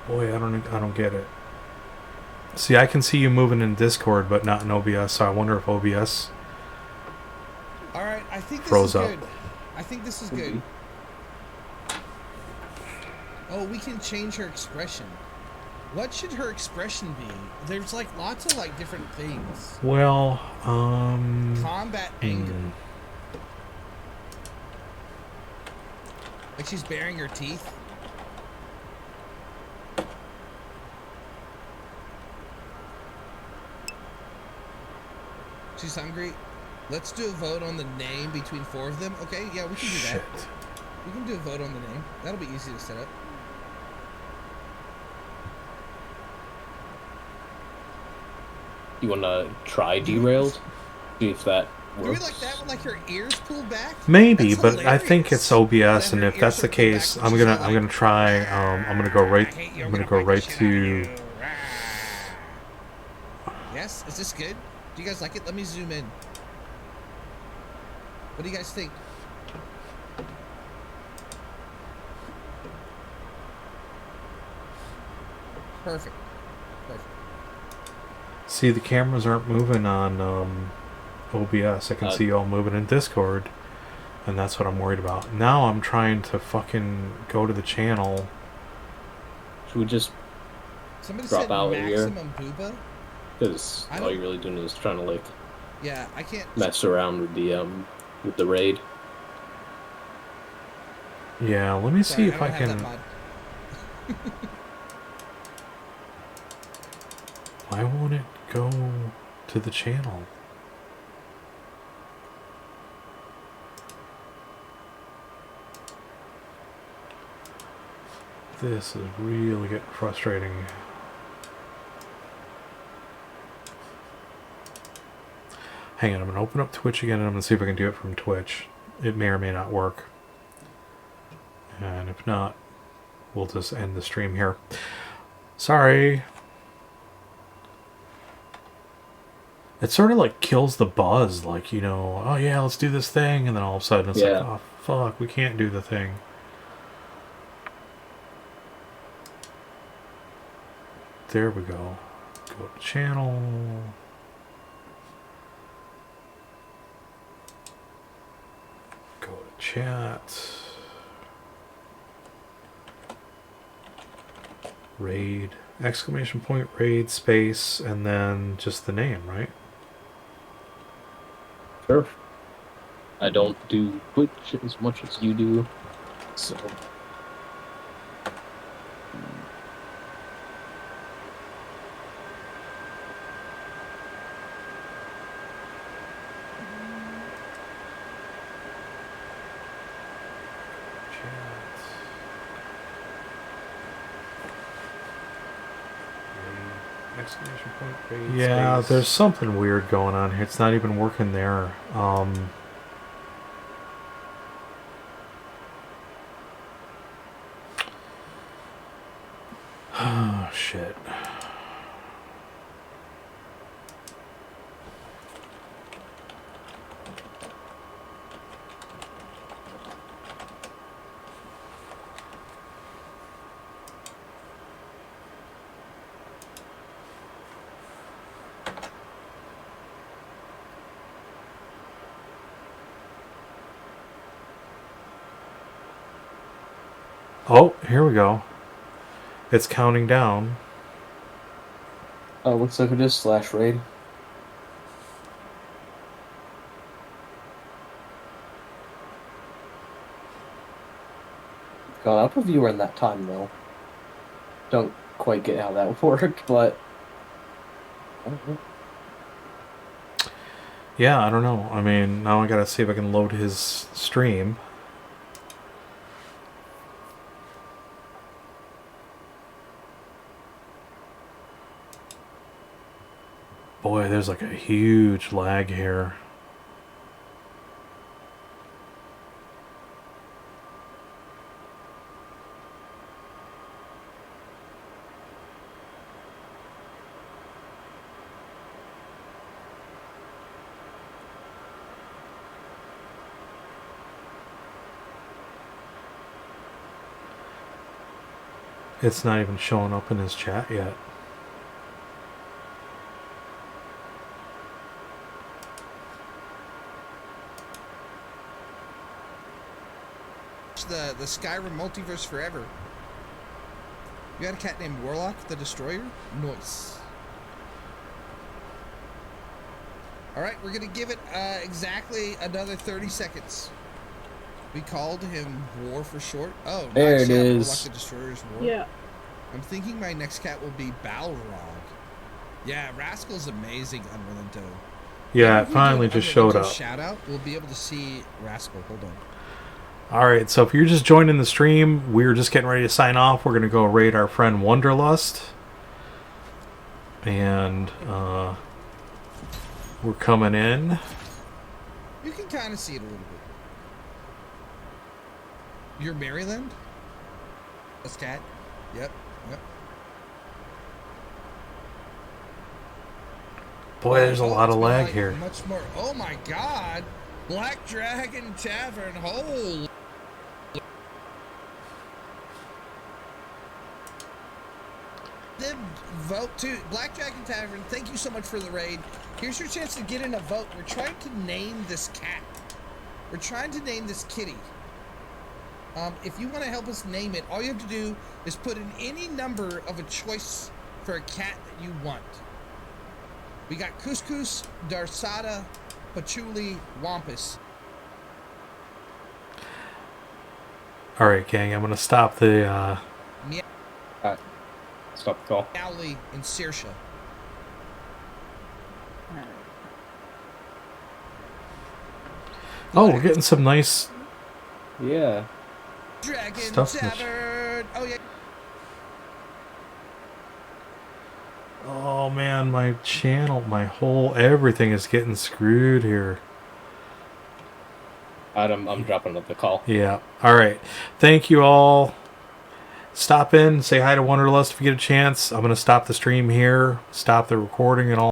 Boy, I don't get it. See, I can see you moving in Discord, but not in OBS. So I wonder if OBS. All right, I think this Froze is up. good. I think this is good. Oh, we can change her expression. What should her expression be? There's like lots of like different things. Well, Combat anger. Like she's baring her teeth. She's hungry. Let's do a vote on the name between 4 of them. Okay, yeah, we can do that. shit. We can do a vote on the name. That'll be easy to set up. You want to try derailed? See if that Do works. we like that with like her ears pulled back? Maybe, That's but I think it's hilarious. OBS, Then and her if that's ears the are pulled case, back, I'm she's gonna all I'm gonna try. I'm gonna go right. "I hate you, I'm gonna gonna go bite the right shit out of to. you." Yes, is this good? Do you guys like it? Let me zoom in. What do you guys think? Perfect. Perfect. See, the cameras aren't moving on OBS. I can see y'all moving in Discord, and that's what I'm worried about. Now I'm trying to fucking go to the channel. Should we just Somebody drop said out here? maximum booba. Because I all don't- you're really doing is trying to like Yeah, I can't. mess around with the raid. Yeah, let me Sorry, see if I don't have that can. mod. Why won't it go to the channel? This is really getting frustrating. Hang on, I'm going to open up Twitch again and I'm going to see if I can do it from Twitch. It may or may not work. And if not, we'll just end the stream here. Sorry. It sort of like kills the buzz, like, you know, oh yeah, let's do this thing, and then all of a sudden it's like, oh fuck, we can't do the thing. There we go. Go to channel. Go to chat. Raid. Exclamation point, raid, space, and then just the name, right? Sure. I don't do Twitch as much as you do, so... Exclamation point, raid, Yeah, space. there's something weird going on here. It's not even working there. Oh, shit. Oh, here we go. It's counting down. Oh, looks like it is /raid. Got up a viewer in that time, though. Don't quite get how that worked, but... I don't know. Yeah, I don't know. I mean, now I gotta see if I can load his stream. Boy, there's like a huge lag here. It's not even showing up in his chat yet. The Skyrim multiverse forever. You got a cat named Warlock the Destroyer? Nice. Alright, we're gonna give it exactly another 30 seconds. We called him War for short. Oh, there nice. it is. Warlock the Destroyer's War. Yeah. I'm thinking my next cat will be Balrog. Yeah, Rascal's amazing on Rolento. Yeah, it finally just showed up. Shout out, we'll be able to see Rascal. Hold on. Alright, so if you're just joining the stream, we're just getting ready to sign off. We're going to go raid our friend Wonderlust. And we're coming in. You can kind of see it a little bit. You're Maryland? That's cat? Yep. Boy, there's a lot of lag here. Much more. Oh my god! Black Dragon Tavern. Holy. Then vote to Black Dragon Tavern. Thank you so much for the raid. Here's your chance to get in a vote. We're trying to name this cat. We're trying to name this kitty. If you want to help us name it, all you have to do is put in any number of a choice for a cat that you want. We got Couscous, Darsada, Patchouli, Wampus. Alright, gang, I'm going to stop the... Stop the call. Owly, and Saoirse. Oh, we're getting some nice... Yeah. Dragon Stuff. Tavern. Oh yeah. Oh man, my channel, my whole everything is getting screwed here. I'm dropping up the call. Yeah. Alright. Thank you all. Stop in, say hi to Wonderlust if you get a chance. I'm going to stop the stream here, stop the recording and all.